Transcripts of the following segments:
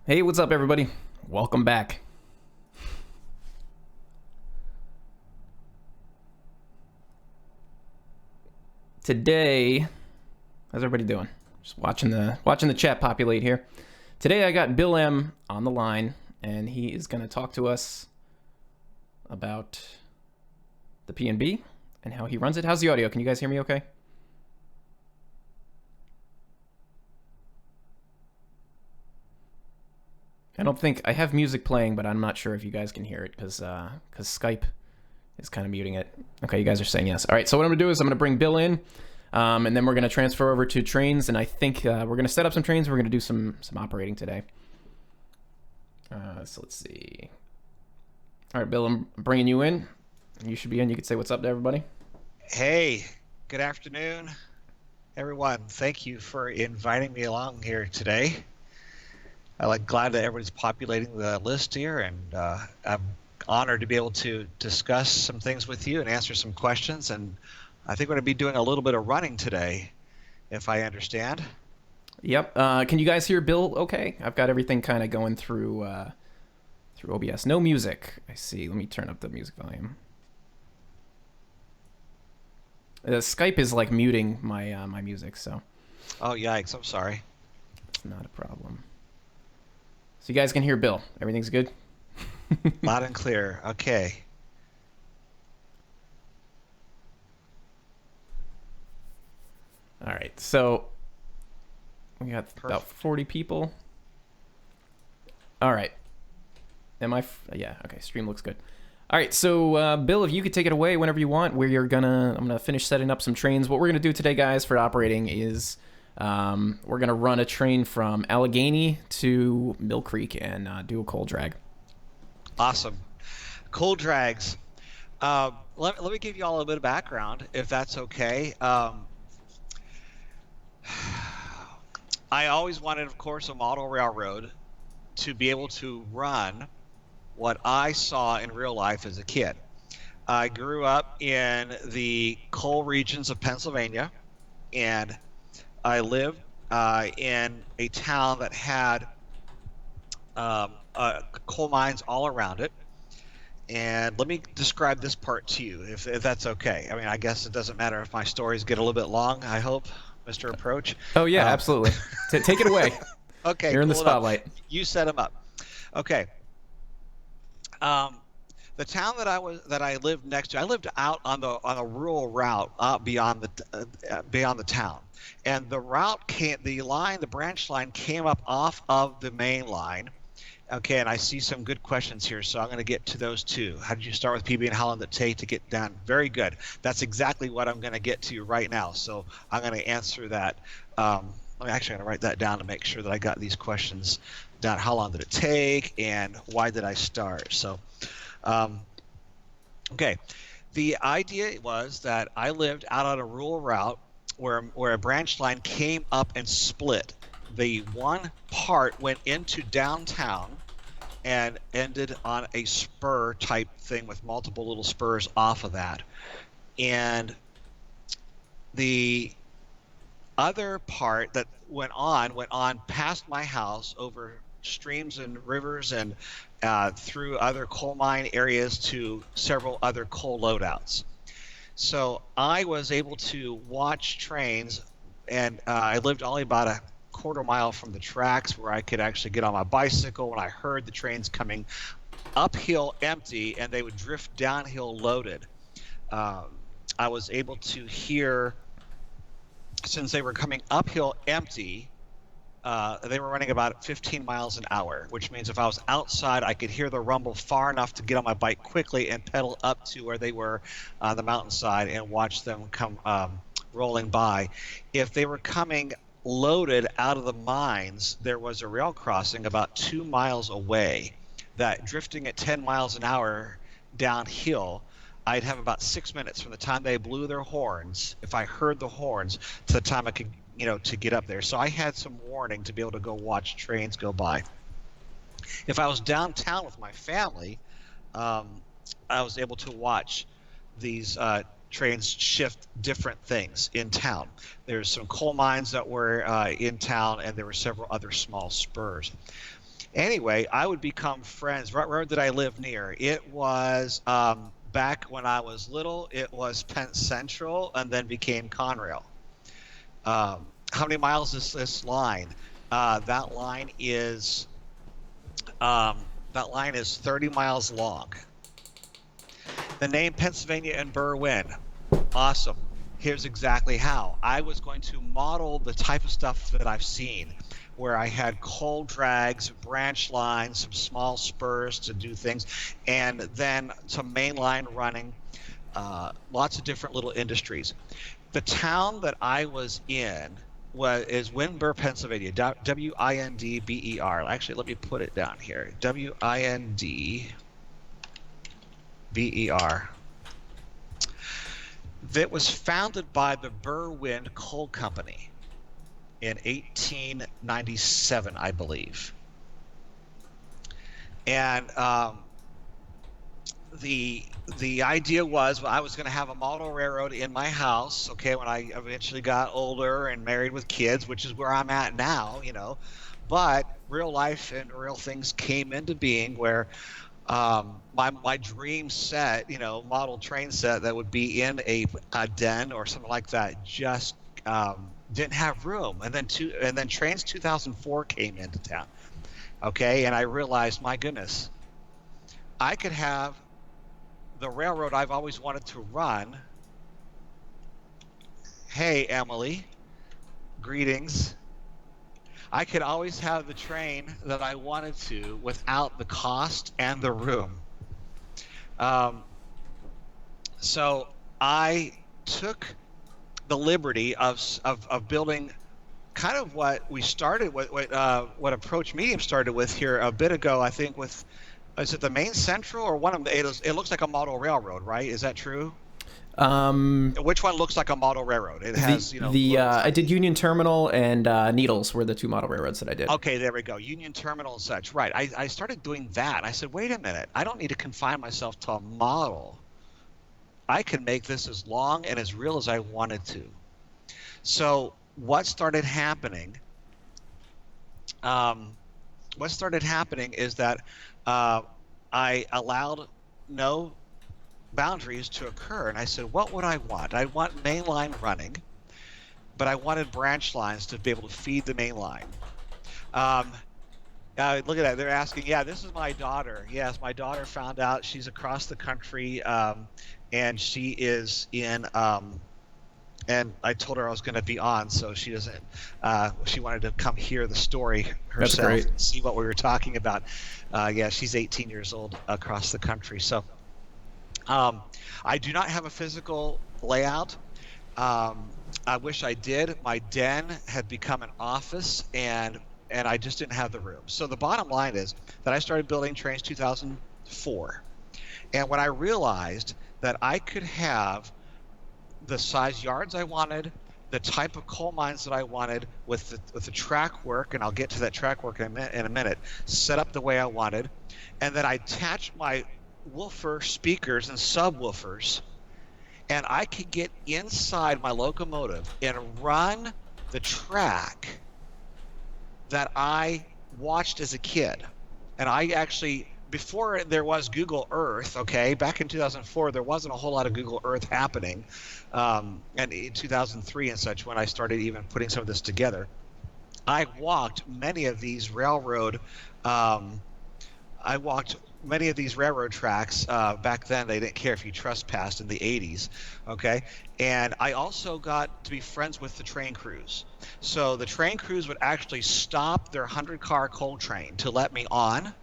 Hey, what's up, everybody? Welcome back. Today, how's everybody doing? Just watching the chat populate here. Today, I got BillM on the line, and he is going to talk to us about the P&B and how he runs it. How's the audio? Can you guys hear me okay? I don't think I have music playing, but I'm not sure if you guys can hear it because Skype is kind of muting it. Okay, you guys are saying yes. All right, so what I'm gonna do is I'm gonna bring Bill in, and then we're gonna transfer over to trains, and I think we're gonna set up some trains. We're gonna do some operating today. So let's see. All right, Bill, I'm bringing you in. You should be in. You could say what's up to everybody. Hey, good afternoon, everyone. Thank you for inviting me along here today. I'm glad that everybody's populating the list here, and I'm honored to be able to discuss some things with you and answer some questions. And I think we're going to be doing a little bit of running today, if I understand. Yep. Can you guys hear Bill okay? I've got everything kind of going through OBS. No music. I see. Let me turn up the music volume. Skype is like muting my my music, so. Oh, yikes. I'm sorry. It's not a problem. So you guys can hear Bill. Everything's good? Loud and clear. Okay. All right. So we got Perfect. about 40 people. All right. Yeah. Okay. Stream looks good. All right. So Bill, if you could take it away whenever you want, I'm gonna finish setting up some trains. What we're gonna do today, guys, for operating is we're gonna run a train from Allegheny to Mill Creek and do a coal drag. Awesome. Coal drags. Let me give you all a bit of background, if that's okay. I always wanted, of course, a model railroad to be able to run what I saw in real life as a kid. I grew up in the coal regions of Pennsylvania, and I lived in a town that had coal mines all around it. And let me describe this part to you, if that's okay. I mean, I guess it doesn't matter if my stories get a little bit long, I hope, Mr. Approach. Oh yeah, absolutely. Take it away. Okay, You're in the cool spotlight. Enough. You set them up. Okay. The town that I lived next to, I lived out on a rural route beyond the town, and the branch line came up off of the main line. Okay, and I see some good questions here, so I'm going to get to those too. How did you start with PB and how long did it take to get down? Very good. That's exactly what I'm going to get to right now, so I'm going to answer that. I'm actually going to write that down to make sure that I got these questions down. How long did it take, and why did I start? So, okay. The idea was that I lived out on a rural route where a branch line came up and split. The one part went into downtown and ended on a spur type thing with multiple little spurs off of that. And the other part that went on past my house over streams and rivers and through other coal mine areas to several other coal loadouts. So I was able to watch trains, and I lived only about a quarter mile from the tracks where I could actually get on my bicycle when I heard the trains coming uphill empty and they would drift downhill loaded. I was able to hear, since they were coming uphill empty, they were running about 15 miles an hour, which means if I was outside, I could hear the rumble far enough to get on my bike quickly and pedal up to where they were on the mountainside and watch them come rolling by. If they were coming loaded out of the mines, there was a rail crossing about 2 miles away that, drifting at 10 miles an hour downhill, I'd have about 6 minutes from the time they blew their horns, if I heard the horns, to the time I could, to get up there. So I had some warning to be able to go watch trains go by. If I was downtown with my family, I was able to watch these trains shift different things in town. There's some coal mines that were in town, and there were several other small spurs. Anyway, I would become friends. What road did I live near? It was back when I was little. It was Penn Central, and then became Conrail. How many miles is this line? That line is that line is 30 miles long. The name Pennsylvania and Berwyn. Awesome. Here's exactly how. I was going to model the type of stuff that I've seen, where I had coal drags, branch lines, some small spurs to do things, and then some main line running, lots of different little industries. The town that I was in is Windber, Pennsylvania. Windber. Actually, let me put it down here. Windber. That was founded by the Berwind Coal Company in 1897, I believe. And the idea was, well, I was going to have a model railroad in my house, okay, when I eventually got older and married with kids, which is where I'm at now, But real life and real things came into being where my dream set, model train set that would be in a den or something like that, just didn't have room. And then Trains 2004 came into town, okay, and I realized, my goodness, I could have the railroad I've always wanted to run. Hey, Emily, greetings. I could always have the train that I wanted to without the cost and the room. So I took the liberty of building kind of what we started with, what Approach Medium started with here a bit ago. I think is it the Main Central or one of them? It looks like a model railroad, right? Is that true? Which one looks like a model railroad? It has, I did Union Terminal and Needles were the two model railroads that I did. Okay, there we go. Union Terminal and such. Right. I started doing that. I said, wait a minute. I don't need to confine myself to a model. I can make this as long and as real as I wanted to. So what started happening? Is that I allowed no boundaries to occur, and I said, what would I want? I want main line running, but I wanted branch lines to be able to feed the main line. Look at that. They're asking, yeah, this is my daughter. Yes, my daughter found out. She's across the country, and she is in and I told her I was going to be on, so she doesn't. She wanted to come hear the story herself, and see what we were talking about. Yeah, she's 18 years old across the country. So I do not have a physical layout. I wish I did. My den had become an office, and I just didn't have the room. So the bottom line is that I started building Trains 2004, and when I realized that I could have the size yards I wanted, the type of coal mines that I wanted, with the track work, and I'll get to that track work in a minute, set up the way I wanted, and then I attached my woofer speakers and subwoofers, and I could get inside my locomotive and run the track that I watched as a kid. And I actually, before there was Google Earth, okay, back in 2004, there wasn't a whole lot of Google Earth happening. And in 2003 and such, when I started even putting some of this together, I walked many of these railroad tracks. Back then, they didn't care if you trespassed in the 80s, okay? And I also got to be friends with the train crews. So the train crews would actually stop their 100-car coal train to let me on,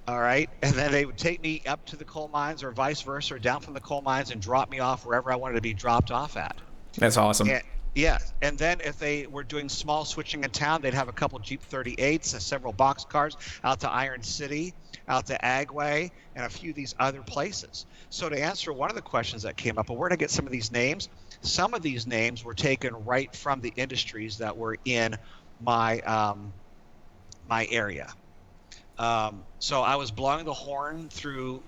all right? And then they would take me up to the coal mines, or vice versa, or down from the coal mines, and drop me off wherever I wanted to be dropped off at. That's awesome. Yeah, and then if they were doing small switching in town, they'd have a couple Jeep 38s and several box cars out to Iron City, out to Agway, and a few of these other places. So to answer one of the questions that came up, well, where did I get some of these names? Some of these names were taken right from the industries that were in my my area. So I was blowing the horn through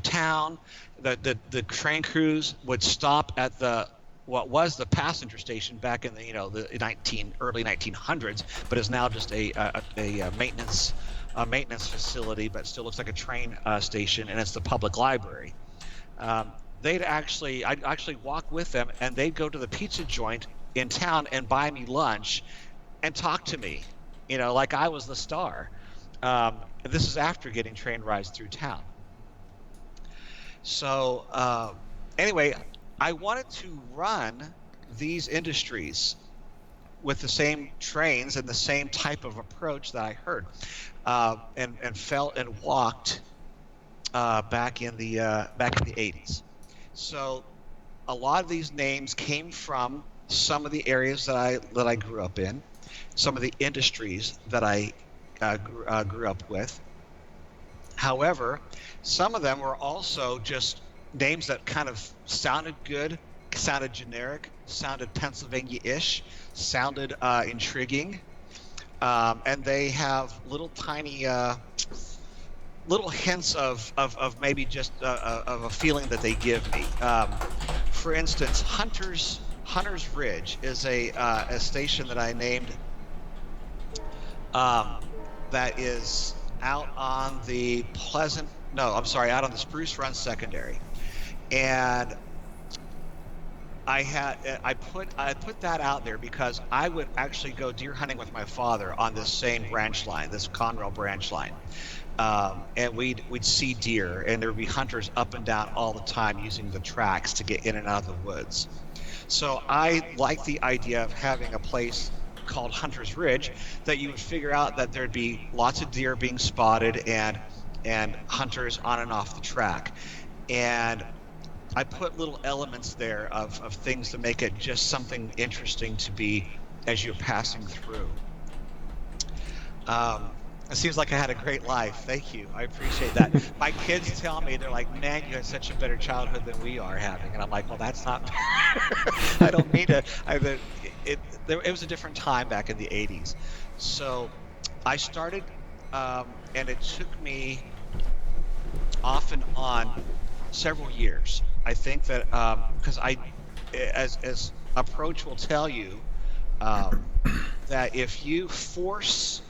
town. The train crews would stop at the what was the passenger station back in the the early 1900s, but is now just a maintenance facility, but still looks like a train station, and it's the public library. Um, I'd actually walk with them, and they'd go to the pizza joint in town and buy me lunch and talk to me, like I was the star. This is after getting train rides through town. So anyway, I wanted to run these industries with the same trains and the same type of approach that I heard, and felt and walked back in the 80s. So a lot of these names came from some of the areas that I grew up in, some of the industries that I grew up with. However, some of them were also just names that kind of sounded good, sounded generic, sounded Pennsylvania-ish, sounded intriguing, and they have little tiny little hints of maybe just of a feeling that they give me. For instance, Hunter's Ridge is a station that I named, um, that is out on the Pleasant. No, I'm sorry, out on the Spruce Run Secondary, and I put that out there because I would actually go deer hunting with my father on this same branch line, this Conrail branch line. And we'd see deer, and there would be hunters up and down all the time using the tracks to get in and out of the woods. So I like the idea of having a place called Hunter's Ridge that you would figure out that there'd be lots of deer being spotted and hunters on and off the track. And I put little elements there of things to make it just something interesting to be as you're passing through. It seems like I had a great life. Thank you. I appreciate that. My kids tell me, they're like, "Man, you had such a better childhood than we are having." And I'm like, "Well, that's not I don't mean to. It was a different time back in the 80s. So I started, and it took me off and on several years. I think that because as approach will tell you, um, that if you force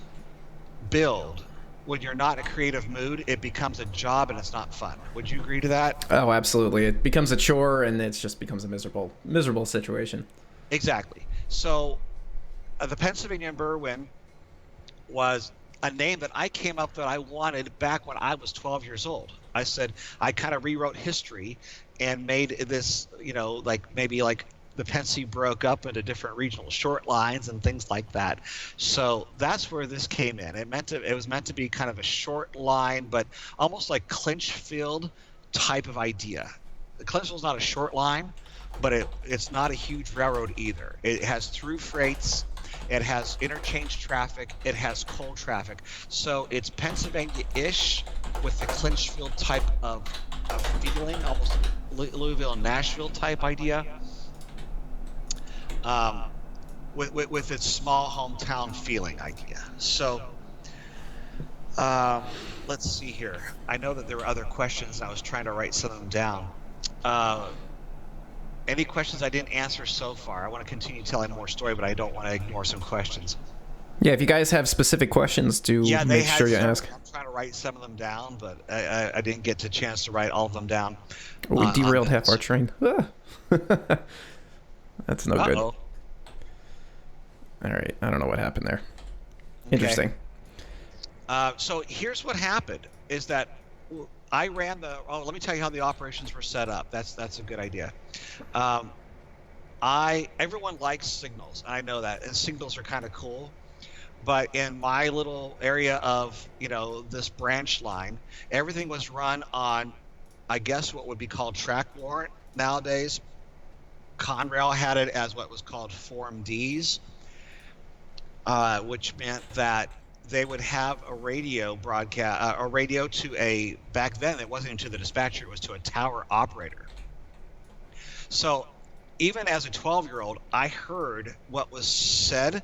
build when you're not in a creative mood, it becomes a job and it's not fun. Would you agree to that? Oh, absolutely. It becomes a chore, and it just becomes a miserable situation. Exactly. So the Pennsylvania Berwyn was a name that I came up that I wanted back when I was 12 years old. I said I kind of rewrote history and made this, like maybe like the Pennsy broke up into different regional short lines and things like that. So that's where this came in. It was meant to be kind of a short line, but almost like Clinchfield type of idea. Clinchfield's not a short line, but it's not a huge railroad either. It has through freights, it has interchange traffic, it has coal traffic. So it's Pennsylvania-ish with the Clinchfield type of feeling, almost Louisville and Nashville type idea, um, with its small hometown feeling idea. So let's see here. I know that there were other questions, and I was trying to write some of them down. Uh, any questions I didn't answer so far? I want to continue telling more story, but I don't want to ignore some questions. Yeah, if you guys have specific questions, Yeah, they make had sure you some. ask. I'm trying to write some of them down, but I didn't get a chance to write all of them down. We On derailed half this. our train. Ah. That's no good. Uh-oh. All right, I don't know what happened there. Okay. Interesting. So here's what happened: is that I ran the. Oh, let me tell you how the operations were set up. That's a good idea. Um, everyone likes signals. I know that, and signals are kind of cool. But in my little area of this branch line, everything was run on, I guess, what would be called track warrant nowadays. Conrail had it as what was called Form Ds, which meant that they would have a radio broadcast, a radio to back then it wasn't even to the dispatcher, it was to a tower operator. So even as a 12-year-old, I heard what was said,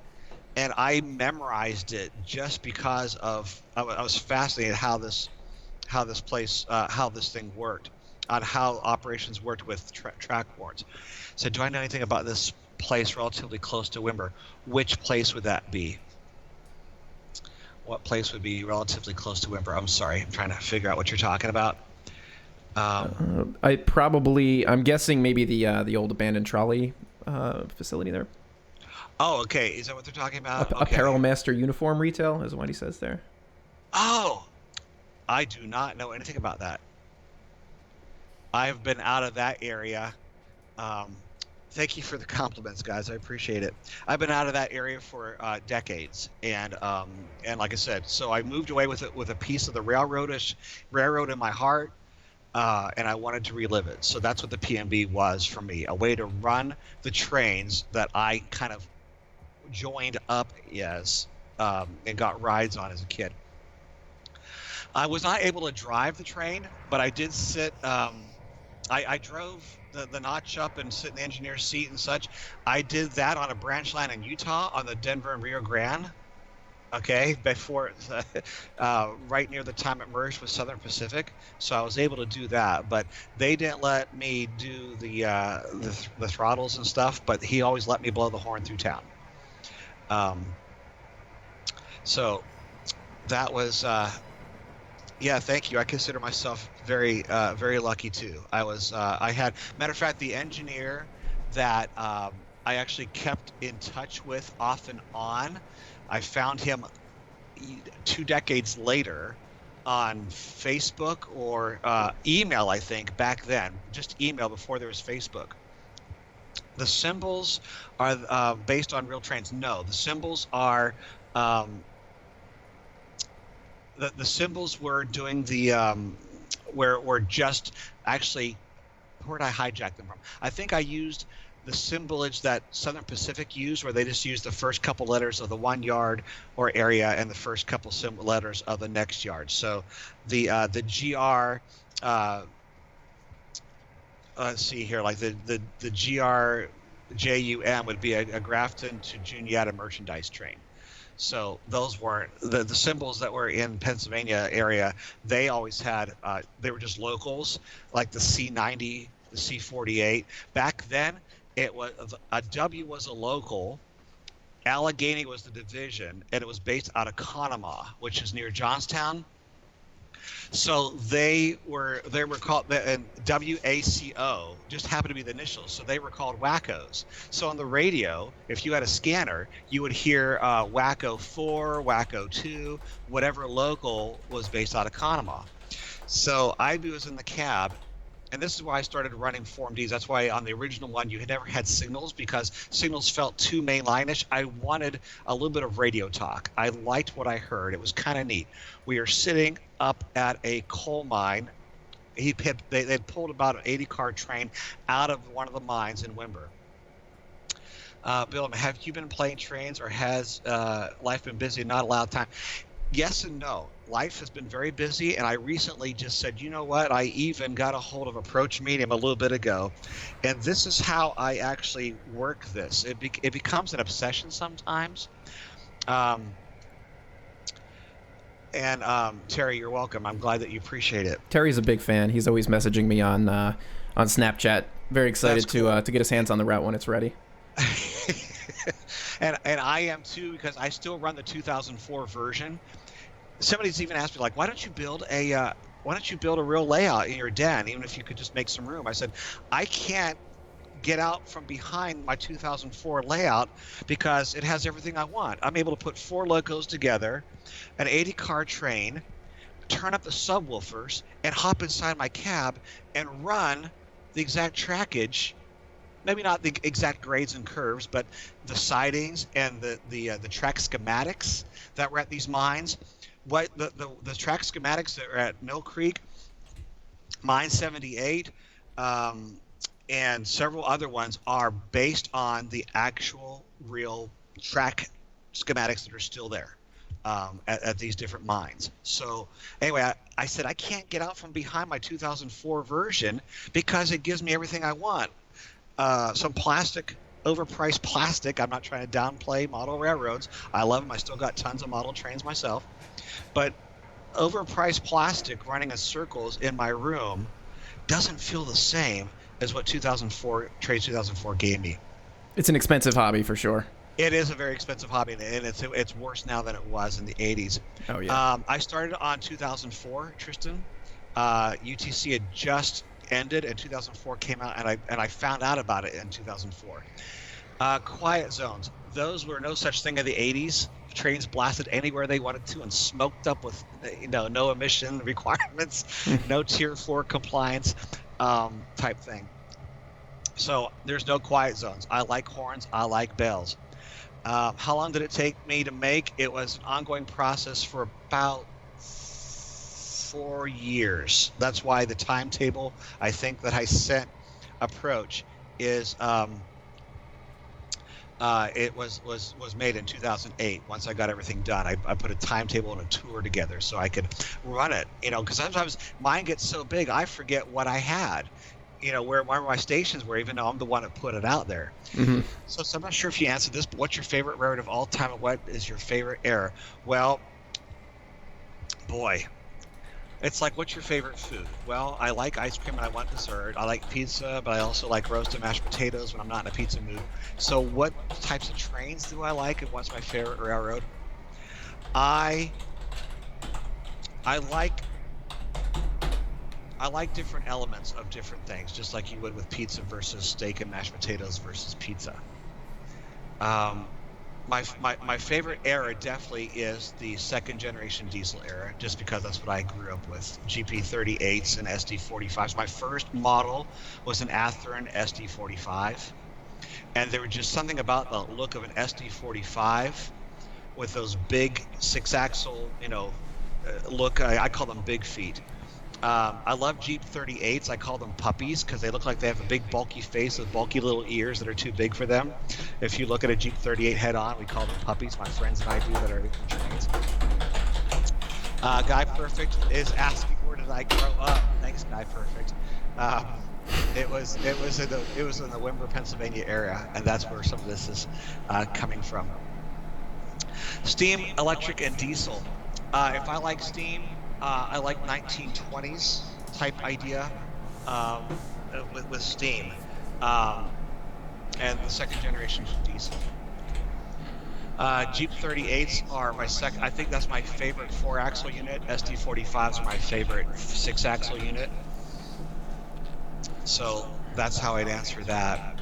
and I memorized it just because I was fascinated how this thing worked. on how operations worked with track warrants. So, do I know anything about this place relatively close to Wimber? Which place would that be? What place would be relatively close to Wimber? I'm sorry, I'm trying to figure out what you're talking about. I'm guessing maybe the old abandoned trolley facility there. Oh, okay. Is that what they're talking about? Apparel Okay. Master Uniform Retail is what he says there. Oh, I do not know anything about that. I've been out of that area. Um, Thank you for the compliments, guys. I appreciate it. I've been out of that area for decades, and like I said, so I moved away with a piece of the railroad in my heart, and I wanted to relive it. So that's what the PMB was for me, a way to run the trains that I kind of joined up as and got rides on as a kid. I was not able to drive the train, but I did sit. I drove the notch up and sit in the engineer's seat and such. I did that on a branch line in Utah on the Denver and Rio Grande. Okay, before right near the time it merged with Southern Pacific, so I was able to do that. But they didn't let me do the throttles and stuff. But he always let me blow the horn through town. Um, so that was yeah, thank you. I consider myself very lucky too. I had, matter of fact, the engineer that I actually kept in touch with off and on. I found him 2 decades later on Facebook or email, I think, back then, just email before there was Facebook. The symbols are based on real trains. No, the symbols are um, the symbols were doing the were just actually, where did I hijack them from? I think I used the symbolage that Southern Pacific used, where they just used the first couple letters of the 1 yard or area and the first couple letters of the next yard. So the GR, let's see here, like the GRJUM would be a Grafton to Juniata merchandise train. So those weren't the symbols that were in Pennsylvania area. They always had they were just locals, like the C90, the C48. Back then, it was a W was a local, Allegheny was the division, and it was based out of Conemaugh, which is near Johnstown. So they were called, and WACO just happened to be the initials, so they were called Wackos. So on the radio, if you had a scanner, you would hear Wacko 4, Wacko 2, whatever local was based out of Conemaugh. So I was in the cab, and this is why I started running Form Ds. That's why on the original one you had never had signals, because signals felt too mainline-ish. I wanted a little bit of radio talk. I liked what I heard. It was kind of neat. We are sitting up at a coal mine. They'd pulled about an 80-car train out of one of the mines in Wimber. Bill, have you been playing trains, or has life been busy and not allowed time? Yes and no. Life has been very busy, and I recently just said, you know what? I even got a hold of Approach Medium a little bit ago, and this is how I actually work this. It becomes an obsession sometimes. Um, and Terry, you're welcome. I'm glad that you appreciate it. Terry's a big fan. He's always messaging me on Snapchat. Very excited Cool. to get his hands on the route when it's ready. And I am too, because I still run the 2004 version. Somebody's even asked me, like, why don't you build a real layout in your den, even if you could just make some room? I said, I can't get out from behind my 2004 layout because it has everything I want. I'm able to put 4 locos together, an 80-car train, turn up the subwoofers, and hop inside my cab and run the exact trackage. Maybe not the exact grades and curves, but the sidings and the track schematics that were at these mines. What the track schematics that are at Mill Creek, Mine 78, and several other ones are based on the actual real track schematics that are still there at these different mines. So anyway, I said I can't get out from behind my 2004 version because it gives me everything I want. Some plastic, overpriced plastic. I'm not trying to downplay model railroads. I love them. I still got tons of model trains myself. But overpriced plastic running in circles in my room doesn't feel the same as what 2004 Trade 2004 gave me. It's an expensive hobby for sure. It is a very expensive hobby, and it's worse now than it was in the 80s. Oh yeah. I started on 2004, Tristan. UTC had just ended, and 2004 came out, and I found out about it in 2004. Quiet zones. Those were no such thing in the 80s. Trains blasted anywhere they wanted to and smoked up with, no emission requirements, no Tier 4 compliance type thing. So there's no quiet zones. I like horns. I like bells. How long did it take me to make? It was an ongoing process for about 4 years. That's why the timetable I think that I sent approach is it was made in 2008. Once I got everything done, I put a timetable and a tour together so I could run it. Because sometimes mine gets so big I forget what I had. Where my stations were, even though I'm the one that put it out there. Mm-hmm. So I'm not sure if you answered this, but what's your favorite railroad of all time, and what is your favorite era? Well, boy, it's like, what's your favorite food? Well, I like ice cream and I want dessert. I like pizza, but I also like roasted mashed potatoes when I'm not in a pizza mood. So what types of trains do I like, and what's my favorite railroad? I like different elements of different things, just like you would with pizza versus steak and mashed potatoes versus pizza. My favorite era definitely is the second generation diesel era, just because that's what I grew up with. GP38s and SD45s. My first model was an Athearn SD45, and there was just something about the look of an SD45 with those big six-axle, look. I call them big feet. I love Jeep 38s. I call them puppies because they look like they have a big bulky face with bulky little ears that are too big for them. If you look at a Jeep 38 head on, we call them puppies. My friends and I do that are in trains. Guy Perfect is asking, where did I grow up? Thanks, Guy Perfect. It was in the Wimber, Pennsylvania area, and that's where some of this is coming from. Steam, electric, and diesel. If I like steam, I like 1920s type idea with steam, and the second generation diesel. Jeep 38s are my second. I think that's my favorite 4-axle unit. SD45s are my favorite 6-axle unit. So that's how I'd answer that.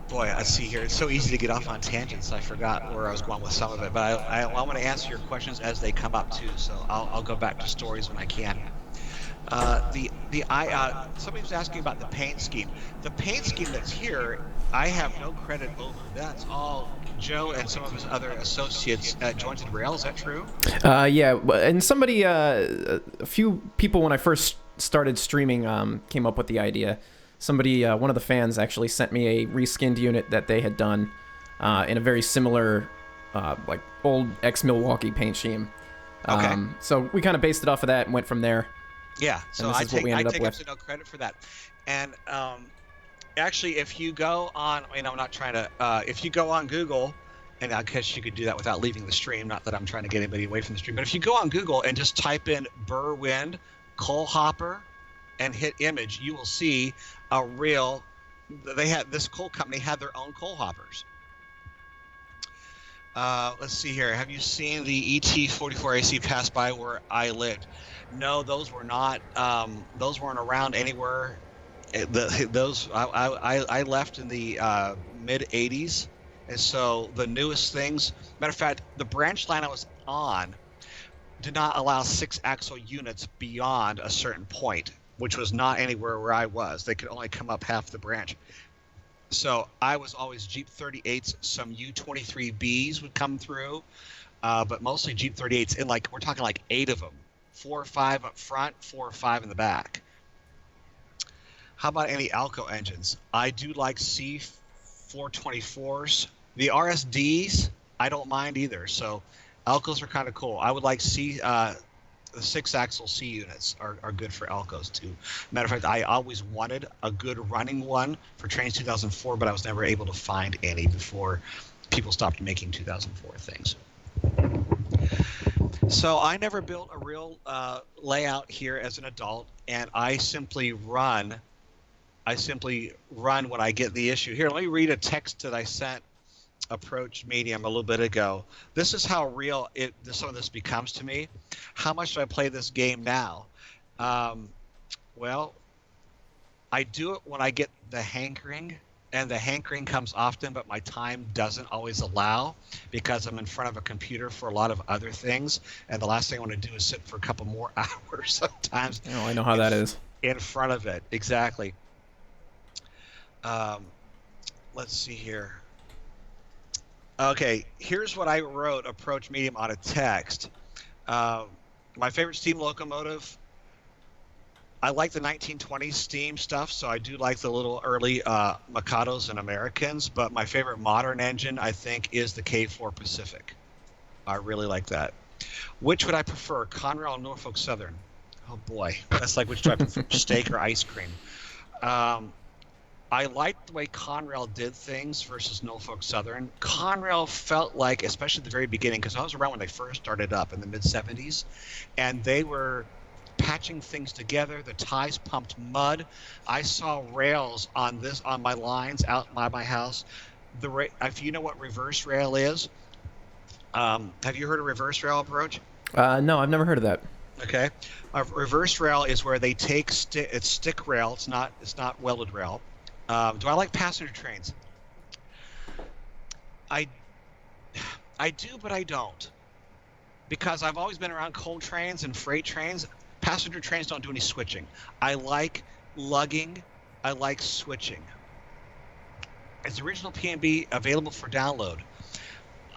Boy, I see here. It's so easy to get off on tangents. I forgot where I was going with some of it, but I want to answer your questions as they come up too. So I'll go back to stories when I can. Somebody was asking about the paint scheme. The paint scheme that's here, I have no credit over. That's all Joe and some of his other associates at Jointed Rail. Is that true? Yeah, and somebody, a few people when I first started streaming came up with the idea. Somebody, one of the fans actually sent me a reskinned unit that they had done in a very similar, like old ex-Milwaukee paint scheme. Okay. So we kind of based it off of that and went from there. Yeah. So I take with. no credit for that. And actually, if you go on, I'm not trying to. If you go on Google, and I guess you could do that without leaving the stream. Not that I'm trying to get anybody away from the stream, but if you go on Google and just type in Burr Wind coal hopper and hit image, you will see a real. This coal company had their own coal hoppers. Let's see here. Have you seen the ET44AC pass by where I lived? No, those were not. Those weren't around anywhere. I left in the mid '80s, and so the newest things. Matter of fact, the branch line I was on did not allow 6-axle units beyond a certain point, which was not anywhere where I was. They could only come up half the branch. So I was always Jeep 38s. Some U23Bs would come through, but mostly Jeep 38s. And we're talking like 8 of them, 4 or 5 up front, 4 or 5 in the back. How about any Alco engines? I do like C424s. The RSDs, I don't mind either. So Alcos are kind of cool. I would like the 6-axle C units are good for Alcos too. Matter of fact, I always wanted a good running one for Trains 2004, but I was never able to find any before people stopped making 2004 things. So I never built a real layout here as an adult, and I simply run. I simply run when I get the issue. Here, let me read a text that I sent Approach Medium a little bit ago. This is how real some of this becomes to me. How much do I play this game now? Um, well, I do it when I get the hankering, and the hankering comes often, but my time doesn't always allow because I'm in front of a computer for a lot of other things. And the last thing I want to do is sit for a couple more hours sometimes Oh, I know how in, that is. in front of it. Exactly. Um, let's see here. Okay, here's what I wrote Approach Medium on a text. Um, my favorite steam locomotive. I like the 1920s steam stuff, so I do like the little early Mikados and Americans. But my favorite modern engine, I think, is the K4 Pacific. I really like that. Which would I prefer, Conrail or Norfolk Southern? Oh boy, that's like which do I prefer, steak or ice cream? Um, I liked the way Conrail did things versus Norfolk Southern. Conrail felt like, especially at the very beginning, because I was around when they first started up in the mid 70s, and they were patching things together. The ties pumped mud. I saw rails on my lines out by my house. If you know what reverse rail is, have you heard of reverse rail approach? No, I've never heard of that. Okay, a reverse rail is where they take it's stick rail. It's not welded rail. Do I like passenger trains? I I do, but I don't, because I've always been around coal trains and freight trains. Passenger trains don't do any switching. I like lugging. I like switching. Is the original PNB available for download?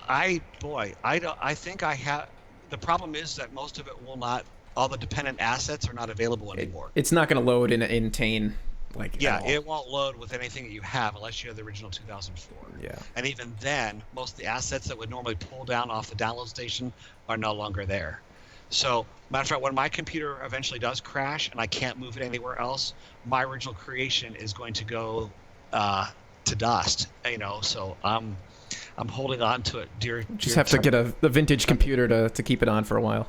I don't. I think I have. The problem is that most of it will not. All the dependent assets are not available anymore. It's not going to load in Tane like at Yeah, all. it won't load with anything that you have unless you have the original 2004. Yeah. And even then, most of the assets that would normally pull down off the download station are no longer there. So, matter of fact, when my computer eventually does crash and I can't move it anywhere else, my original creation is going to go to dust. So I'm holding on to it, dear. Just have to get a vintage computer to keep it on for a while.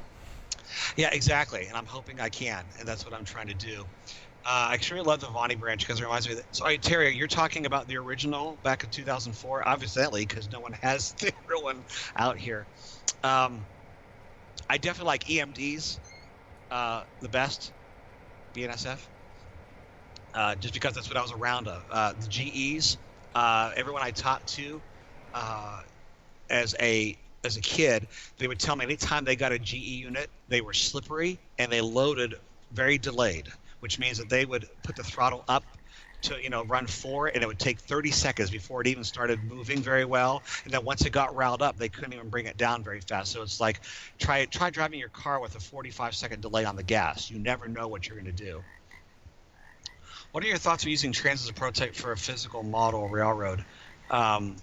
Yeah, exactly. And I'm hoping I can, and that's what I'm trying to do. I sure love the Vonnie branch because it reminds me of that. Sorry, Terry, you're talking about the original back in 2004, obviously, because no one has the real one out here. Um, I definitely like EMDs the best, BNSF, just because that's what I was around of. The GEs, everyone I talked to uh, as a kid, they would tell me anytime they got a GE unit, they were slippery and they loaded very delayed, which means that they would put the throttle up to run four, and it would take 30 seconds before it even started moving very well. And then once it got riled up, they couldn't even bring it down very fast. So it's like try driving your car with a 45-second delay on the gas. You never know what you're going to do. What are your thoughts on using trains as a prototype for a physical model railroad? Um,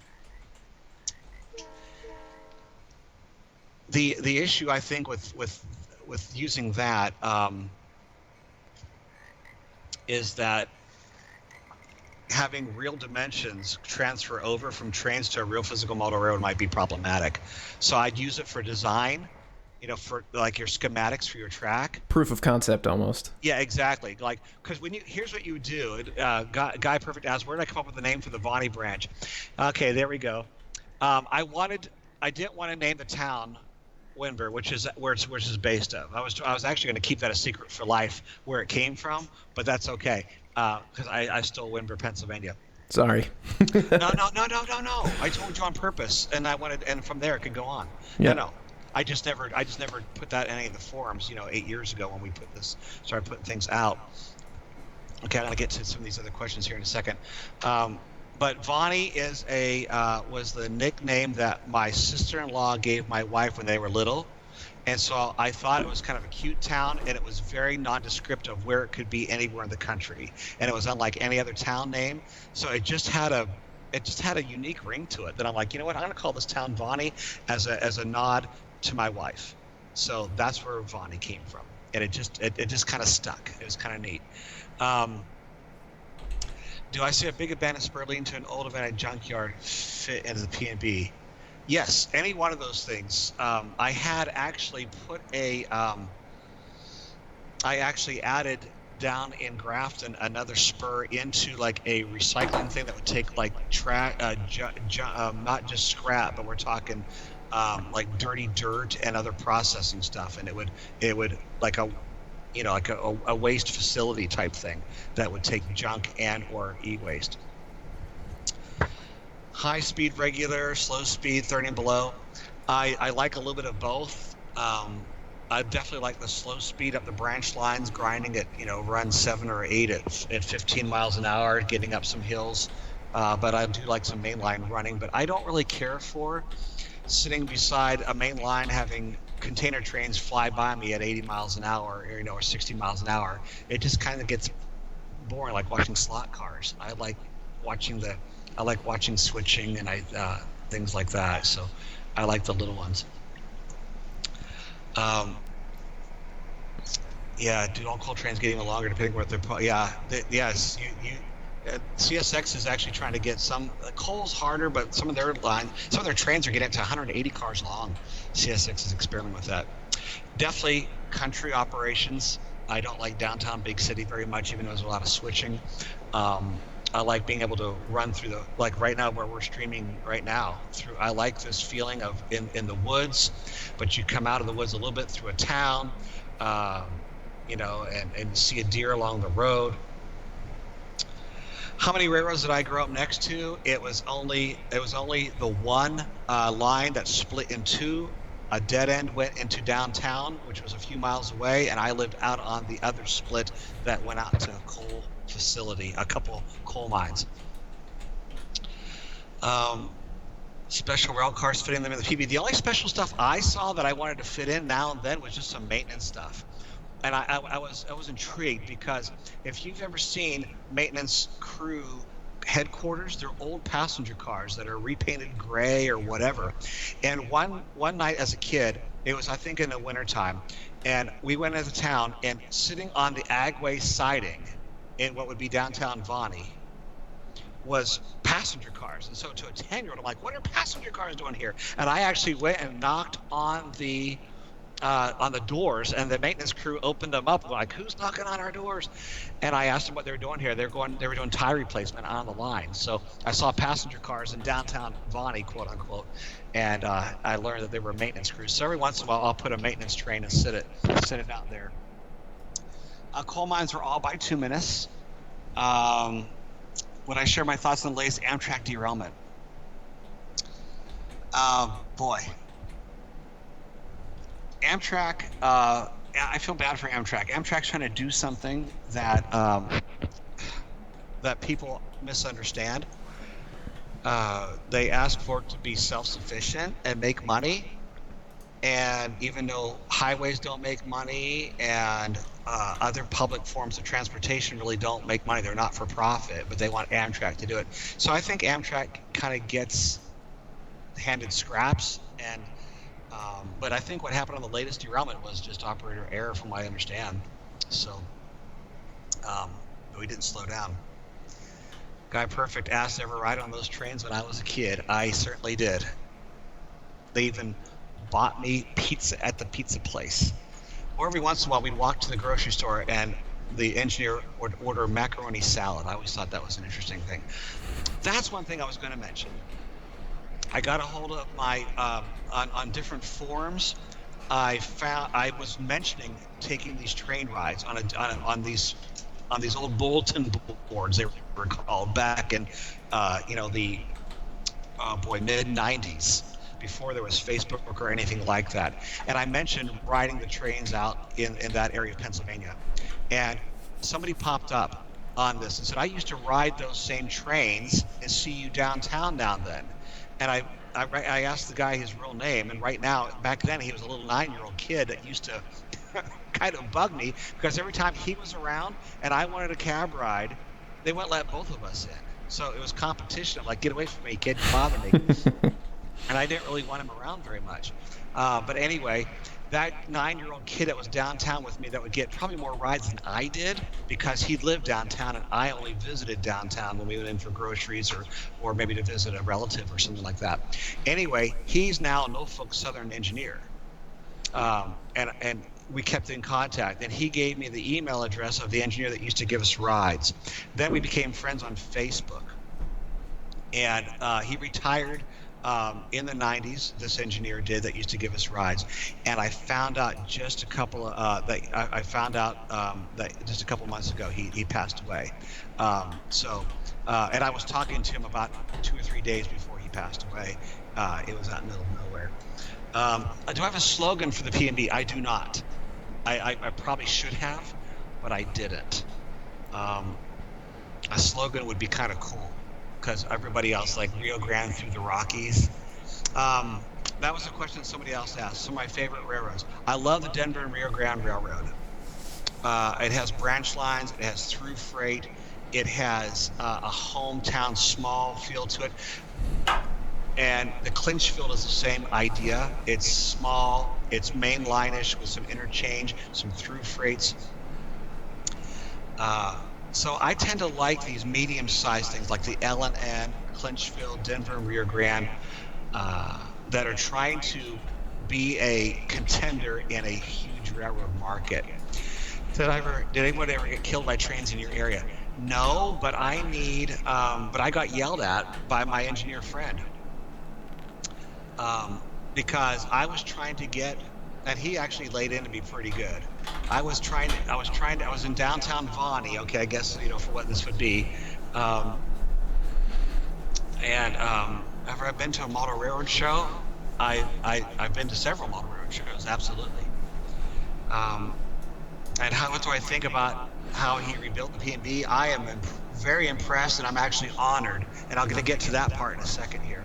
the issue I think with using that is that having real dimensions transfer over from trains to a real physical model railroad might be problematic. So I'd use it for design, for like your schematics for your track. Proof of concept almost. Yeah, exactly. Like, because here's what you do. Guy Perfect asks, where did I come up with the name for the Vonnie branch? Okay, there we go. I didn't want to name the town Winver, which is where it's based of. I was actually going to keep that a secret for life where it came from, but that's okay because I stole Winver, Pennsylvania. Sorry. No. I told you on purpose, and and from there it could go on. Yeah. No. I just never put that in any of the forums. 8 years ago when we started putting things out. Okay, I'm gonna get to some of these other questions here in a second. But Vonnie was the nickname that my sister-in-law gave my wife when they were little. And so I thought it was kind of a cute town, and it was very nondescript of where it could be anywhere in the country. And it was unlike any other town name. So it just had a unique ring to it that I'm like, you know what, I'm gonna call this town Vonnie as a nod to my wife. So that's where Vonnie came from. And it just kind of stuck. It was kind of neat. Do I see a big abandoned spur leading to an old abandoned junkyard fit into the P&B? Yes, any one of those things. I had actually put a I actually added down in Grafton another spur into like a recycling thing that would take like not just scrap, but we're talking like dirty dirt and other processing stuff, and it would like a like a waste facility type thing that would take junk and or e-waste. High speed regular, slow speed 30 and below. I like a little bit of both. I definitely like the slow speed up the branch lines, grinding it, run 7 or 8 at 15 miles an hour, getting up some hills. But I do like some mainline running, but I don't really care for sitting beside a main line having container trains fly by me at 80 miles an hour, or 60 miles an hour. It just kind of gets boring, like watching slot cars. Watching the, I like watching switching and things like that. So I like the little ones. Um, yeah, dude, all coal trains getting longer depending on what they're. Yeah, yes, CSX is actually trying to get some. Coal's harder, but some of their trains are getting up to 180 cars long. CSX is experimenting with that. Definitely country operations. I don't like downtown big city very much, even though there's a lot of switching. I like being able to run through like right now where we're streaming right now through. I like this feeling of in the woods, but you come out of the woods a little bit through a town, um, and see a deer along the road. How many railroads did I grow up next to? It was only the one line that split in two. A dead end went into downtown, which was a few miles away, and I lived out on the other split that went out to a coal facility, a couple coal mines. Um, Special rail cars fitting them in the PB. The only special stuff I saw that I wanted to fit in now and then was just some maintenance stuff. And I was intrigued because if you've ever seen maintenance crew headquarters, they're old passenger cars that are repainted gray or whatever. And one night as a kid, it was I think in the wintertime, and we went into town and sitting on the Agway siding in what would be downtown Vonnie was passenger cars. And so to a 10-year-old, I'm like, what are passenger cars doing here? And I actually went and knocked on the doors, and the maintenance crew opened them up. Like, who's knocking on our doors? And I asked them what they were doing here. They were doing tire replacement on the line. So I saw passenger cars in downtown Vonnie, quote unquote, and I learned that they were maintenance crews. So every once in a while, I'll put a maintenance train and sit it out there. Coal mines were all bituminous. Um, when I share my thoughts on the latest Amtrak derailment, boy, Amtrak. I feel bad for Amtrak. Amtrak's trying to do something that people misunderstand. They ask for it to be self-sufficient and make money, and even though highways don't make money and other public forms of transportation really don't make money, they're not for profit, but they want Amtrak to do it. So I think Amtrak kind of gets handed scraps, and but I think what happened on the latest derailment was just operator error, from what I understand. So um, we didn't slow down. Guy Perfect asked ever ride on those trains when I was a kid. I certainly did. They even bought me pizza at the pizza place. Or every once in a while, we'd walk to the grocery store and the engineer would order macaroni salad. I always thought that was an interesting thing. That's one thing I was going to mention. I got a hold of my on different forums. I was mentioning taking these train rides on these old bulletin boards, they were called, back in the mid 90s, before there was Facebook or anything like that. And I mentioned riding the trains out in that area of Pennsylvania, and somebody popped up on this and said, I used to ride those same trains and see you downtown now and then. And I asked the guy his real name, and right now, back then, he was a little 9-year-old kid that used to kind of bug me, because every time he was around and I wanted a cab ride, they wouldn't let both of us in. So it was competition. I'm like, get away from me, kid, you bother me. and I didn't really want him around very much. But anyway, that 9-year-old kid that was downtown with me that would get probably more rides than I did because he lived downtown and I only visited downtown when we went in for groceries or maybe to visit a relative or something like that. Anyway, he's now a Norfolk Southern engineer. And we kept in contact, and he gave me the email address of the engineer that used to give us rides. Then we became friends on Facebook, and he retired in the 90s. This engineer did that used to give us rides, and I found out just a couple of I found out that just a couple months ago he passed away. And I was talking to him about 2 or 3 days before he passed away. It was out in the middle of nowhere. Do I have a slogan for the P&B? I do not. I probably should have, but I didn't. A slogan would be kind of cool because everybody else like Rio Grande through the Rockies. That was a question somebody else asked. Some of my favorite railroads. I love the Denver and Rio Grande Railroad. It has branch lines. It has through freight. It has a hometown small feel to it. And the clinch field is the same idea. It's small, it's main line-ish with some interchange, some through freights. So I tend to like these medium-sized things like the L&N, Clinchfield, Denver, and Rio Grande that are trying to be a contender in a huge railroad market. Did anyone ever get killed by trains in your area? No, but I got yelled at by my engineer friend. Because I was trying to get, and he actually laid into me pretty good. I was in downtown Vonnie, okay, I guess, for what this would be. Ever I've been to a model railroad show? I've been to several model railroad shows, absolutely. What do I think about how he rebuilt the P&B? I am very impressed, and I'm actually honored, and I'm going to get to that part in a second here.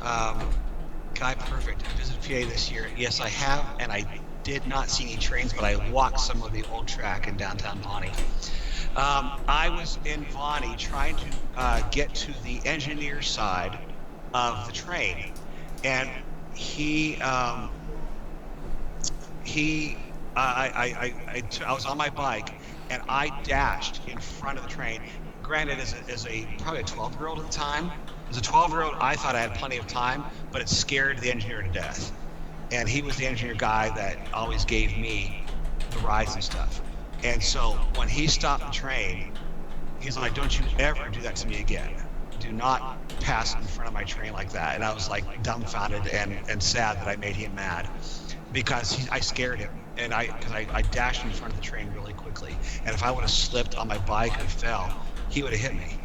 Guy Perfect, I visited PA this year. Yes, I have, and I did not see any trains, but I walked some of the old track in downtown Vonnie. I was in Vonnie trying to get to the engineer side of the train, and I was on my bike, and I dashed in front of the train. Granted, as probably a 12-year-old at the time. As a 12-year-old, I thought I had plenty of time, but it scared the engineer to death. And he was the engineer guy that always gave me the rides and stuff. And so when he stopped the train, he's like, "Don't you ever do that to me again. Do not pass in front of my train like that." And I was like dumbfounded and sad that I made him mad because I scared him. And I dashed in front of the train really quickly. And if I would have slipped on my bike and fell, he would have hit me.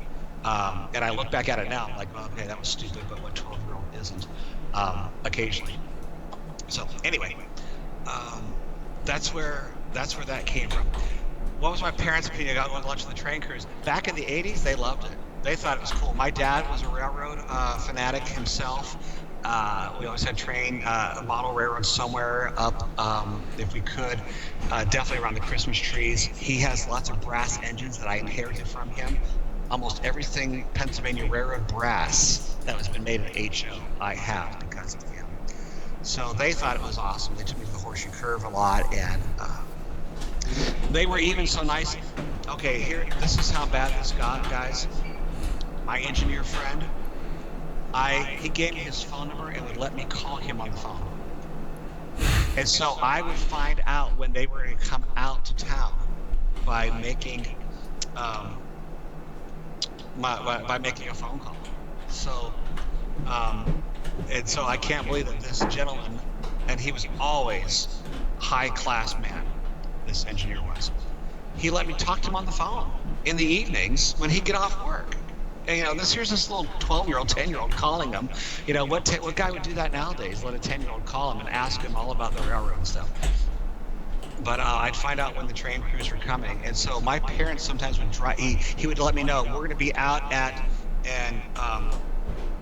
And I look back at it now, I'm like, well, okay, that was stupid, but what 12-year-old isn't, occasionally. So anyway, that's where that came from. What was my parents' opinion about going to lunch on the train cruise? Back in the 80s, they loved it. They thought it was cool. My dad was a railroad fanatic himself. We always had model railroads somewhere up, if we could, definitely around the Christmas trees. He has lots of brass engines that I inherited from him. Almost everything Pennsylvania Railroad brass that has been made in HO, I have because of him. So they thought it was awesome. They took me to the Horseshoe Curve a lot, and they were even so nice. Okay, this is how bad this got, guys. My engineer friend, he gave me his phone number and would let me call him on the phone. And so I would find out when they were going to come out to town by making by making a phone call. So, and so I can't believe that this gentleman, and he was always high class man, this engineer was. He let me talk to him on the phone in the evenings when he'd get off work. And, here's this little 12-year-old, 10-year-old calling him. What guy would do that nowadays? Let a 10-year-old call him and ask him all about the railroad and stuff. But I'd find out when the train crews were coming, and so my parents sometimes would drive. He would let me know we're going to be out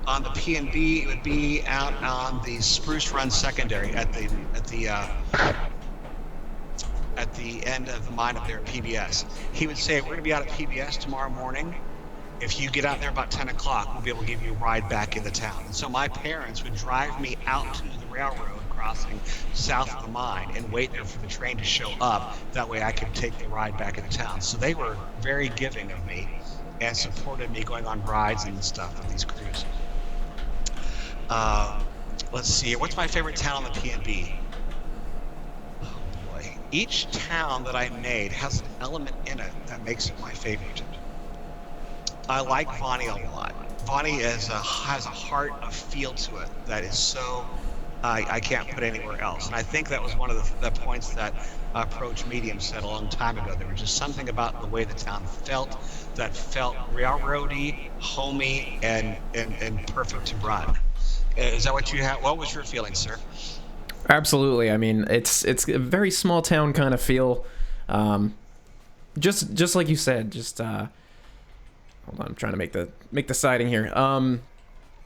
on the P&B. It would be out on the Spruce Run Secondary at the end of the mine up there at PBS. He would say we're going to be out at PBS tomorrow morning, if you get out there about 10 o'clock, we'll be able to give you a ride back into town. And so my parents would drive me out to the railroad crossing south of the mine and wait there for the train to show up. That way I could take the ride back into town. So they were very giving of me and supported me going on rides and stuff with these crews. Let's see. What's my favorite town on the PNB? Oh boy. Each town that I made has an element in it that makes it my favorite. I like Vonnie a lot. Vonnie has a heart, a feel to it that is so I can't put anywhere else. And I think that was one of the points that Approach Medium said a long time ago. There was just something about the way the town felt that felt railroady, homey, and perfect to run. Is that what you have? What was your feeling, sir? Absolutely. I mean, it's a very small town kind of feel. Just like you said. Just hold on. I'm trying to make the siding here.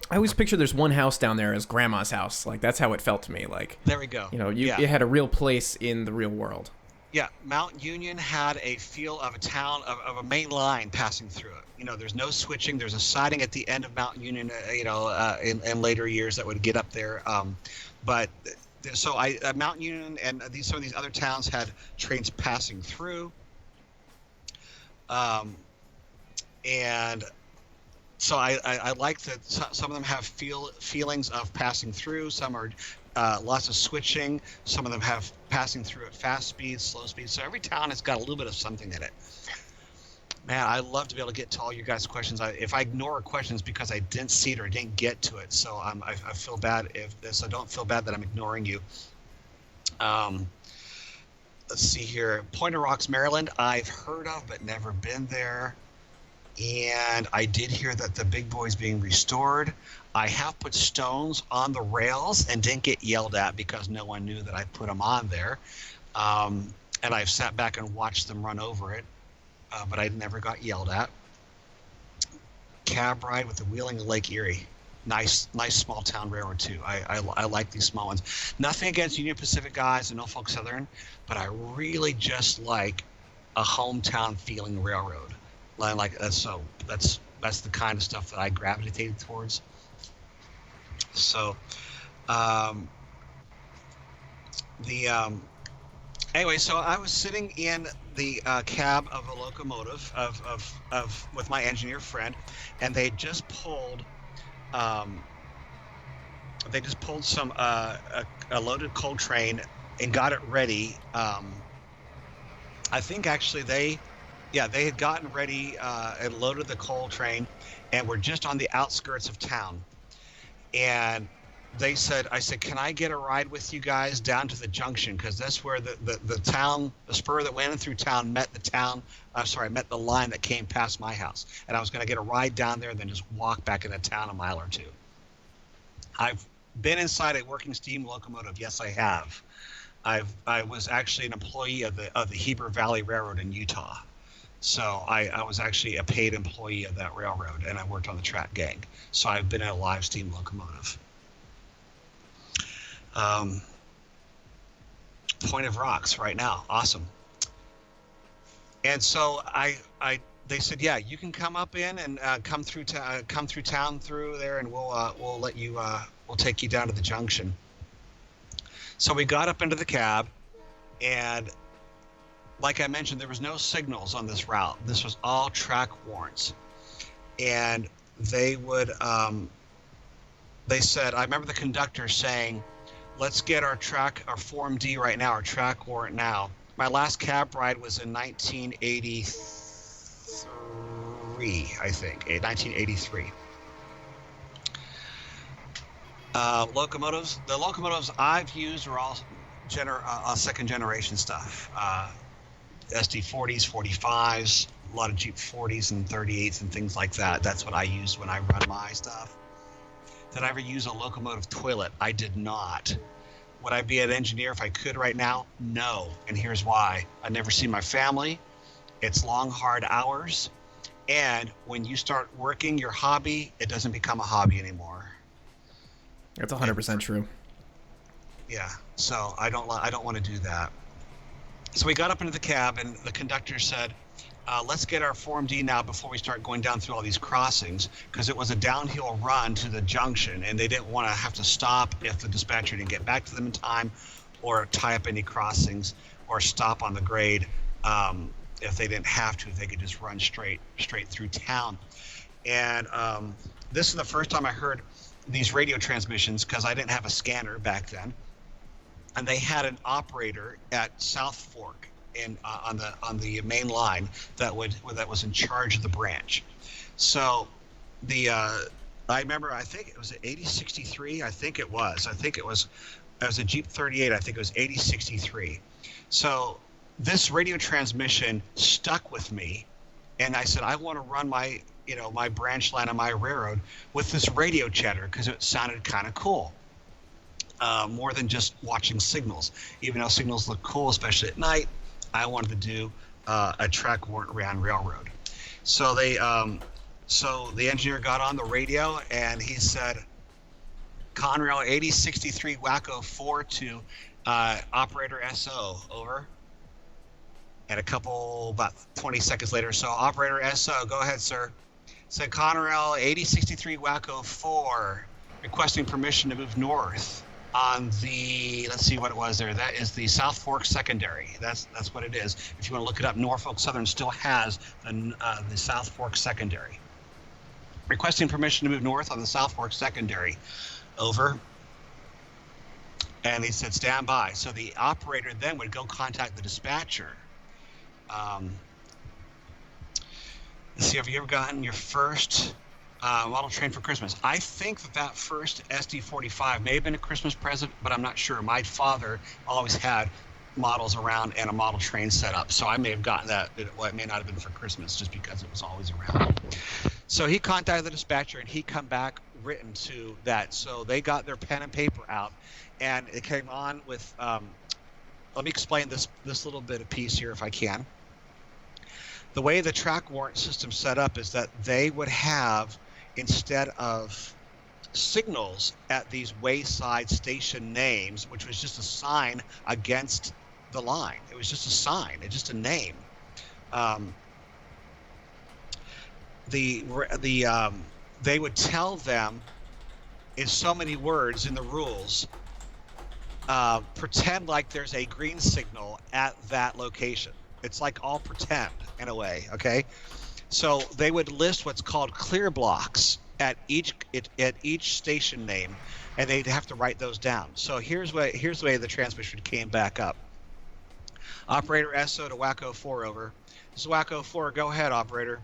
I always picture there's one house down there as Grandma's house. Like that's how it felt to me. Like there we go. You know, it had a real place in the real world. Yeah, Mount Union had a feel of a town of a main line passing through it. You know, there's no switching. There's a siding at the end of Mount Union. In later years that would get up there. Mount Union and some of these other towns had trains passing through. And so I like that some of them have feelings of passing through. Some are lots of switching. Some of them have passing through at fast speeds, slow speeds. So every town has got a little bit of something in it. Man, I love to be able to get to all you guys' questions. If I ignore a question, it's because I didn't see it or didn't get to it. So I feel bad so don't feel bad that I'm ignoring you. Let's see here. Pointer Rocks, Maryland, I've heard of but never been there. And I did hear that the big boy's being restored. I have put stones on the rails and didn't get yelled at because no one knew that I put them on there. And I've sat back and watched them run over it, but I never got yelled at. Cab ride with the Wheeling of Lake Erie. Nice small town railroad too. I like these small ones. Nothing against Union Pacific guys and Norfolk Southern, but I really just like a hometown feeling railroad. Like that's the kind of stuff that I gravitated towards. So, anyway, so I was sitting in the cab of a locomotive with my engineer friend, and they just pulled some a loaded coal train and got it ready. I think actually they had gotten ready and loaded the coal train and were just on the outskirts of town. And I said, can I get a ride with you guys down to the junction? Because that's where the spur that went in through town met the line that came past my house. And I was going to get a ride down there and then just walk back into town a mile or two. I've been inside a working steam locomotive. Yes, I have. I was actually an employee of the Heber Valley Railroad in Utah. So I was actually a paid employee of that railroad, and I worked on the track gang. So I've been in a live steam locomotive. Point of Rocks right now, awesome. And so they said, yeah, you can come up in and come through town through there, and we'll let you we'll take you down to the junction. So we got up into the cab, and like I mentioned, there was no signals on this route. This was all track warrants. And they said, I remember the conductor saying, let's get our Form D right now, our track warrant now. My last cab ride was in 1983, I think, 1983. Locomotives. The locomotives I've used are all second generation stuff. SD40s, 45s, a lot of Jeep 40s and 38s and things like that. That's what I use when I run my stuff. Did I ever use a locomotive toilet? I did not. Would I be an engineer if I could right now? No. And here's why. I've never seen my family. It's long, hard hours. And when you start working your hobby, it doesn't become a hobby anymore. That's 100% true. Yeah. So I don't want to do that. So we got up into the cab, and the conductor said, let's get our Form D now before we start going down through all these crossings, because it was a downhill run to the junction, and they didn't want to have to stop if the dispatcher didn't get back to them in time, or tie up any crossings, or stop on the grade. If they didn't have to, they could just run straight through town. And this is the first time I heard these radio transmissions, because I didn't have a scanner back then. And they had an operator at South Fork on the main line that was in charge of the branch. So I remember, I think it was an 8063. I think it was a Jeep 38. I think it was 8063. So this radio transmission stuck with me, and I said, I want to run my branch line on my railroad with this radio chatter, because it sounded kind of cool. More than just watching signals. Even though signals look cool, especially at night, I wanted to do a track warrant ran railroad. So the engineer got on the radio, and he said, Conrail 8063 Wacko 4 to operator SO, over. And about 20 seconds later, so operator SO, go ahead, sir. Said Conrail 8063 Wacko 4, requesting permission to move north on the, let's see what it was there. That is the South Fork Secondary. That's what it is. If you want to look it up, Norfolk Southern still has the South Fork Secondary. Requesting permission to move north on the South Fork Secondary, over. And he said, stand by. So the operator then would go contact the dispatcher. Let's see, have you ever gotten your first model train for Christmas? I think that first SD45 may have been a Christmas present, but I'm not sure. My father always had models around and a model train set up, so I may have gotten that. Well, it may not have been for Christmas, just because it was always around. So he contacted the dispatcher, and he come back written to that. So they got their pen and paper out, and it came on with. Let me explain this little bit of piece here, if I can. The way the track warrant system set up is that they would have, instead of signals at these wayside station names, which was just a sign against the line. It was just a sign. It's just a name. They would tell them in so many words in the rules, pretend like there's a green signal at that location. It's like all pretend in a way, okay? So they would list what's called clear blocks at each station name, and they'd have to write those down. So here's the way the transmission came back up. Operator SO to Wacko 4, over. This is Wacko 4. Go ahead, operator.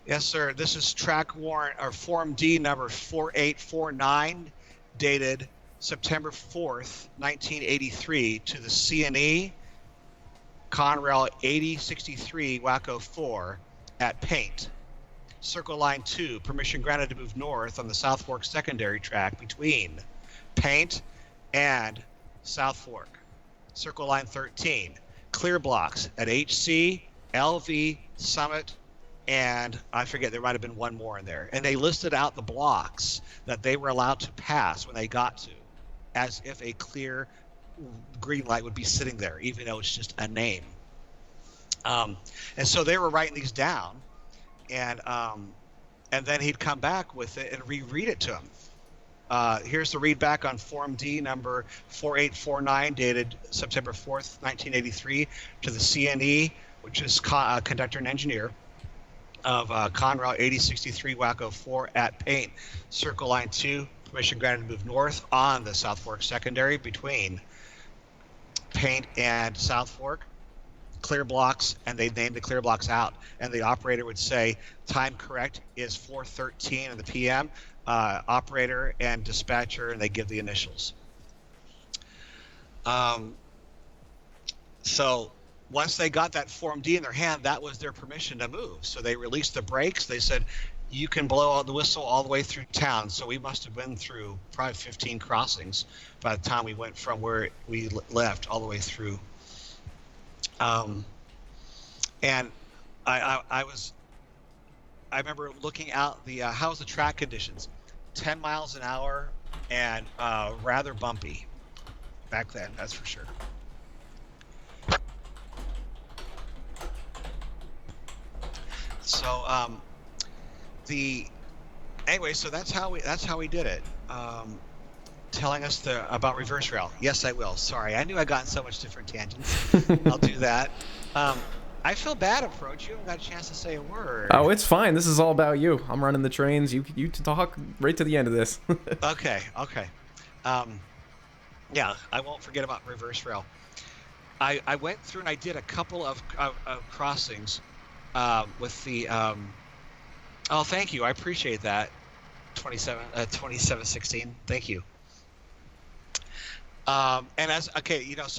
Yes, sir. This is track warrant or Form D number 4849, dated September 4th, 1983, to the CNE Conrail 8063 Wacko 4 at Paint. Circle line 2, permission granted to move north on the South Fork secondary track between Paint and South Fork. Circle line 13, clear blocks at HC, LV, Summit, and I forget, there might have been one more in there. And they listed out the blocks that they were allowed to pass when they got to, as if a clear green light would be sitting there, even though it's just a name. And so they were writing these down, and then he'd come back with it and reread it to him. Here's the read back on Form D number 4849, dated September 4th, 1983, to the CNE, which is conductor and engineer of Conrail 8063 Wacko 4 at Paint. Circle line 2, permission granted to move north on the South Fork secondary between Paint and South Fork. Clear blocks, and they named the clear blocks out, and the operator would say time correct is 4:13 in the PM. Operator and dispatcher, and they give the initials. So once they got that Form D in their hand, that was their permission to move. So they released the brakes. They said, you can blow out the whistle all the way through town. So we must have been through probably 15 crossings by the time we went from where we left all the way through. And I remember looking out the how's the track conditions? 10 miles an hour and rather bumpy back then, that's for sure. So the anyway, so that's how we did it. Telling us about reverse rail. Yes, I will. Sorry, I knew I got in so much different tangents. I'll do that. I feel bad, Approach. You haven't got a chance to say a word. Oh, it's fine. This is all about you. I'm running the trains. You talk right to the end of this. Okay. Yeah, I won't forget about reverse rail. I went through and I did a couple of crossings with the. Oh, thank you. I appreciate that. 2716. Thank you. And so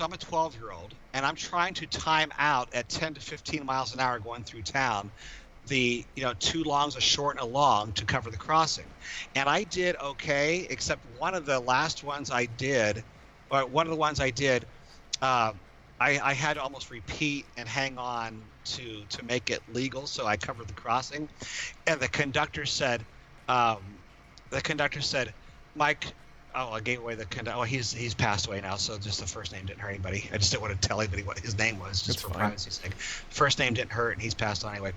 I'm a 12-year-old, and I'm trying to time out at 10 to 15 miles an hour going through town, the 2 longs, a short, and a long to cover the crossing. And I did okay, except one of the last ones I did, or one of the ones I did, uh, I had to almost repeat and hang on to make it legal, so I covered the crossing. And the conductor said, Mike. Oh, I gave away the conductor. Oh, he's passed away now, so just the first name didn't hurt anybody. I just didn't want to tell anybody what his name was, just That's for fine. privacy's sake. First name didn't hurt, and he's passed on anyway.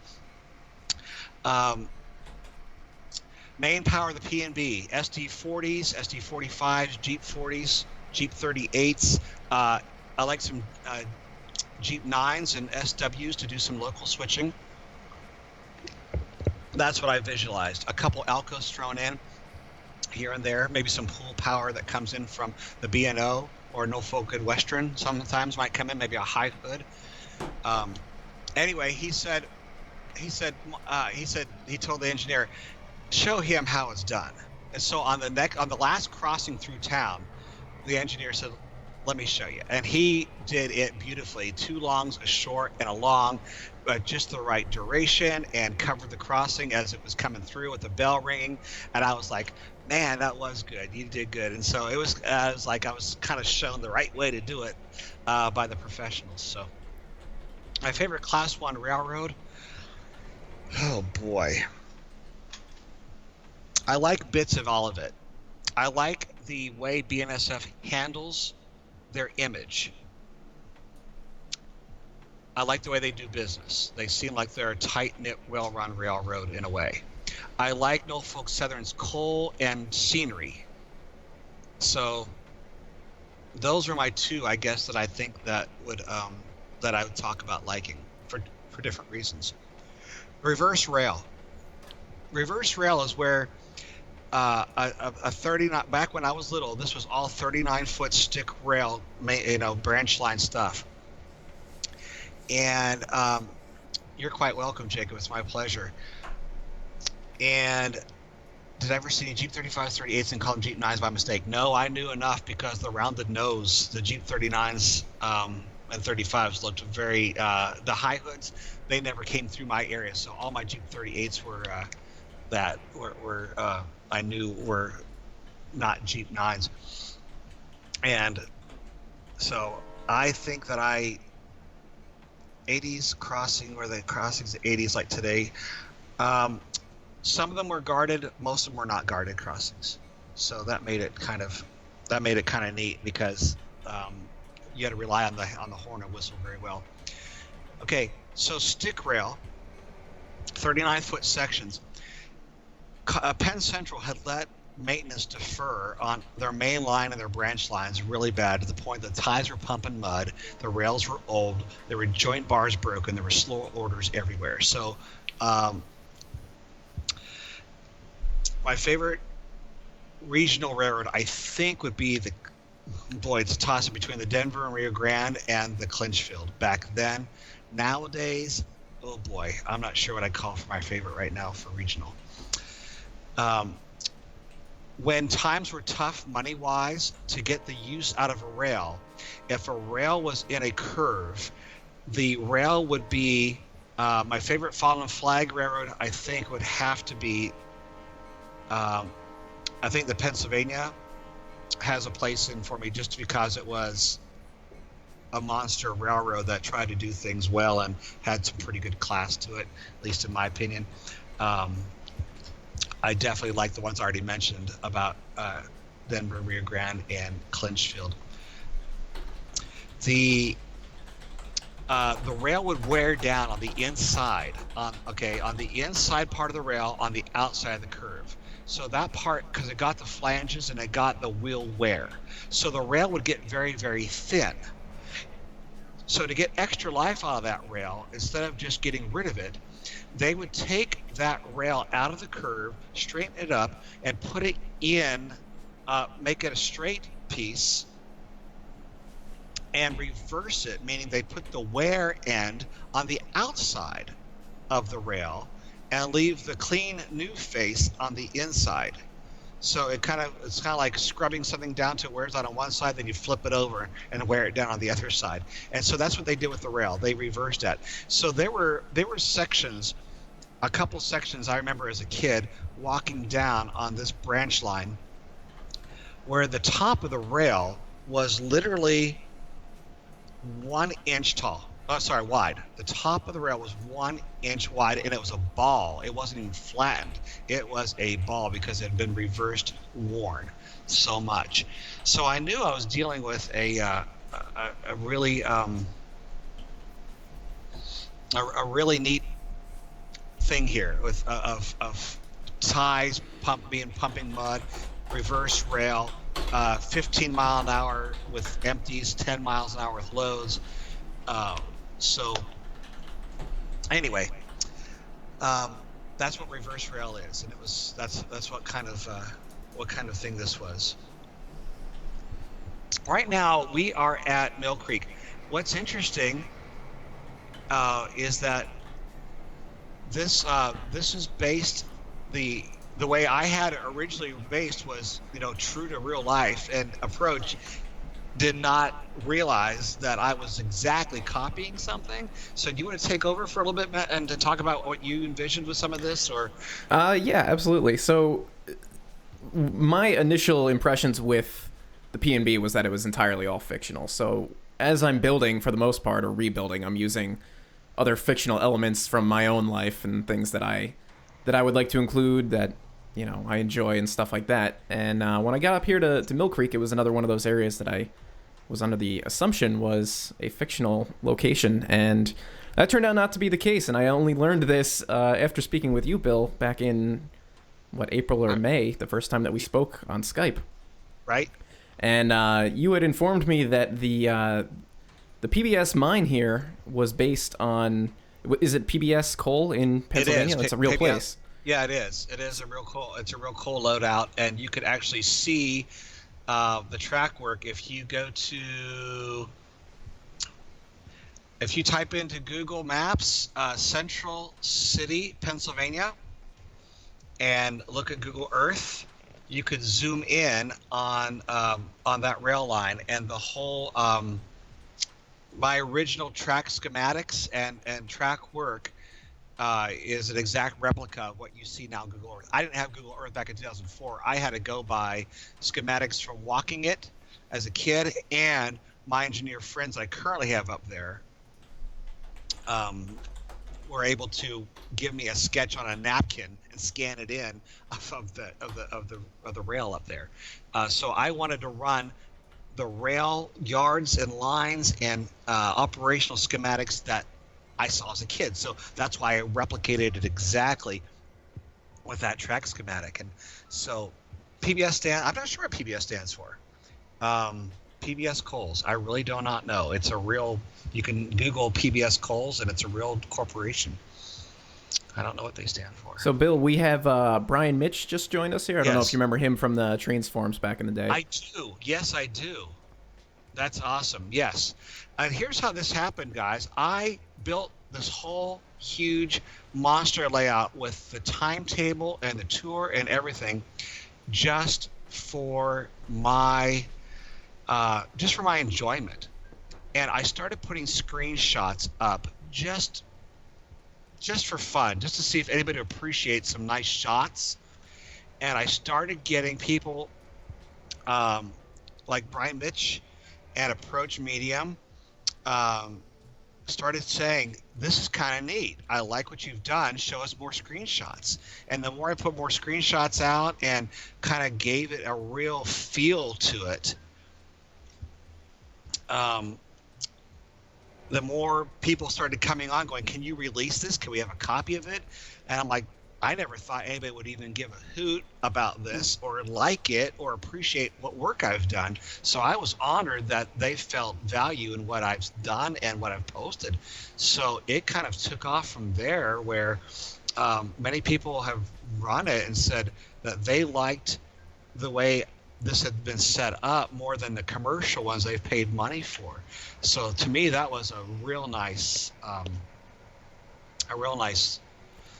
Main power, the P&B, SD40s, SD45s, Jeep 40s, Jeep 38s. I like some Jeep 9s and SWs to do some local switching. That's what I visualized. A couple Alcos thrown in here and there, maybe some pool power that comes in from the B&O or Norfolk Good Western sometimes might come in, maybe a high hood. Anyway, he told the engineer, show him how it's done. And so on the last crossing through town, the engineer said, let me show you. And he did it beautifully. 2 longs, a short, and a long, just the right duration, and covered the crossing as it was coming through with the bell ringing. And I was like, man, that was good. You did good. And so it was, I was kind of shown the right way to do it by the professionals. So my favorite Class 1 railroad, oh boy. I like bits of all of it. I like the way BNSF handles their image. I like the way they do business. They seem like they're a tight-knit, well-run railroad in a way. I like Norfolk Southern's coal and scenery. So those are my 2, I guess, that I think that I would talk about liking for different reasons. Reverse rail. Reverse rail is where a 39, back when I was little, this was all 39-foot stick rail, branch line stuff. And you're quite welcome, Jacob. It's my pleasure. And did I ever see any Jeep 35s, 38s and call them Jeep 9s by mistake? No, I knew enough because the rounded nose, the Jeep 39s and 35s looked very, the high hoods, they never came through my area. So all my Jeep 38s were I knew were not Jeep 9s. And so I think that 80s crossing, where the crossings, 80s like today, some of them were guarded, most of them were not guarded crossings. So that made it kind of neat because you had to rely on the horn and whistle very well. Okay, so stick rail, 39-foot sections. Penn Central had let maintenance defer on their main line and their branch lines really bad, to the point that ties were pumping mud, the rails were old, there were joint bars broken, there were slow orders everywhere. So my favorite regional railroad, I think, would be it's a toss-up between the Denver and Rio Grande and the Clinchfield back then. Nowadays, oh boy, I'm not sure what I'd call for my favorite right now for regional. When times were tough money-wise, to get the use out of a rail, if a rail was in a curve, the rail would be, my favorite fallen flag railroad, I think, would have to be, I think the Pennsylvania has a place in for me, just because it was a monster railroad that tried to do things well and had some pretty good class to it, at least in my opinion. I definitely like the ones I already mentioned about Denver, Rio Grande, and Clinchfield. The the rail would wear down on the inside, on the inside part of the rail, on the outside of the curve. So that part, because it got the flanges and it got the wheel wear, so the rail would get very, very thin. So to get extra life out of that rail, instead of just getting rid of it, they would take that rail out of the curve, straighten it up, and put it in, make it a straight piece, and reverse it, meaning they put the wear end on the outside of the rail and leave the clean new face on the inside. So it's kind of like scrubbing something down to it wears out on one side, then you flip it over and wear it down on the other side. And so that's what they did with the rail. They reversed that. So there were sections, a couple sections I remember as a kid walking down on this branch line where the top of the rail was literally 1 inch tall. Oh, sorry, wide. The top of the rail was 1 inch wide, and it was a ball. It wasn't even flattened. It was a ball because it had been reversed, worn so much. So I knew I was dealing with a really a really neat thing here with of ties pumping mud, reverse rail, 15 mile an hour with empties, 10 miles an hour with loads. So anyway, that's what reverse rail is, and that's what kind of thing this was. Right now we are at Mill Creek. What's interesting is that this is based, the way I had it originally based was, true to real life and approach. Did not realize that I was exactly copying something. So do you want to take over for a little bit, Matt, and to talk about what you envisioned with some of this? Or Yeah, absolutely. So my initial impressions with the P&B was that it was entirely all fictional. So as I'm building, for the most part, or rebuilding, I'm using other fictional elements from my own life and things that I would like to include that I enjoy and stuff like that. And when I got up here to Mill Creek, it was another one of those areas that I was under the assumption was a fictional location, and that turned out not to be the case. And I only learned this after speaking with you, Bill, back in April or May, the first time that we spoke on Skype. Right. And you had informed me that the PBS mine here was based on, is it PBS coal in Pennsylvania? It's a real place. Yeah, it is. It is a real coal. It's a real coal loadout, and you could actually see the track work if you go to, if you type into Google Maps, Central City, Pennsylvania, and look at Google Earth. You could zoom in on that rail line, and the whole my original track schematics and track work is an exact replica of what you see now on Google Earth. I didn't have Google Earth back in 2004. I had to go by schematics from walking it as a kid, and my engineer friends I currently have up there were able to give me a sketch on a napkin and scan it in of the rail up there. So I wanted to run the rail yards and lines and operational schematics that I saw as a kid. So that's why I replicated it exactly with that track schematic. And so PBS stand, I'm not sure what PBS stands for. PBS Coals, I really do not know. It's a real, you can Google PBS Coals and it's a real corporation. I don't know what they stand for. So, Bill, we have Brian Mitch just joined us here. I don't know if you remember him from the Trains forums back in the day. I do. Yes, I do. That's awesome. Yes. And here's how this happened, guys. I built this whole huge monster layout with the timetable and the tour and everything just for my enjoyment. And I started putting screenshots up just for fun, just to see if anybody appreciates some nice shots. And I started getting people like Brian Mitch and Approach Medium started saying, this is kind of neat. I like what you've done. Show us more screenshots. And the more I put more screenshots out and kind of gave it a real feel to it, the more people started coming on going, can you release this? Can we have a copy of it? And I'm like, I never thought anybody would even give a hoot about this or like it or appreciate what work I've done. So I was honored that they felt value in what I've done and what I've posted. So it kind of took off from there, where many people have run it and said that they liked the way this had been set up more than the commercial ones they've paid money for. So to me, that was a real nice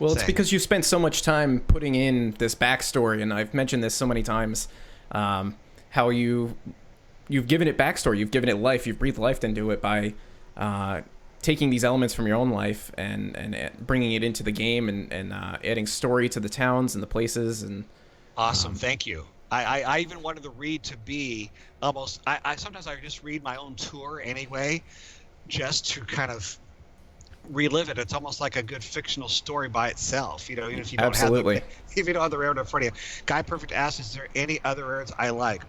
Well, it's thing. because you spent so much time putting in this backstory, and I've mentioned this so many times, how you've given it backstory, you've given it life, you've breathed life into it by taking these elements from your own life and bringing it into the game and adding story to the towns and the places and Awesome, thank you. I even wanted the read to be almost. I sometimes I just read my own tour anyway, just to kind of relive it. It's almost like a good fictional story by itself. You know, even if you don't have the absolutely. if you don't have the railroad in front of you. Guy Perfect asks, "Is there any other railroads I like?"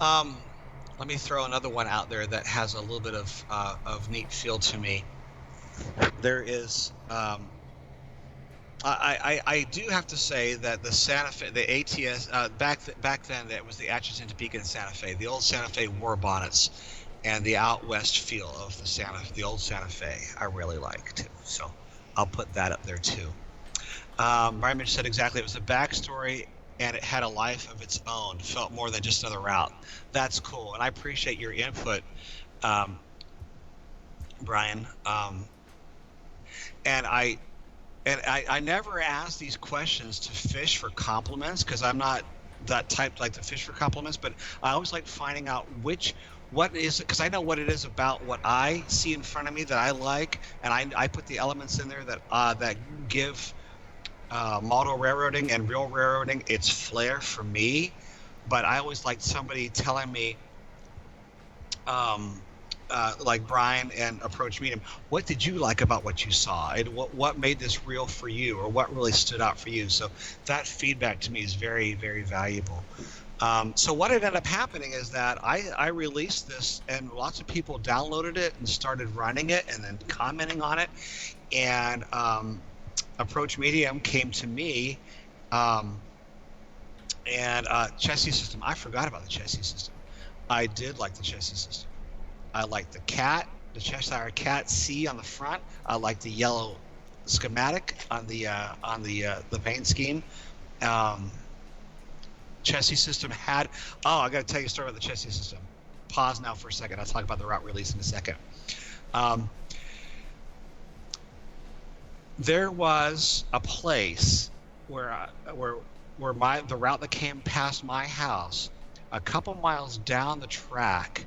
Um, Let me throw another one out there that has a little bit of neat feel to me. There is. I do have to say that the Santa Fe, the ATS, back then that was the Atchison, Topeka, and Santa Fe, the old Santa Fe war bonnets, and the out west feel of the old Santa Fe, I really like too. So I'll put that up there too. Brian Mitch said exactly. It was a backstory, and it had a life of its own. Felt more than just another route. That's cool, and I appreciate your input, um, Brian. And I never ask these questions to fish for compliments, because I'm not that type like to fish for compliments, but I always like finding out what is it, because I know what it is about what I see in front of me that I like, and I put the elements in there that give model railroading and real railroading its flair for me. But I always like somebody telling me, um, like Brian and Approach Medium, what did you like about what you saw, and what made this real for you, or what really stood out for you? So that feedback to me is very, very valuable. So what ended up happening is that I released this, and lots of people downloaded it and started running it and then commenting on it. And Approach Medium came to me, um, and chassis system. I forgot about the chassis system. I did like the chassis system. I like the Cheshire Cat C on the front. I like the yellow schematic on the paint scheme. Um, Chassis system had. Oh, I got to tell you a story about the chassis system. Pause now for a second. I'll talk about the route release in a second. Um, there was a place where the route that came past my house, a couple miles down the track.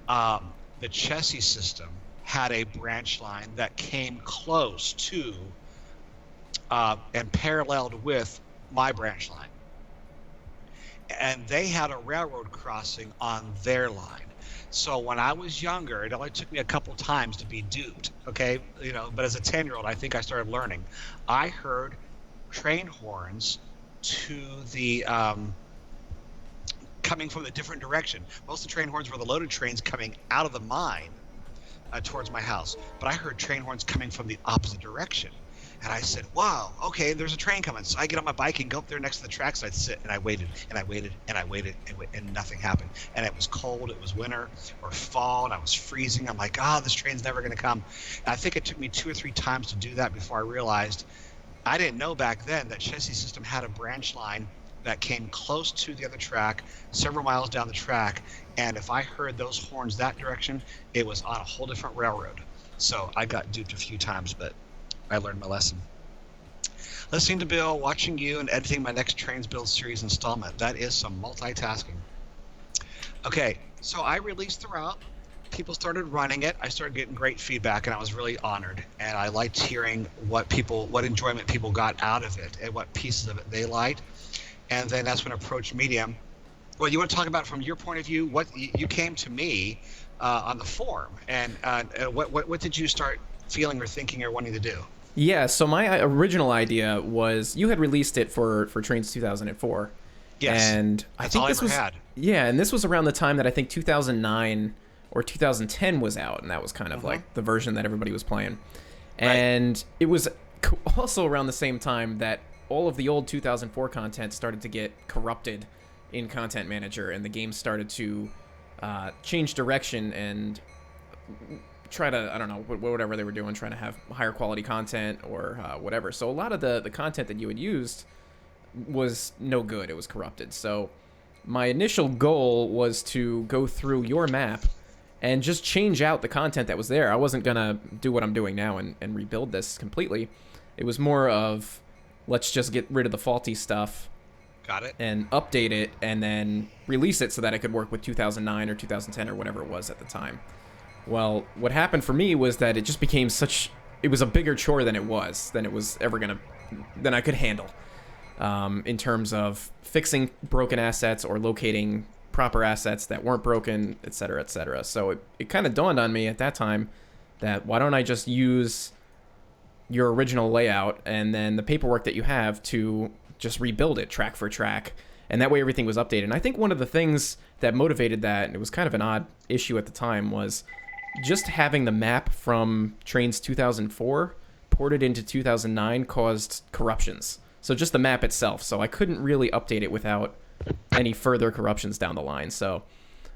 The chassis system had a branch line that came close to and paralleled with my branch line. And they had a railroad crossing on their line. So when I was younger, it only took me a couple times to be duped, okay? You know, but as a 10-year-old, I think I started learning. I heard train horns to the coming from a different direction. Most of the train horns were the loaded trains coming out of the mine towards my house, but I heard train horns coming from the opposite direction. And I said, wow, okay, there's a train coming. So I get on my bike and go up there next to the tracks. I'd sit and I waited and I waited and I waited and nothing happened. And it was cold. It was winter or fall, and I was freezing. I'm like, this train's never going to come. And I think it took me 2 or 3 times to do that before I realized I didn't know back then that chassis system had a branch line that came close to the other track, several miles down the track. And if I heard those horns that direction, it was on a whole different railroad. So I got duped a few times, but I learned my lesson. Listening to Bill, watching you, and editing my next Trains Build series installment. That is some multitasking. Okay, so I released the route. People started running it. I started getting great feedback, and I was really honored. And I liked hearing what enjoyment people got out of it, and what pieces of it they liked. And then that's when Approach Medium. Well, you want to talk about from your point of view? What you came to me on the forum, and what did you start feeling or thinking or wanting to do? Yeah, so my original idea was you had released it for Trains 2004, Yes, And I that's think all I this ever was had. yeah, and this was around the time that I think 2009 or 2010 was out, and that was kind of like the version that everybody was playing. Right. And it was also around the same time that all of the old 2004 content started to get corrupted in Content Manager, and the game started to change direction and try to, I don't know, whatever they were doing, trying to have higher quality content or whatever. So a lot of the content that you had used was no good. It was corrupted. So my initial goal was to go through your map and just change out the content that was there. I wasn't going to do what I'm doing now and rebuild this completely. It was more of, let's just get rid of the faulty stuff Got it. and update it and then release it so that I could work with 2009 or 2010 or whatever it was at the time. Well, what happened for me was that it just became it was a bigger chore than it was ever gonna, than I could handle, in terms of fixing broken assets or locating proper assets that weren't broken, et cetera, et cetera. So it kind of dawned on me at that time that why don't I just use your original layout and then the paperwork that you have to just rebuild it track for track, and that way everything was updated. And I think one of the things that motivated that, and it was kind of an odd issue at the time, was just having the map from Trains 2004 ported into 2009 caused corruptions. So just the map itself. So I couldn't really update it without any further corruptions down the line. So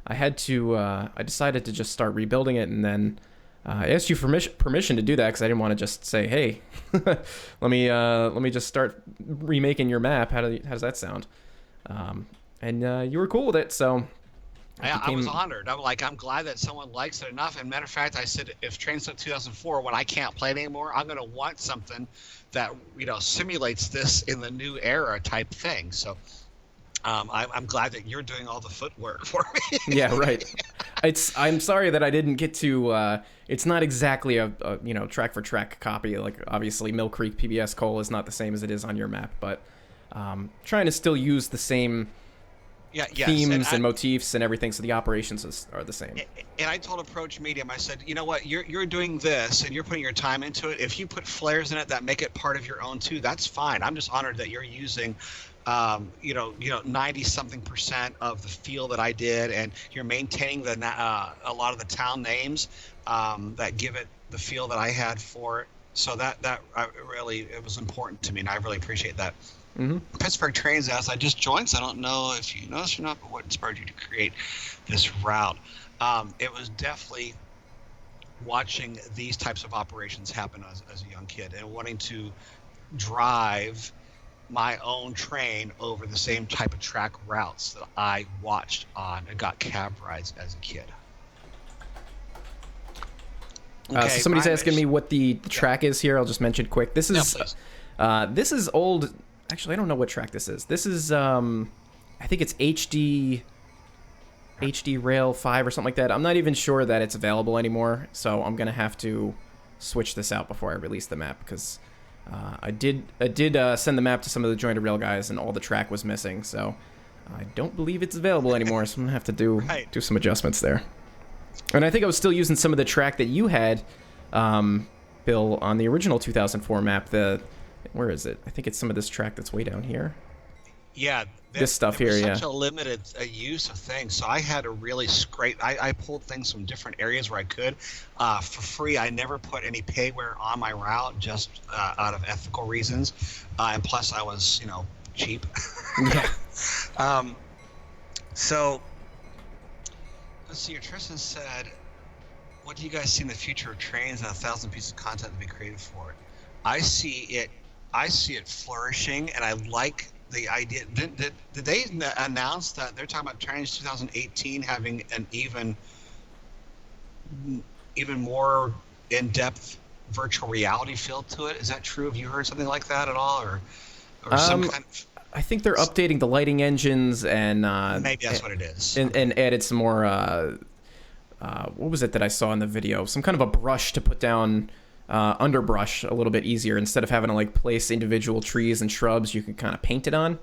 I had to, I decided to just start rebuilding it, and then I asked you for permission to do that because I didn't want to just say, "Hey, let me just start remaking your map. How does that sound?" And you were cool with it, so I was honored. I'm glad that someone likes it enough. And matter of fact, I said, if Trains 2004, when I can't play it anymore, I'm going to want something that simulates this in the new era type thing. So I'm glad that you're doing all the footwork for me. Yeah, right. I'm sorry that I didn't get to. It's not exactly a track for track copy. Like obviously, Mill Creek PBS Coal is not the same as it is on your map, but trying to still use the same themes and motifs and everything, so the operations are the same. And I told Approach Medium, I said, you know what, you're doing this and you're putting your time into it. If you put flares in it that make it part of your own too, that's fine. I'm just honored that you're using 90-something% of the feel that I did, and you're maintaining a lot of the town names that give it the feel that I had for it. So that it was important to me, and I really appreciate that. Mm-hmm. Pittsburgh Trains asked, I just joined, so I don't know if you noticed or not, but what inspired you to create this route? It was definitely watching these types of operations happen as a young kid and wanting to drive my own train over the same type of track routes that I watched on and got cab rides as a kid. So somebody's asking me what the track is here. I'll just mention quick. This is old. Actually, I don't know what track this is. This is I think it's HD Rail 5 or something like that. I'm not even sure that it's available anymore, so I'm gonna have to switch this out before I release the map, because I did send the map to some of the Jointed Rail guys, and all the track was missing. So I don't believe it's available anymore. So I'm gonna have to do some adjustments there. And I think I was still using some of the track that you had, Bill, on the original 2004 map. Where is it? I think it's some of this track that's way down here. Yeah. This stuff here, such a limited use of things, so I had to really scrape. I pulled things from different areas where I could for free. I never put any payware on my route, just out of ethical reasons, and plus I was cheap. Yeah. So let's see. Tristan said, "What do you guys see in the future of Trains and 1,000 pieces of content to be created for it?" I see it flourishing, and I like the idea. Did they announce that they're talking about Trains 2018 having an even more in-depth virtual reality feel to it? Is that true? Have you heard something like that at all, or some kind of? I think they're updating the lighting engines and maybe that's what it is. And added some more. What was it that I saw in the video? Some kind of a brush to put down underbrush a little bit easier. Instead of having to place individual trees and shrubs, you can kind of paint it on.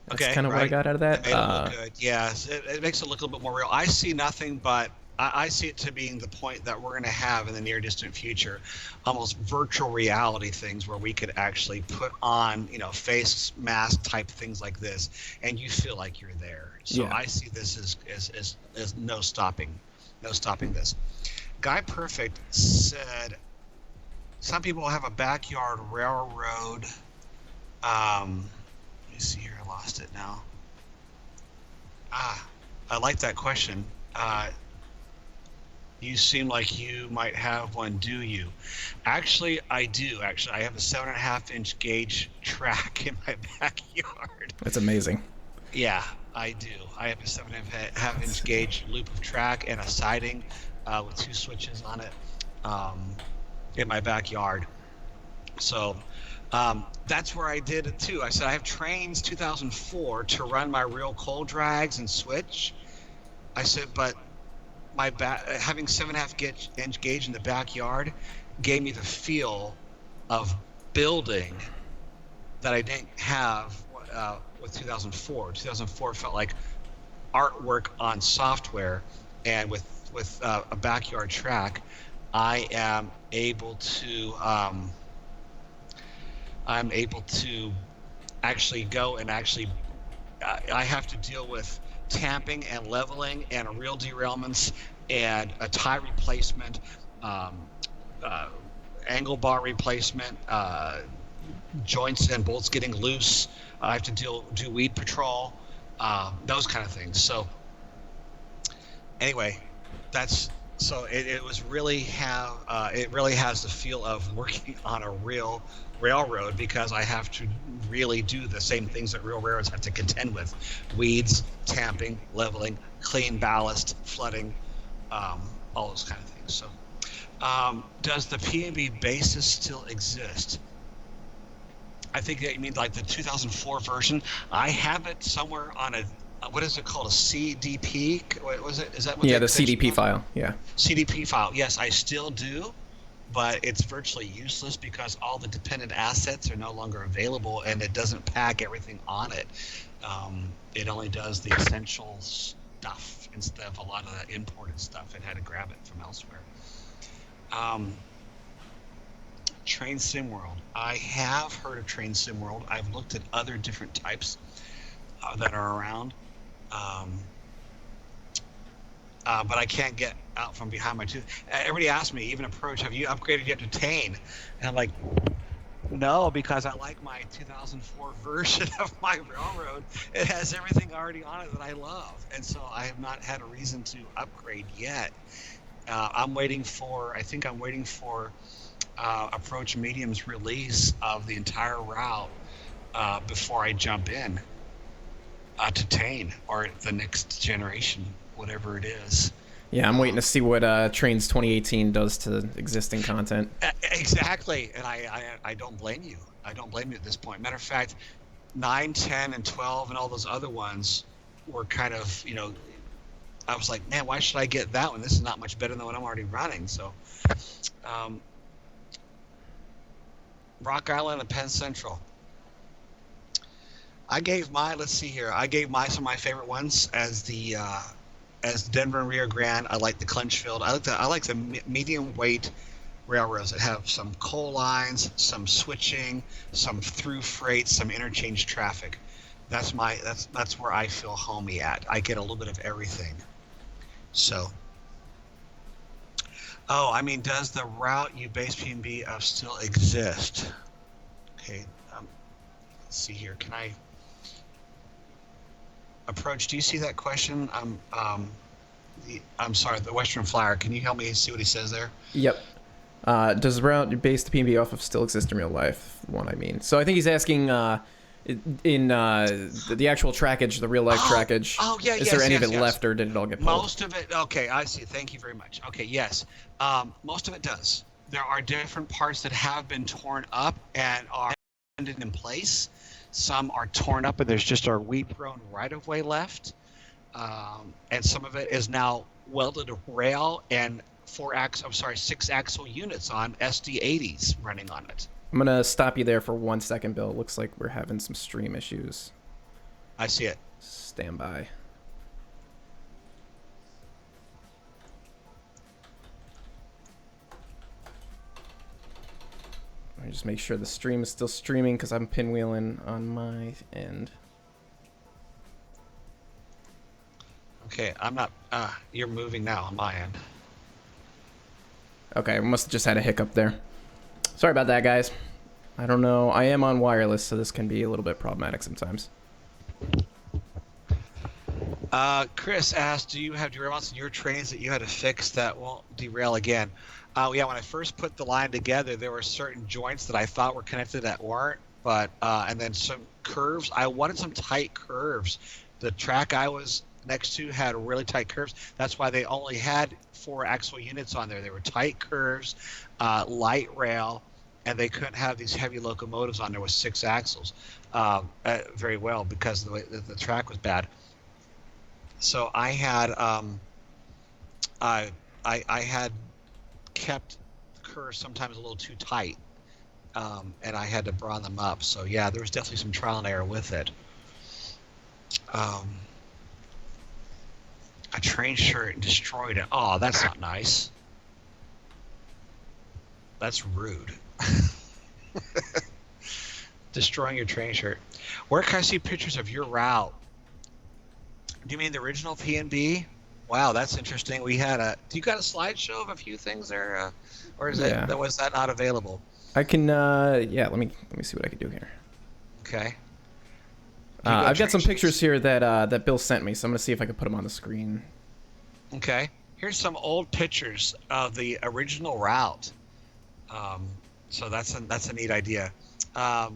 That's kind of what I got out of that. It made it look good. Yeah, it makes it look a little bit more real. I see nothing but I see it to being the point that we're going to have in the near distant future, almost virtual reality things where we could actually put on, face mask type things like this, and you feel like you're there. So Yeah. I see this as no stopping this. Guy Perfect said some people have a backyard railroad. Let me see here. I lost it now. I like that question. Uh, You seem like you might have one, do you? Actually, I do. Actually, I have a 7.5-inch gauge track in my backyard. That's amazing. Yeah, I do. I have a 7.5-inch gauge loop of track and a siding with 2 switches on it in my backyard. So that's where I did it too. I said I have trains 2004 to run my real cold drags and switch. I said, but having 7.5-inch gauge in the backyard gave me the feel of building that I didn't have with 2004. 2004 felt like artwork on software, and with a backyard track, I am able to I'm able to actually go and actually I have to deal with tamping and leveling and real derailments and a tie replacement, um, uh, angle bar replacement, joints and bolts getting loose. I have to do weed patrol, those kind of things. So anyway, that's so it was really have it really has the feel of working on a real railroad because I have to really do the same things that real railroads have to contend with: weeds, tamping, leveling, clean ballast, flooding, all those kind of things. So, does the P&B basis still exist? I think that you mean like the 2004 version. I have it somewhere on a what is it called, a CDP? What was it? Is that what the Yeah, the extension CDP was? file. Yeah. CDP file. Yes, I still do, but it's virtually useless because all the dependent assets are no longer available, and it doesn't pack everything on it. It only does the essential stuff instead of a lot of the imported stuff. It had to grab it from elsewhere. Um, Train Sim World. I have heard of Train Sim World. I've looked at other different types that are around. Um, but I can't get out from behind my tooth. Everybody asks me, even approach, have you upgraded yet to Tane? And I'm like, no, because I like my 2004 version of my railroad. It has everything already on it that I love, and so I have not had a reason to upgrade yet. I think I'm waiting for Approach Medium's release of the entire route before I jump in to Tane or the next generation, whatever it is. Yeah, I'm waiting to Um, see what Trains 2018 does to existing content. exactly, and I don't blame you. I don't blame you at this point. Matter of fact, 9, 10, and 12, and all those other ones were kind of, I was like, man, why should I get that one? This is not much better than what I'm already running. So, um, Rock Island and Penn Central. Let's see here. I gave some of my favorite ones as Denver and Rio Grande. I like the Clenchfield. I like the medium weight railroads that have some coal lines, some switching, some through freight, some interchange traffic. That's where I feel homey at. I get a little bit of everything. So, oh, I mean, does the route you base P&B of still exist? Okay, let's see here. Can I approach? Do you see that question? I'm sorry, the Western Flyer. Can you help me see what he says there? Yep. Does the route based PNB off of still exist in real life? One, I mean. So I think he's asking in the actual trackage, the real life trackage. Oh, yeah, Is there yes, any of yes, it yes. left, or did it all get pulled? Most of it. Okay, I see. Thank you very much. Okay, yes. Most of it does. There are different parts that have been torn up and are in place. Some are torn up and there's just a weed-prone right-of-way left. And some of it is now welded rail and 6-axle units on SD80s running on it. I'm gonna stop you there for 1 second, Bill. It looks like we're having some stream issues. I see it. Stand by. just make sure the stream is still streaming because I'm pinwheeling on my end. Okay, I'm not. You're moving now on my end. Okay, we must have just had a hiccup there. Sorry about that, guys. I don't know. I am on wireless, so this can be a little bit problematic sometimes. Chris asked, do you have derailments in your trains that you had to fix that won't derail again? Yeah, when I first put the line together, there were certain joints that I thought were connected that weren't, but and then some curves. I wanted some tight curves. The track I was next to had really tight curves. That's why they only had 4 axle units on there. They were tight curves, light rail, and they couldn't have these heavy locomotives on there with 6 axles very well because the way the track was bad. So I had I had kept curves sometimes a little too tight, and I had to broaden them up. So yeah, there was definitely some trial and error with it. A train shirt destroyed it. Oh, that's not nice. That's rude. Destroying your train shirt. Where can I see pictures of your route? Do you mean the original P&B? Wow, that's interesting. We had do you got a slideshow of a few things there, or is was that not available? I can. Yeah. Let me see what I can do here. Okay. I've got some pictures here that Bill sent me, so I'm gonna see if I can put them on the screen. Okay. Here's some old pictures of the original route. So that's a neat idea.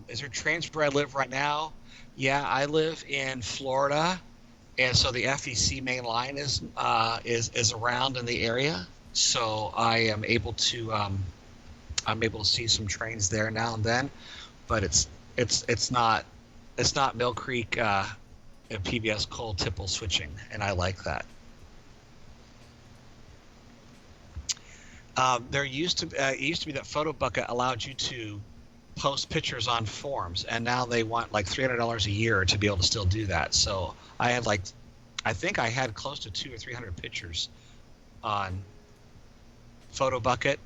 Is there trains where I live right now? Yeah, I live in Florida, and so the FEC main line is around in the area. So I am able to see some trains there now and then, but it's not Mill Creek and PBS coal tipple switching, and I like that. There used to be that Photo Bucket allowed you to post pictures on forums, and now they want like $300 a year to be able to still do that. So I think I had close to 200 or 300 pictures on Photo Bucket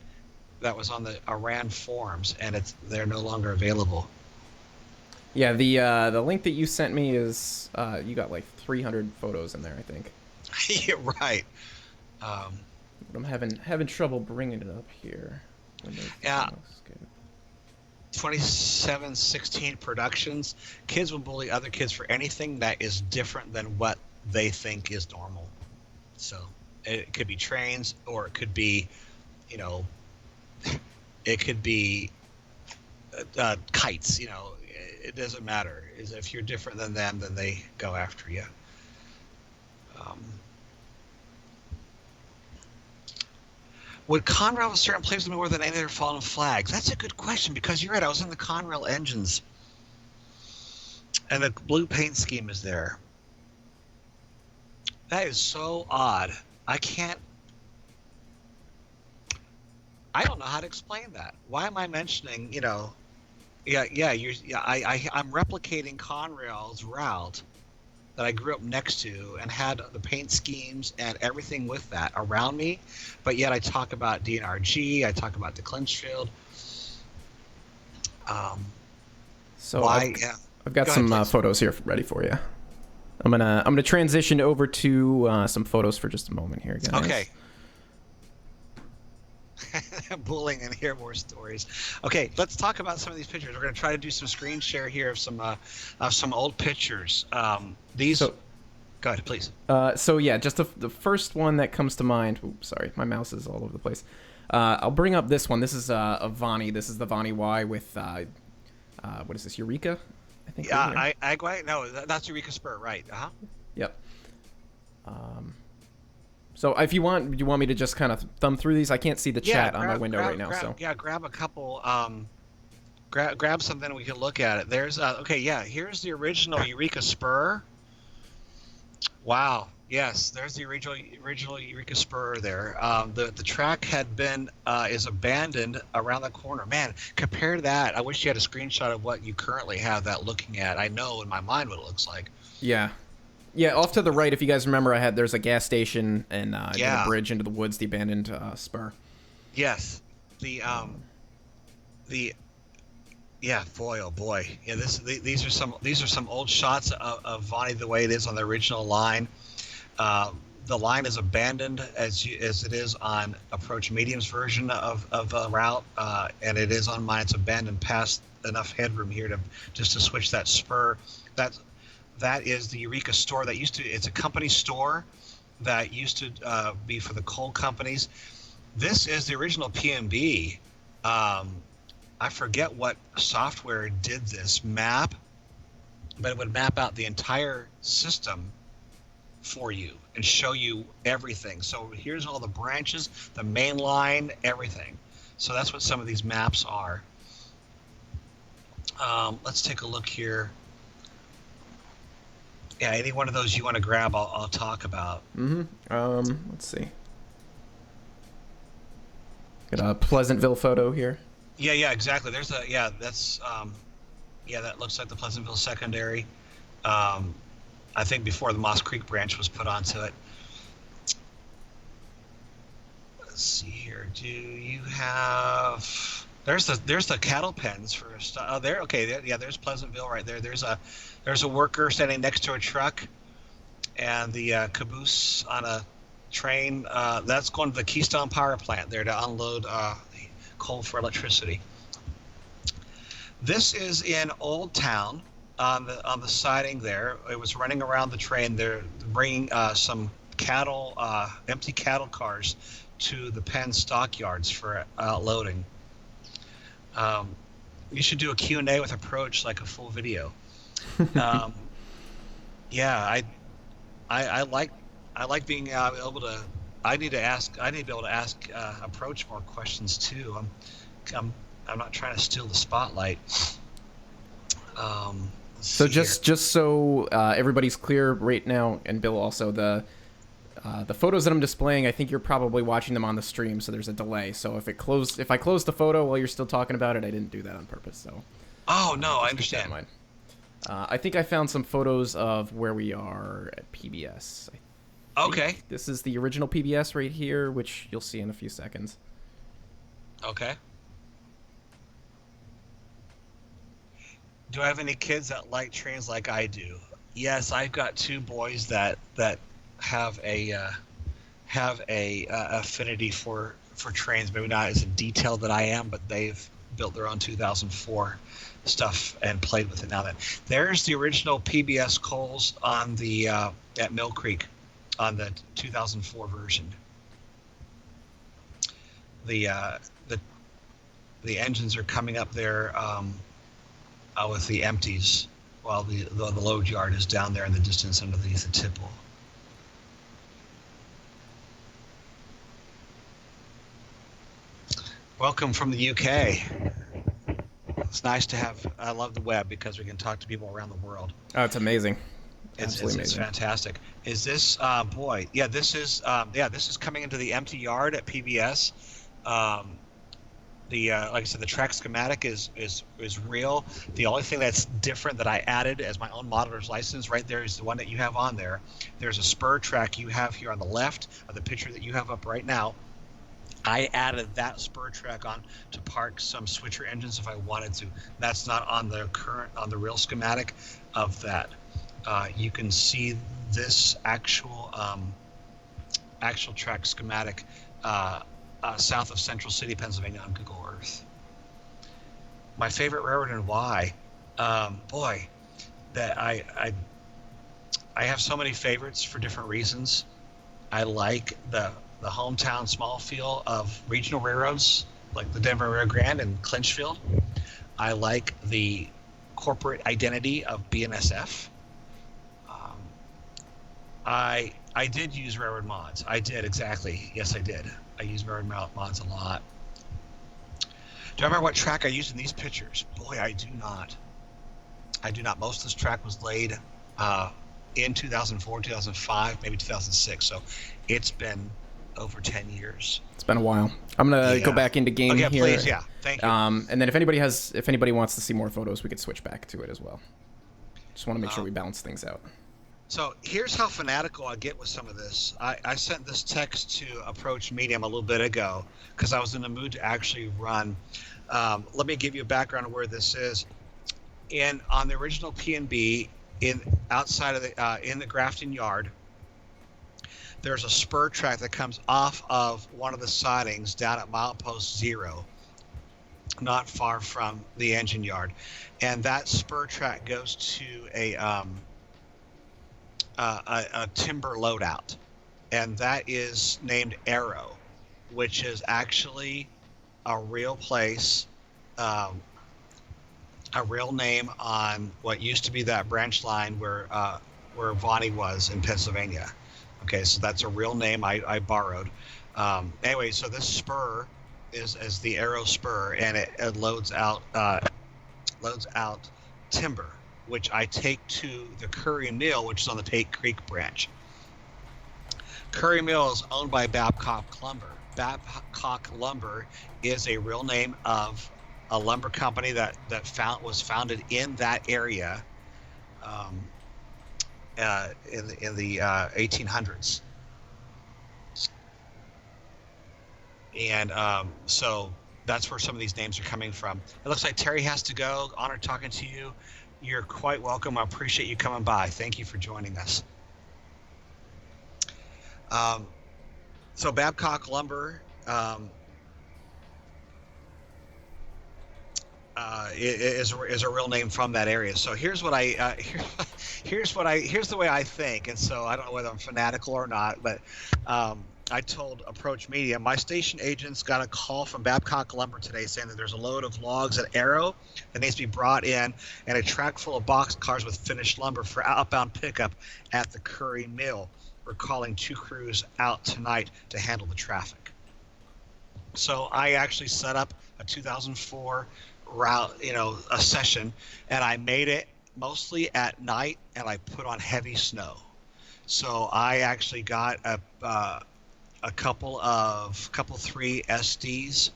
that was on the Iran forums, and they're no longer available. Yeah, the link that you sent me is you got like 300 photos in there, I think. You're right. But I'm having trouble bringing it up here. Yeah. 2716 Productions. Kids will bully other kids for anything that is different than what they think is normal. So it could be trains, or it could be, it could be kites. It doesn't matter. If you're different than them, then they go after you. Would Conrail have certain places more than any other fallen flags? That's a good question, because you're right. I was in the Conrail engines, and the blue paint scheme is there. That is so odd. I don't know how to explain that. Why am I mentioning? I'm replicating Conrail's route that I grew up next to and had the paint schemes and everything with that around me, but yet I talk about DNRG, I talk about the Clinchfield. So I've got some photos here ready for you. I'm gonna transition over to some photos for just a moment here, guys. Okay. Bullying and hear more stories. Okay, let's talk about some of these pictures. We're going to try to do some screen share here of some old pictures. Go ahead, please. So yeah, just the first one that comes to mind. Oops, sorry, my mouse is all over the place. I'll bring up this one. This is a Vonnie. This is the Vonnie Y with what is this? Eureka, I think. Yeah, no, that's Eureka Spur, right? Yep. So if you want me to just kind of thumb through these? I can't see the chat on my window right now. Grab a couple. Grab something and we can look at it. There's here's the original Eureka Spur. Wow. Yes, there's the original Eureka Spur there. The track is abandoned around the corner. Man, compare that. I wish you had a screenshot of what you currently have that looking at. I know in my mind what it looks like. Yeah. Yeah, off to the right, if you guys remember, there's a gas station and a bridge into the woods, the abandoned Spur. Yes, Yeah, boy, oh boy. Yeah, these are some old shots of Vonnie the way it is on the original line. The line is abandoned as it is on Approach Medium's version of the route, and it is on mine. It's abandoned past enough headroom here to just to switch that spur. That that is the Eureka store that used to. It's a company store that used to be for the coal companies. This is the original PMB. I forget what software did this map, but it would map out the entire system for you and show you everything. So here's all the branches, the main line, everything. So that's what some of these maps are. Let's take a look here. Yeah, any one of those you want to grab, I'll talk about. Let's see. Got a Pleasantville photo here. Yeah, exactly. There's a that's that looks like the Pleasantville secondary. I think before the Moss Creek branch was put onto it. Let's see here. Do you have? There's the cattle pens for stuff. Oh, there. Okay. There's Pleasantville right there. There's a worker standing next to a truck, and the caboose on a train. That's going to the Keystone Power Plant there to unload coal for electricity. This is in Old Town. On the siding there, it was running around the train. They're bringing some cattle, empty cattle cars, to the Penn stockyards for loading. You should do a Q&A with Approach, like a full video. Yeah, I like being able to. I need to be able to ask Approach more questions too. I'm not trying to steal the spotlight. So just so everybody's clear right now, and Bill also, the photos that I'm displaying, I think you're probably watching them on the stream, so there's a delay. So if I close the photo while you're still talking about it, I didn't do that on purpose. So. Oh no, I understand. I think I found some photos of where we are at PBS. Okay. This is the original PBS right here, which you'll see in a few seconds. Okay. Do I have any kids that like trains like I do? Yes, I've got two boys that have a affinity for trains. Maybe not as detailed that I am, but they've built their own 2004 stuff and played with it. Now that there's the original PBS Coles on the at Mill Creek on the 2004 version. The engines are coming up there. With the empties, while the load yard is down there in the distance underneath the tipple. Welcome from the UK. It's nice to have. I love the web because we can talk to people around the world. Oh, it's amazing. It's fantastic. Is this boy? Yeah, this is coming into the empty yard at PBS. Like I said, the track schematic is real. The only thing that's different that I added as my own modeler's license right there is the one that you have on there. There's a spur track you have here on the left of the picture that you have up right now. I added that spur track on to park some switcher engines if I wanted to. That's not on the real schematic of that. You can see this actual track schematic south of Central City, Pennsylvania on Google Earth. My favorite railroad and why? Boy, that I have so many favorites for different reasons. I like the hometown small feel of regional railroads like the Denver Rio Grande and Clinchfield. I like the corporate identity of BNSF. I did use railroad mods. I did, exactly. Yes, I did. I use railroad mods a lot. Do I remember what track I used in these pictures? Boy, I do not. Most of this track was laid in 2004, 2005, maybe 2006. So it's been over 10 years. It's been a while. I'm gonna go back into game here. Please, yeah. Thank you. And then if anybody wants to see more photos, we could switch back to it as well. Just want to make sure we balance things out. So here's how fanatical I get with some of this. I sent this text to Approach Medium a little bit ago because I was in the mood to actually run. Let me give you a background of where this is. On the original PNB, in outside of the in the grafting yard, there's a spur track that comes off of one of the sidings down at milepost 0, not far from the engine yard, and that spur track goes to a timber loadout, and that is named Arrow, which is actually a real place, um, a real name on what used to be that branch line where Vonnie was in Pennsylvania. Okay, so that's a real name I borrowed. Anyway, so this spur is the Arrow Spur, and it loads out timber, which I take to the Curry Mill, which is on the Tate Creek branch. Curry Mill is owned by Babcock Lumber. Babcock Lumber is a real name of a lumber company that was founded in that area, um, in the 1800s. And so that's where some of these names are coming from. It looks like Terry has to go. Honored talking to you. You're quite welcome. I appreciate you coming by. Thank you for joining us. So Babcock Lumber is a real name from that area. So here's what here's the way I think. And so I don't know whether I'm fanatical or not, but I told Approach Media, my station agents got a call from Babcock Lumber today saying that there's a load of logs at Arrow that needs to be brought in, and a track full of box cars with finished lumber for outbound pickup at the Curry Mill. We're calling 2 crews out tonight to handle the traffic. So I actually set up a 2004 route, a session, and I made it mostly at night, and I put on heavy snow. So I actually got a couple 3 SDs,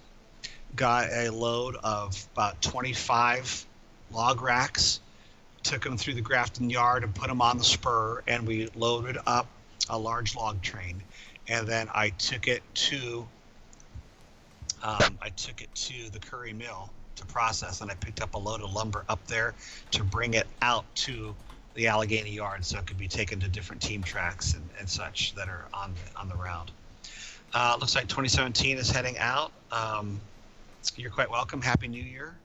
got a load of about 25 log racks, took them through the Grafton yard and put them on the spur, and we loaded up a large log train, and then I took it to the Curry Mill to process, and I picked up a load of lumber up there to bring it out to the Allegheny yard so it could be taken to different team tracks and such that are on the route. Looks like 2017 is heading out. You're quite welcome. Happy New Year.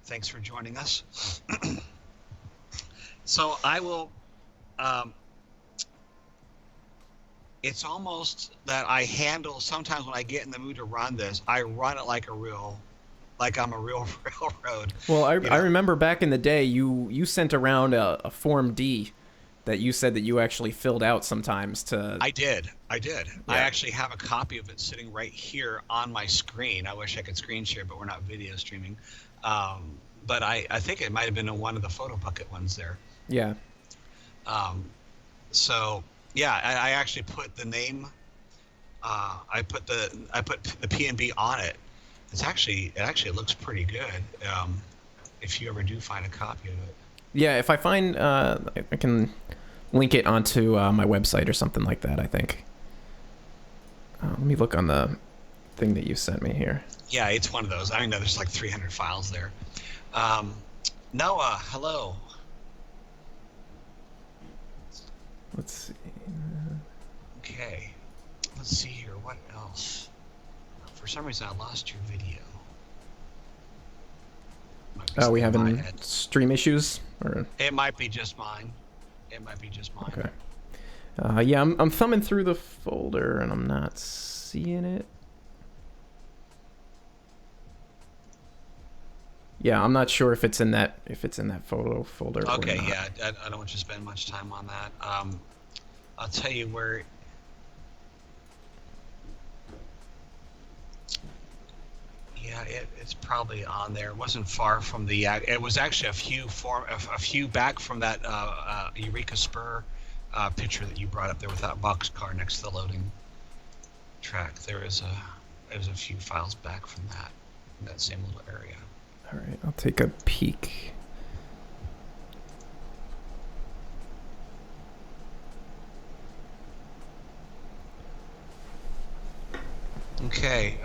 Thanks for joining us. So I will. It's almost that I handle, sometimes when I get in the mood to run this, I run it like I'm a real railroad. Well, I remember back in the day, you sent around a Form D that you said that you actually filled out sometimes to... I did. Yeah. I actually have a copy of it sitting right here on my screen. I wish I could screen share, but we're not video streaming. But I think it might have been in one of the photo bucket ones there. Yeah. So yeah, I actually put the name. I put the PNB on it. It actually looks pretty good. If you ever do find a copy of it. Yeah, if I find, I can link it onto my website or something like that, I think. Let me look on the thing that you sent me here. Yeah, it's one of those. I know there's like 300 files there. Noah, hello. Let's see. Okay. Let's see here. What else? For some reason, I lost your video. Oh, we having stream issues? Or... It might be just mine. Okay. Yeah, I'm thumbing through the folder and I'm not seeing it. Yeah, I'm not sure if it's in that photo folder. Okay, or not. yeah, I don't want you to spend much time on that. I'll tell you where. Yeah, it's probably on there. It wasn't far from the. It was actually a few back from that Eureka Spur picture that you brought up there with that box car next to the loading track. There's a few files back from that same little area. All right, I'll take a peek. Okay.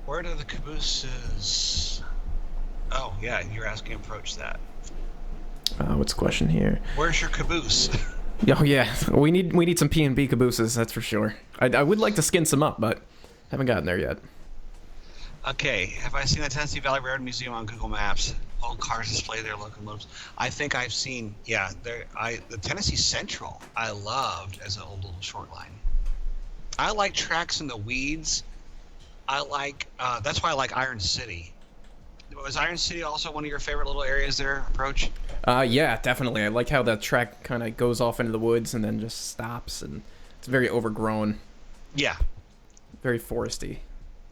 Where do the cabooses? Oh yeah, you're asking approach that. What's the question here? Where's your caboose? Oh yeah, we need some P&B cabooses, that's for sure. I would like to skin some up, but haven't gotten there yet. Okay, have I seen the Tennessee Valley Railroad Museum on Google Maps? Old cars display their locomotives. I think I've seen, yeah, the Tennessee Central I loved as an old little short line. I like tracks in the weeds. I like that's why I like Iron City. Was Iron City also one of your favorite little areas there, Approach? Yeah, definitely. I like how the track kind of goes off into the woods and then just stops, and it's very overgrown, Yeah, very foresty.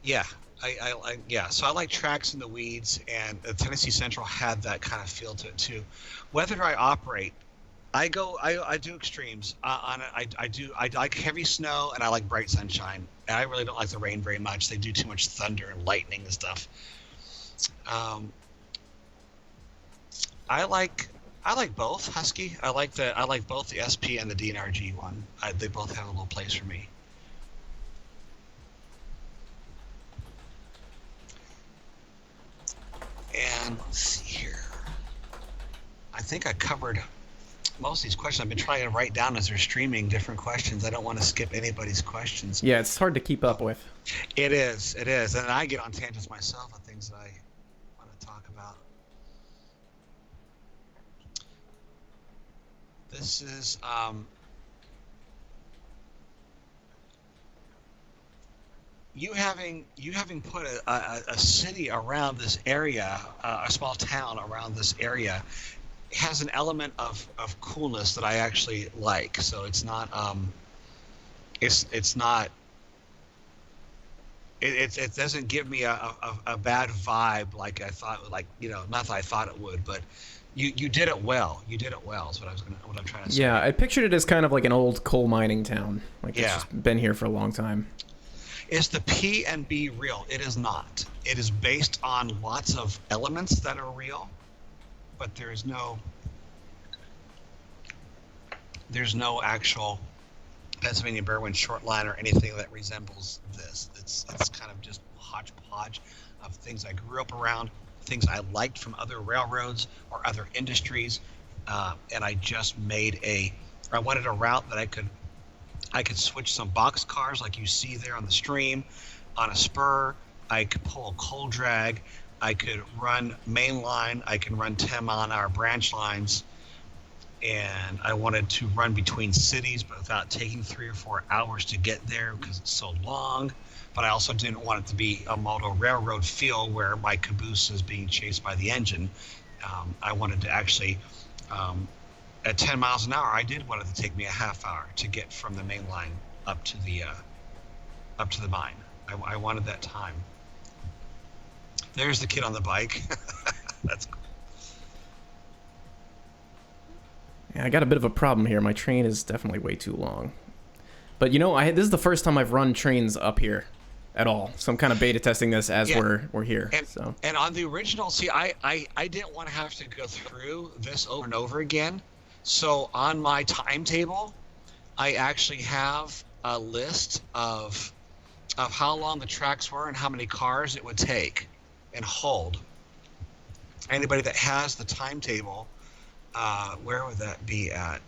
yeah. Yeah. So I like tracks in the weeds, and Tennessee Central had that kind of feel to it too. Whether I operate, I do extremes on it. I like heavy snow and I like bright sunshine. And I really don't like the rain very much. They do too much thunder and lightning and stuff. Um, I like I like both Husky. I like both the SP and the DNRG one. They both have a little place for me. And let's see here. I think I covered most of these questions. I've been trying to write down as they're streaming different questions. I don't want to skip anybody's questions. Yeah, it's hard to keep up with. It is, and I get on tangents myself on things that I want to talk about. This is you having put a city around this area, a small town around this area, has an element of coolness that I actually like. So it's not it's not it doesn't give me a bad vibe like I thought, like, not that I thought it would, but you did it well. You did it well is what I'm trying to say. Yeah, I pictured it as kind of like an old coal mining town. Like it's Yeah. just been here for a long time. Is the P and B real? It is not. It is based on lots of elements that are real, but there's no actual Pennsylvania Berwyn short line or anything that resembles this. It's kind of just a hodgepodge of things I grew up around, things I liked from other railroads or other industries, and I just I wanted a route that I could switch some box cars like you see there on the stream, on a spur. I could pull a coal drag. I could run main line. I can run 10-mile-an-hour branch lines. And I wanted to run between cities, but without taking 3 or 4 hours to get there because it's so long. But I also didn't want it to be a model railroad feel where my caboose is being chased by the engine. I wanted to actually, at 10 miles an hour, I did want it to take me a half hour to get from the main line up to the mine. I wanted that time. There's the kid on the bike. That's cool. Yeah, I got a bit of a problem here. My train is definitely way too long. But this is the first time I've run trains up here at all. So I'm kind of beta testing this as Yeah. we're here. And, So and on the original, see, I didn't want to have to go through this over and over again. So on my timetable, I actually have a list of how long the tracks were and how many cars it would take and hold. Anybody that has the timetable, where would that be at?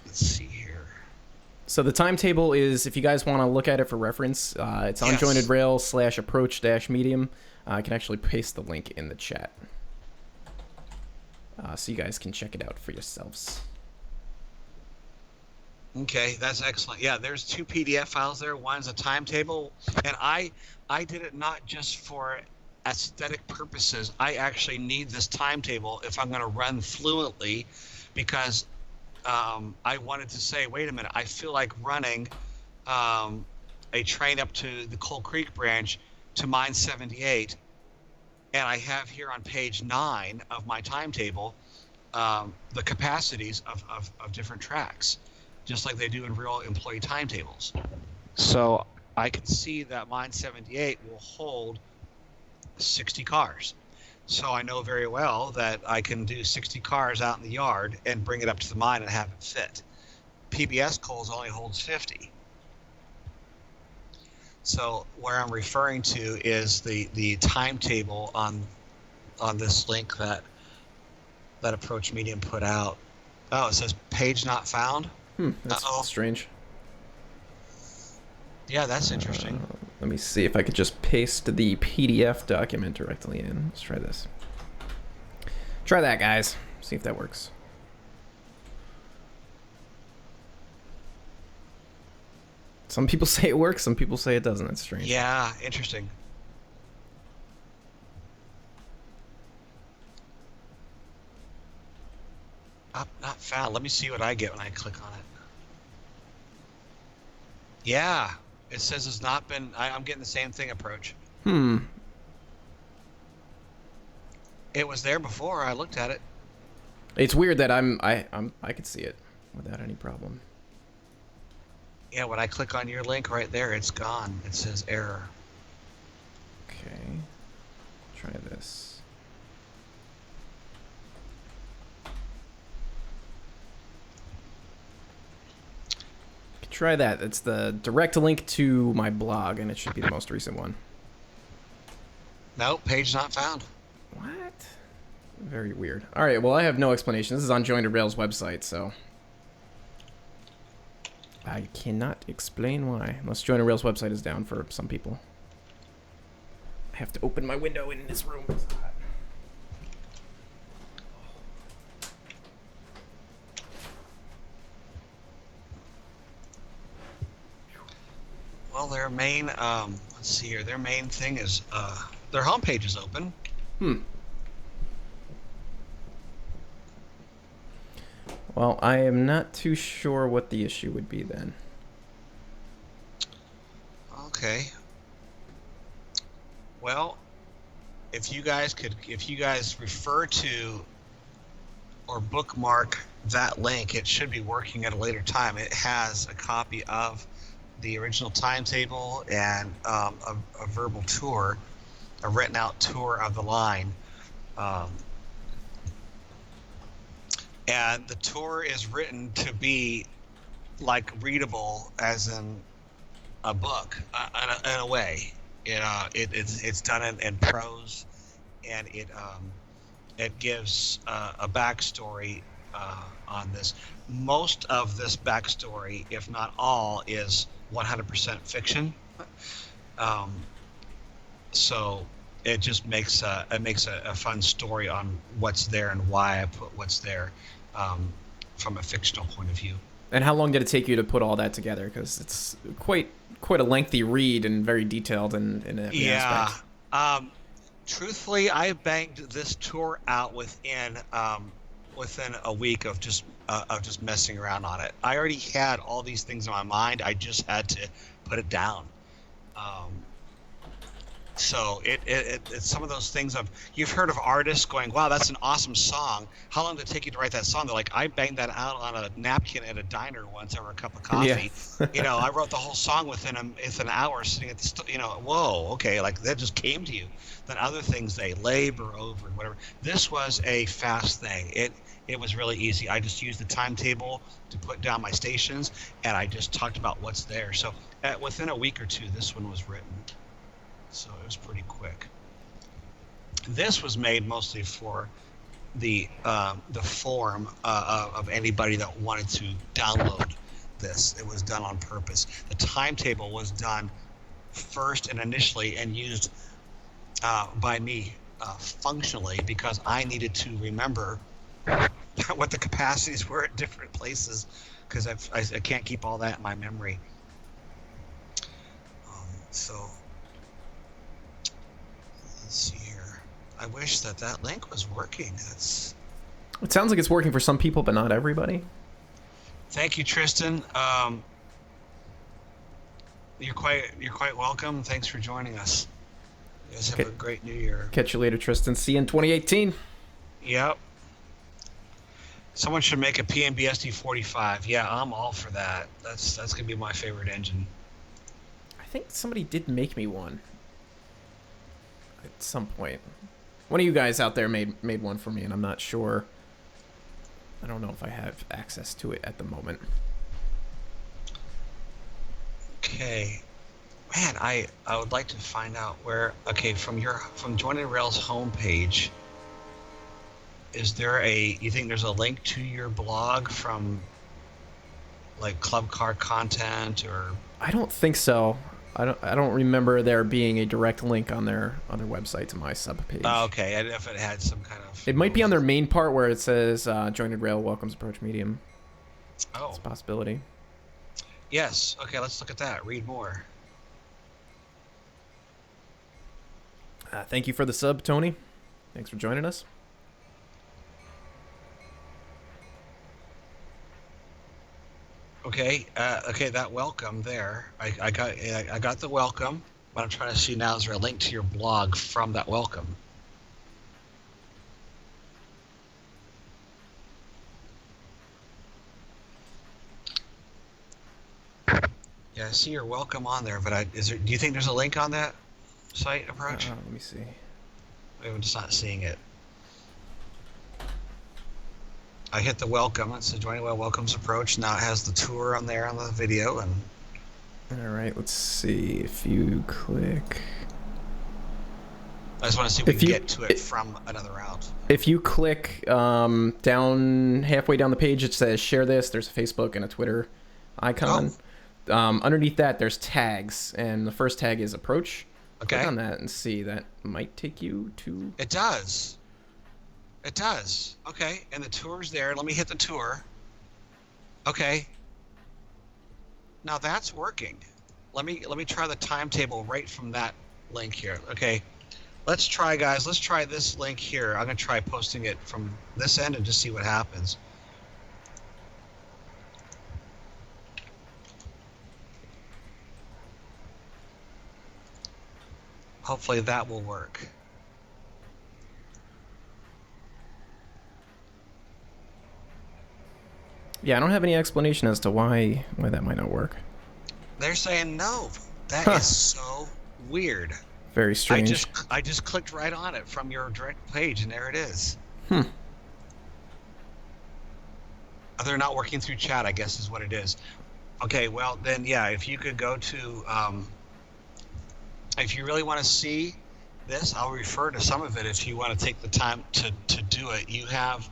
Let's see here. So the timetable is, if you guys want to look at it for reference, it's Yes. unjointedrail/approach-medium. I can actually paste the link in the chat. So you guys can check it out for yourselves. Okay, that's excellent. Yeah, there's 2 PDF files there. One's a timetable, and I did it not just for aesthetic purposes. I actually need this timetable if I'm going to run fluently, because I wanted to say, wait a minute, I feel like running a train up to the Coal Creek branch to mine 78, and I have here on page 9 of my timetable the capacities of different tracks, just like they do in real employee timetables. So I can see that mine 78 will hold 60 cars. So I know very well that I can do 60 cars out in the yard and bring it up to the mine and have it fit. PBS coals only holds 50. So where I'm referring to is the timetable on this link that Approach Medium put out. Oh, it says page not found. That's Uh-oh. strange. Yeah, that's interesting. Let me see if I could just paste the PDF document directly in. Let's try this. Try that, guys. See if that works. Some people say it works, some people say it doesn't. That's strange. Yeah, interesting. Not found. Let me see what I get when I click on it. Yeah, it says it's not been. I'm getting the same thing. Approach. It was there before. I looked at it. It's weird that I could see it without any problem. Yeah, when I click on your link right there, it's gone. It says error. Okay. Try this. Try that. It's the direct link to my blog, and it should be the most recent one. Nope, page not found. What? Very weird. All right, well, I have no explanation. This is on Joined Rails website, so I cannot explain why. Unless Joined Rails website is down for some people. I have to open my window in this room. It's hot. Well, their main, let's see here. Their main thing is their homepage is open. Well, I am not too sure what the issue would be then. Okay. Well, if you guys refer to or bookmark that link, it should be working at a later time. It has a copy of the original timetable and a verbal tour, a written out tour of the line. And the tour is written to be like readable as in a book in a way. It's done in prose, and it gives a backstory on this. Most of this backstory, if not all, is 100% fiction. So it just makes a fun story on what's there and why I put what's there from a fictional point of view. And how long did it take you to put all that together? Because it's quite a lengthy read and very detailed in every aspect. Truthfully, I banged this tour out within a week of just messing around on it. I already had all these things in my mind. I just had to put it down. So it's some of those things you've heard of artists going, wow, that's an awesome song. How long did it take you to write that song? They're like, I banged that out on a napkin at a diner once over a cup of coffee. Yeah. I wrote the whole song within an hour sitting at the whoa, okay, like that just came to you. Then other things they labor over and whatever. This was a fast thing. It was really easy. I just used the timetable to put down my stations, and I just talked about what's there. So within a week or two, this one was written. So it was pretty quick. This was made mostly for the forum of anybody that wanted to download this. It was done on purpose. The timetable was done first and initially and used by me functionally because I needed to remember what the capacities were at different places because I can't keep all that in my memory. So let's see here. I wish that link was working. It sounds like it's working for some people, but not everybody. Thank you, Tristan. You're quite welcome. Thanks for joining us. You guys have a great new year. Catch you later, Tristan. See you in 2018. Yep. Someone should make a PNBSD 45. Yeah, I'm all for that. That's gonna be my favorite engine. I think somebody did make me one at some point. One of you guys out there made one for me, and I'm not sure. I don't know if I have access to it at the moment. Okay. Man, I would like to find out where. Okay, from Joining Rails homepage, is there you think there's a link to your blog from like Club Car content or? I don't think so. I don't remember there being a direct link on their website to my sub Oh, page. okay, I don't know if it had some kind of It might be on their main part where it says Jointed Rail welcomes approach medium. It's Oh, a possibility. yes. Okay, let's look at that. Read more. Thank you for the sub, Tony. Thanks for joining us. Okay, okay, that welcome there. I got the welcome. What I'm trying to see now is there a link to your blog from that welcome? Yeah, I see your welcome on there, but do you think there's a link on that site approach? Let me see. I'm just not seeing it. I hit the welcome. It says Joining Well Welcomes Approach. Now it has the tour on there on the video. And all right, let's see. If you click, I just want to see if we can get to it from another route. If you click down halfway down the page, it says share this. There's a Facebook and a Twitter icon. Oh. Underneath that, there's tags, and the first tag is approach. Okay. Click on that and see. That might take you to. It does. It does. Okay, and the tour's there. Let me hit the tour. Okay. Now that's working. Let me try the timetable right from that link here. Okay. Let's try, guys. Let's try this link here. I'm going to try posting it from this end and just see what happens. Hopefully that will work. Yeah, I don't have any explanation as to why that might not work. They're saying no. That is so weird. Very strange. I just clicked right on it from your direct page, and there it is. They're not working through chat, I guess is what it is. Okay, well then, yeah. If you could go to, if you really want to see this, I'll refer to some of it if you want to take the time to do it. You have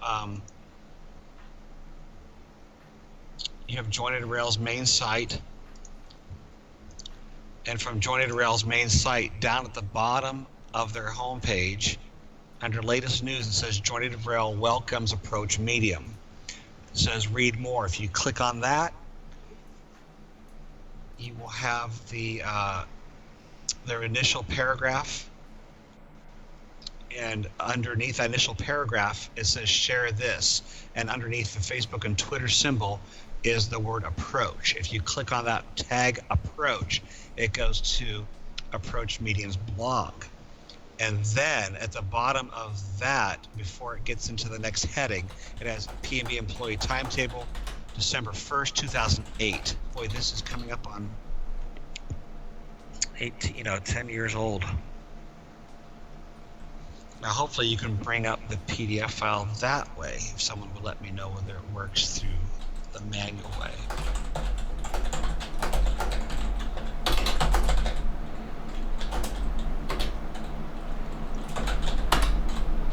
Jointed Rails main site. And from Jointed Rails main site, down at the bottom of their homepage, under latest news, it says Jointed Rail welcomes approach medium. It says read more. If you click on that, you will have their initial paragraph. And underneath that initial paragraph, it says share this. And underneath the Facebook and Twitter symbol is the word approach. If you click on that tag approach, it goes to Approach Medium's blog. And then at the bottom of that, before it gets into the next heading, it has P&B employee timetable, December 1st, 2008. Boy, this is coming up on 10 years old. Now, hopefully you can bring up the PDF file that way, if someone would let me know whether it works through the manual way.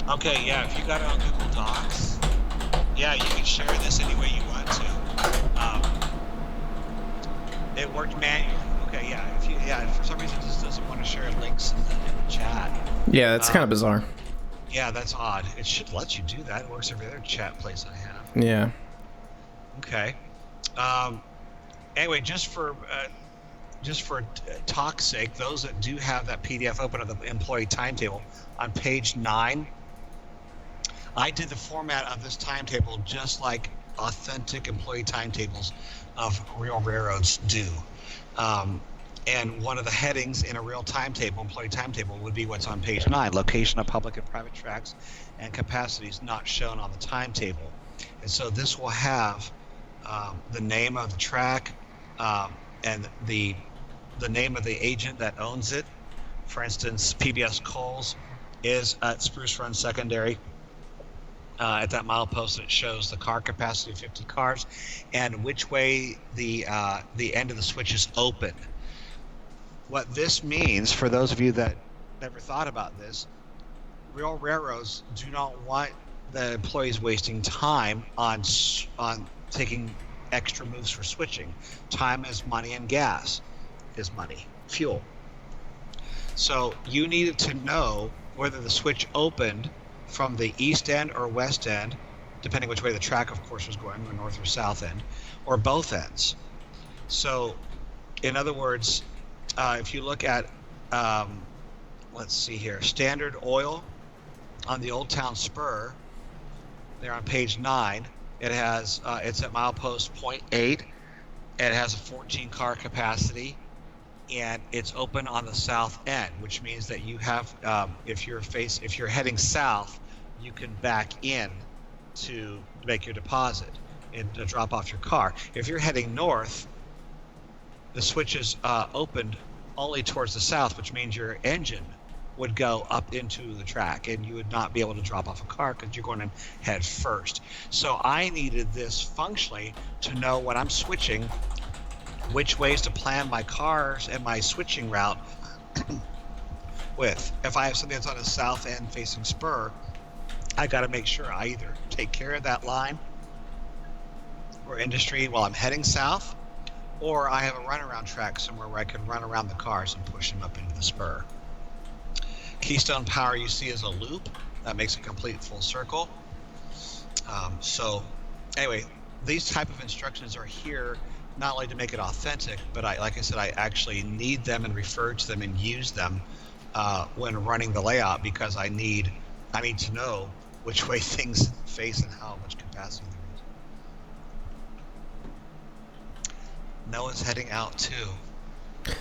Okay, yeah, if you got it on Google Docs, yeah, you can share this any way you want to. It worked manually. Okay, yeah, for some reason it just doesn't want to share links in the chat. Yeah, that's kind of bizarre. Yeah, that's odd. It should let you do that. It works every other chat place I have. Yeah. Okay. Anyway, just for talk's sake, those that do have that PDF open of the employee timetable on page 9, I did the format of this timetable just like authentic employee timetables of real railroads do. And one of the headings in a real timetable, employee timetable, would be what's on page 9, location of public and private tracks and capacities not shown on the timetable. And so this will have the name of the track and the name of the agent that owns it. For instance, PBS Coles is at Spruce Run Secondary. At that milepost, it shows the car capacity of 50 cars and which way the end of the switch is open. what this means for those of you that never thought about this, real railroads do not want the employees wasting time on taking extra moves for switching. Time is money, and gas is money, fuel. So you needed to know whether the switch opened from the east end or west end, depending which way the track, of course, was going, or north or south end, or both ends. So, in other words, if you look at, let's see here, Standard Oil on the Old Town Spur, there on page 9, it has it's at milepost point 8. It has a 14 car capacity, and it's open on the south end, which means that you have, if you're heading south, you can back in to make your deposit and to drop off your car. If you're heading north, the switch is opened only towards the south, which means your engine would go up into the track and you would not be able to drop off a car because you're going to head first. So I needed this functionally to know when I'm switching which ways to plan my cars and my switching route with. If I have something that's on the south end facing Spur, I got to make sure I either take care of that line or industry while I'm heading south, or I have a runaround track somewhere where I can run around the cars and push them up into the Spur. Keystone Power you see is a loop that makes a complete full circle. So anyway, these type of instructions are here not only to make it authentic, but like I said, I actually need them and refer to them and use them when running the layout, because I need to know which way things face and how much capacity there is. Noah's heading out too.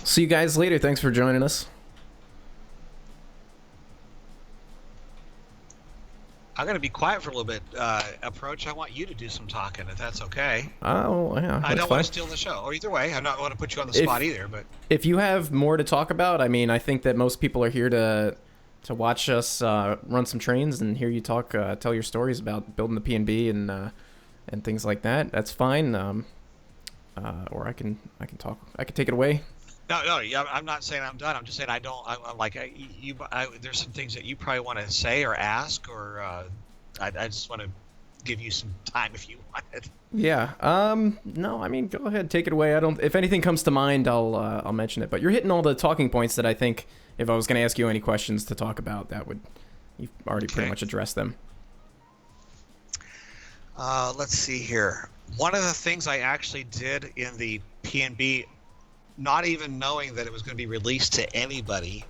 See you guys later. Thanks for joining us. I'm going to be quiet for a little bit. Approach, I want you to do some talking, if that's okay. Oh, yeah. I don't want to steal the show. Or either way, I don't want to put you on the spot either. But if you have more to talk about, I mean, I think that most people are here to watch us run some trains and hear you talk, tell your stories about building the P&B and things like that. That's fine. Or I can talk. I can take it away. No, I'm not saying I'm done. I'm just saying there's some things that you probably want to say or ask, or I just want to give you some time if you want it. Yeah. No, I mean, go ahead, take it away. If anything comes to mind, I'll mention it. But you're hitting all the talking points that I think if I was going to ask you any questions to talk about, you've already pretty much addressed them. Let's see here. One of the things I actually did in the P&B, not even knowing that it was going to be released to anybody,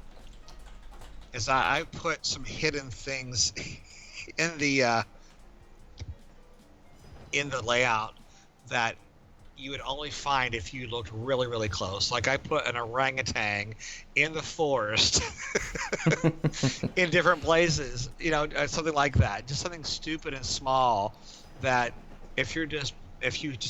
is I put some hidden things in the layout that you would only find if you looked really, really close. Like I put an orangutan in the forest in different places, something like that. Just something stupid and small that if you just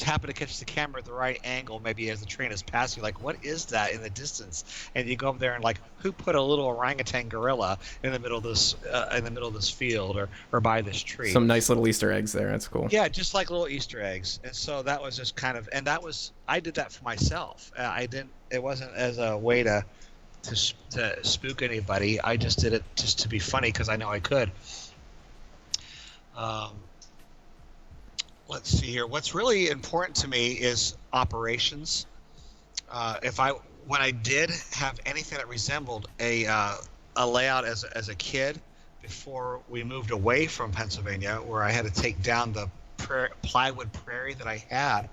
happen to catch the camera at the right angle, maybe as the train is passing, like, what is that in the distance? And you go up there and like, who put a little orangutan gorilla in the middle of this field or by this tree? Some nice little Easter eggs there. That's cool. Yeah, just like little Easter eggs. And so that was just kind of, and I did that for myself. It wasn't as a way to spook anybody. I just did it just to be funny because I know I could. Let's see here. What's really important to me is operations. When I did have anything that resembled a layout as a kid, before we moved away from Pennsylvania, where I had to take down the plywood prairie that I had,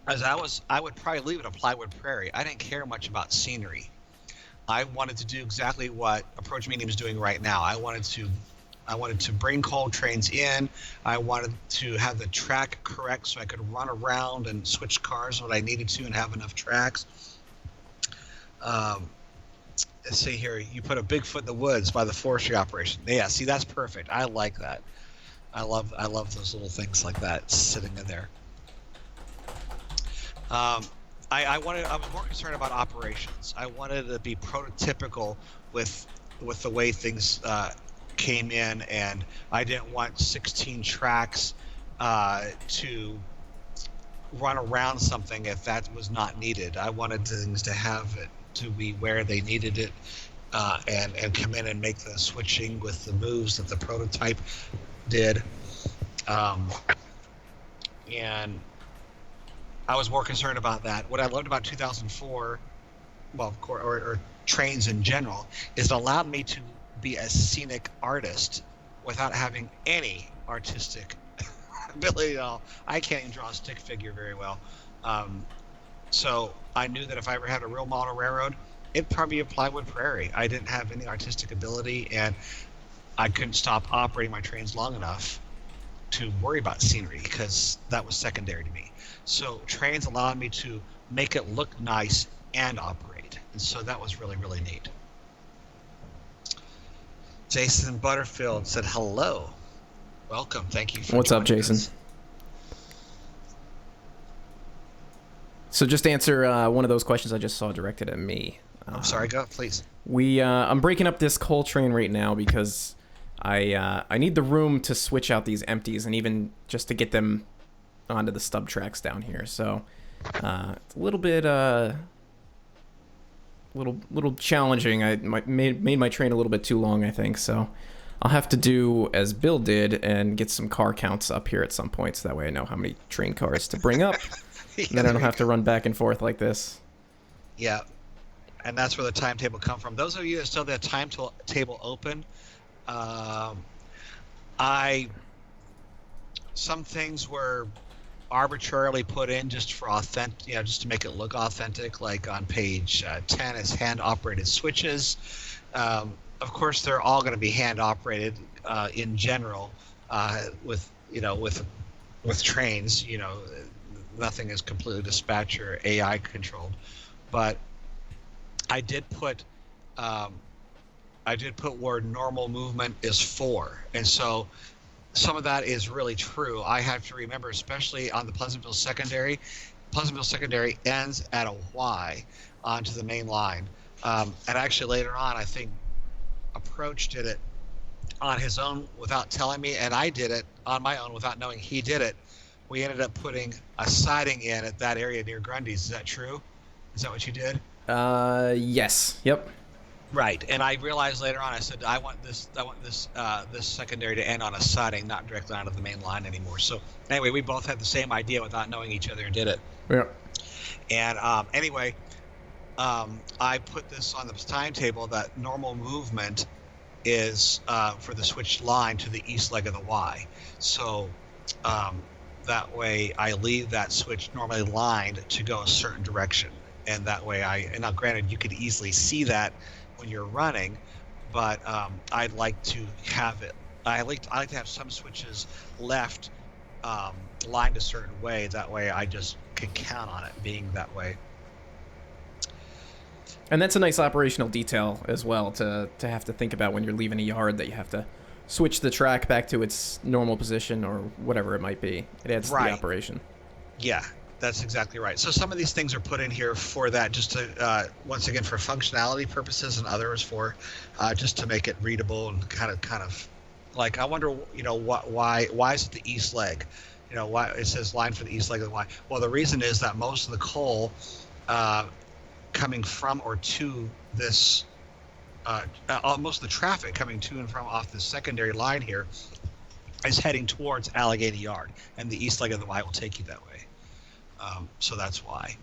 I would probably leave it a plywood prairie. I didn't care much about scenery. I wanted to do exactly what Approach Medium is doing right now. I wanted to bring cold trains in. I wanted to have the track correct so I could run around and switch cars when I needed to and have enough tracks. Let's see here. You put a Bigfoot in the woods by the forestry operation. Yeah, see, that's perfect. I like that. I love those little things like that sitting in there. I was more concerned about operations. I wanted to be prototypical with the way things came in, and I didn't want 16 tracks to run around something if that was not needed. I wanted things to have it to be where they needed it, and come in and make the switching with the moves that the prototype did. Um, and I was more concerned about that. What I loved about 2004, well, of course, or trains in general, is it allowed me to be a scenic artist without having any artistic ability at all. I can't even draw a stick figure very well. Um, so I knew that if I ever had a real model railroad, it'd probably be a plywood prairie. I didn't have any artistic ability, and I couldn't stop operating my trains long enough to worry about scenery because that was secondary to me. So trains allowed me to make it look nice and operate. And so that was really, really neat. Jason Butterfield said hello. Welcome. Thank you for What's up, joining Jason? us. So just answer one of those questions I just saw directed at me. I'm sorry, go, please. I'm breaking up this coal train right now because I need the room to switch out these empties and even just to get them onto the stub tracks down here. So it's a little bit little challenging. I made my train a little bit too long, I think. So I'll have to do as Bill did and get some car counts up here at some point, so that way I know how many train cars to bring up. Yeah, And then I don't have to run back and forth like this. Yeah, and that's where the timetable come from. Those of you that still have that timetable open, some things were arbitrarily put in just for authentic, just to make it look authentic. Like on page 10 is hand operated switches. Of course, they're all going to be hand operated in general, with trains. Nothing is completely dispatch or AI controlled, but I did put where normal movement is 4, and so some of that is really true. I have to remember, especially on the Pleasantville Secondary ends at a Y onto the main line, and actually later on, I think Approach did it on his own without telling me, and I did it on my own without knowing he did it. We ended up putting a siding in at that area near Grundy's. Is that true? Is that what you did? Yes. Yep. Right. And I realized later on, I said, I want this secondary to end on a siding, not directly onto the main line anymore. So anyway, we both had the same idea without knowing each other and did it. Yep. And anyway, I put this on the timetable that normal movement is for the switched line to the east leg of the Y. So that way I leave that switch normally lined to go a certain direction. And that way and now granted, you could easily see that when you're running, but I'd like to have it. I like to have some switches left lined a certain way. That way I just can count on it being that way. And that's a nice operational detail as well to have to think about when you're leaving a yard, that you have to switch the track back to its normal position or whatever it might be. It adds to the operation. Yeah, that's exactly right. So some of these things are put in here for that, just to once again for functionality purposes, and others for just to make it readable and kind of like, I wonder, why is it the east leg? Why it says line for the east leg of the Y. Well, the reason is that most of the coal coming from or to this, most of the traffic coming to and from off the secondary line here is heading towards Allegheny Yard, and the east leg of the Y will take you that way. So that's why.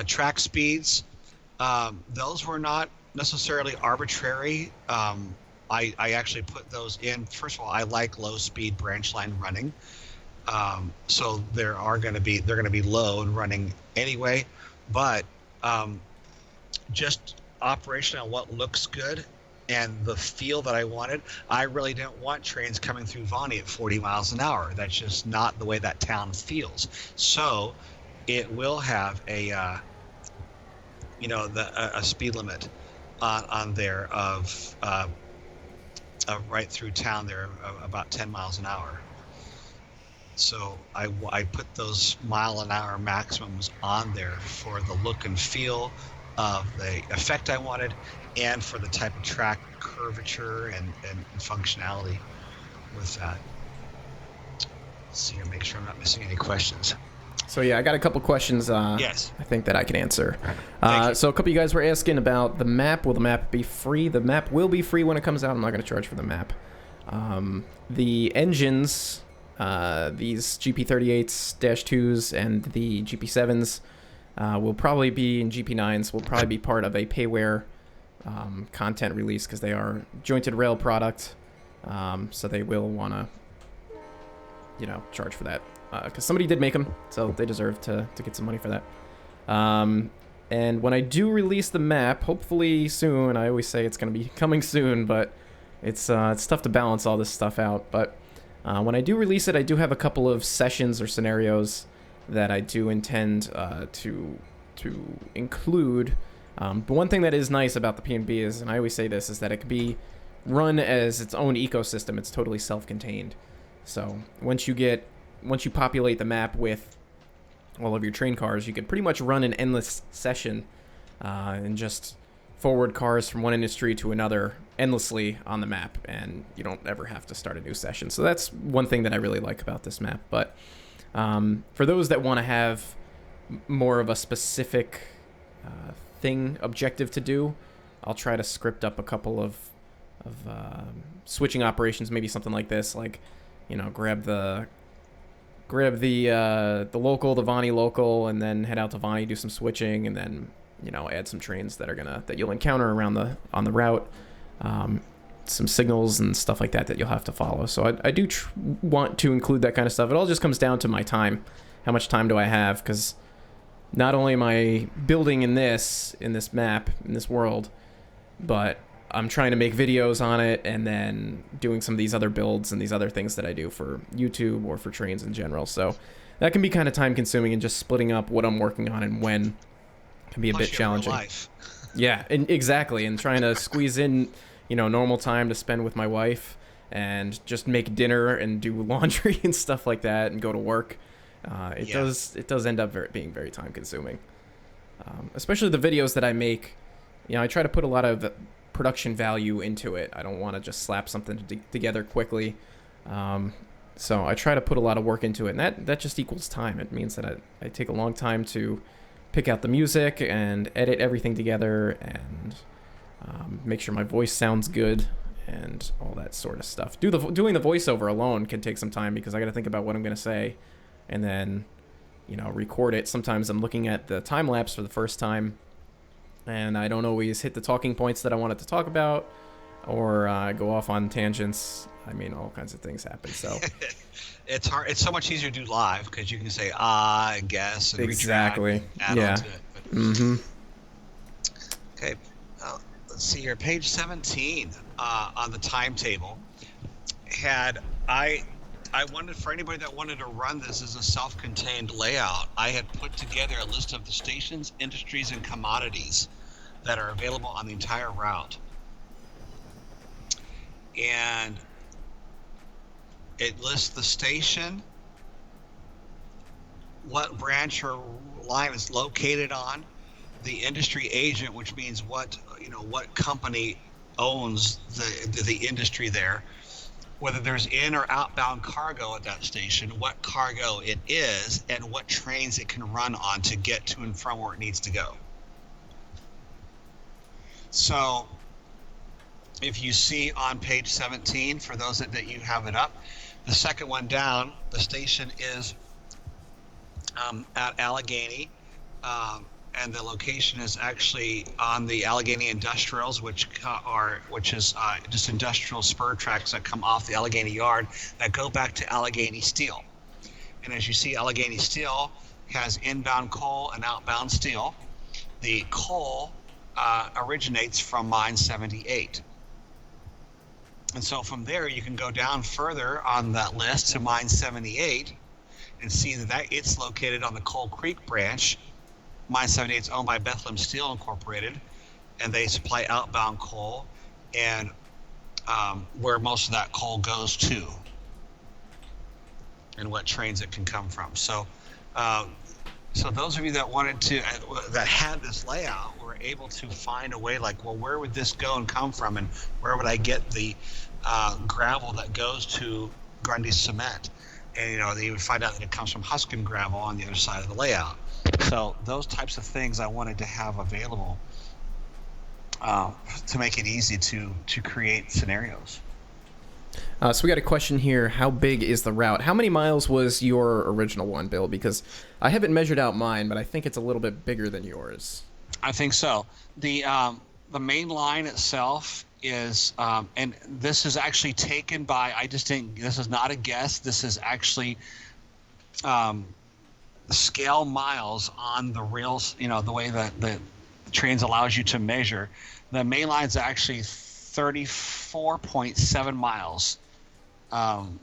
Track speeds, those were not necessarily arbitrary. I actually put those in. First of all, I like low speed branch line running. So they're going to be low and running anyway, but just operation on what looks good and the feel that I wanted. I really didn't want trains coming through Vonnie at 40 miles an hour. That's just not the way that town feels. So it will have a speed limit on there of right through town there of about 10 miles an hour. So I put those mile an hour maximums on there for the look and feel of the effect I wanted, and for the type of track curvature and functionality with that. Let's see here, make sure I'm not missing any questions. So yeah, I got a couple questions. Yes. I think that I can answer. Thank you. So a couple of you guys were asking about the map. Will the map be free? The map will be free when it comes out. I'm not going to charge for the map. The engines, these GP38s-2s and the GP7s, will probably be in GP9s. Will probably be part of a payware content release because they are jointed rail product. So they will want to, charge for that. Because somebody did make them, so they deserve to get some money for that. And when I do release the map, hopefully soon, I always say it's going to be coming soon, but it's tough to balance all this stuff out. But when I do release it, I do have a couple of sessions or scenarios that I do intend to include. But one thing that is nice about the P&B is, and I always say this, is that it can be run as its own ecosystem. It's totally self-contained. So once you populate the map with all of your train cars, you can pretty much run an endless session and just forward cars from one industry to another endlessly on the map, and you don't ever have to start a new session. So that's one thing that I really like about this map. But for those that want to have more of a specific objective to do, I'll try to script up a couple of switching operations, maybe something like this, like, grab the local, the Vani local, and then head out to Vani, do some switching, and then add some trains that you'll encounter on the route, some signals and stuff like that you'll have to follow. So I do want to include that kind of stuff. It all just comes down to my time. How much time do I have? Because not only am I building in this map, in this world, but I'm trying to make videos on it and then doing some of these other builds and these other things that I do for YouTube or for trains in general. So that can be kind of time consuming, and just splitting up what I'm working on and when can be a bit challenging. Yeah, exactly. And trying to squeeze in, normal time to spend with my wife and just make dinner and do laundry and stuff like that and go to work. It does end up being very time consuming. Especially the videos that I make. I try to put a lot of production value into it. I don't want to just slap something together quickly. So I try to put a lot of work into it, and that just equals time. It means that I take a long time to pick out the music and edit everything together and make sure my voice sounds good and all that sort of stuff. Doing the voiceover alone can take some time because I got to think about what I'm going to say and then, record it. Sometimes I'm looking at the time lapse for the first time, and I don't always hit the talking points that I wanted to talk about, or go off on tangents. I mean, all kinds of things happen. So it's hard. It's so much easier to do live because you can say I guess and exactly. Add yeah. on to it. But, okay. Let's see here. Page 17 on the timetable I wanted, for anybody that wanted to run this as a self-contained layout, I had put together a list of the stations, industries, and commodities that are available on the entire route. And it lists the station, what branch or line it's located on, the industry agent, which means what company owns the industry there, whether there's in or outbound cargo at that station, what cargo it is, and what trains it can run on to get to and from where it needs to go. So if you see on page 17, for those that you have it up, the second one down, the station is at Allegheny, and the location is actually on the Allegheny Industrials, which is just industrial spur tracks that come off the Allegheny yard that go back to Allegheny Steel. And as you see, Allegheny Steel has inbound coal and outbound steel. The coal originates from mine 78. And so from there, you can go down further on that list to mine 78 and see that it's located on the Coal Creek branch. Mine 78 is owned by BillM Steel Incorporated, and they supply outbound coal and where most of that coal goes to and what trains it can come from. So those of you that wanted to, that had this layout, were able to find a way like, well, where would this go and come from, and where would I get the gravel that goes to Grundy Cement? and then you would find out that it comes from husk and gravel on the other side of the layout. So those types of things I wanted to have available to make it easy to create scenarios. So we got a question here. How big is the route? How many miles was your original one, Bill? Because I haven't measured out mine, but I think it's a little bit bigger than yours. I think so. The main line itself is, and this is actually taken by. I just didn't. This is not a guess. This is actually scale miles on the rails. The way that the trains allows you to measure. The main line is actually 34.7 miles from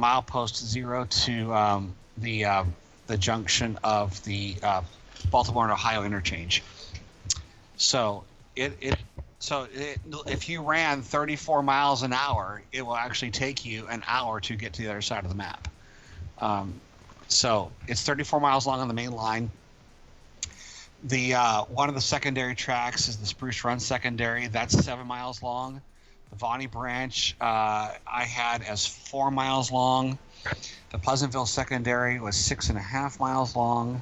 milepost 0 to the junction of the Baltimore and Ohio interchange. So if you ran 34 miles an hour, it will actually take you an hour to get to the other side of the map. So it's 34 miles long on the main line. The one of the secondary tracks is the Spruce Run secondary. That's 7 miles long. The Vonnie branch I had as 4 miles long. The Pleasantville secondary was 6.5 miles long.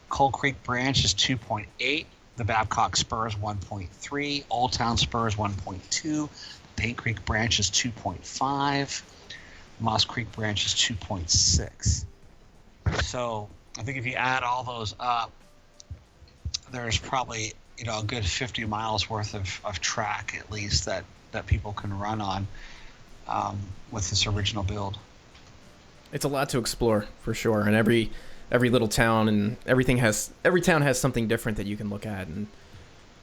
Coal Creek branch is 2.8. The Babcock Spur is 1.3. Old Town Spur is 1.2. Paint Creek branch is 2.5. Moss Creek branch is 2.6. So I think if you add all those up, there's probably a good 50 miles worth of track at least that people can run on with this original build. It's a lot to explore for sure, and every little town and every town has something different that you can look at, and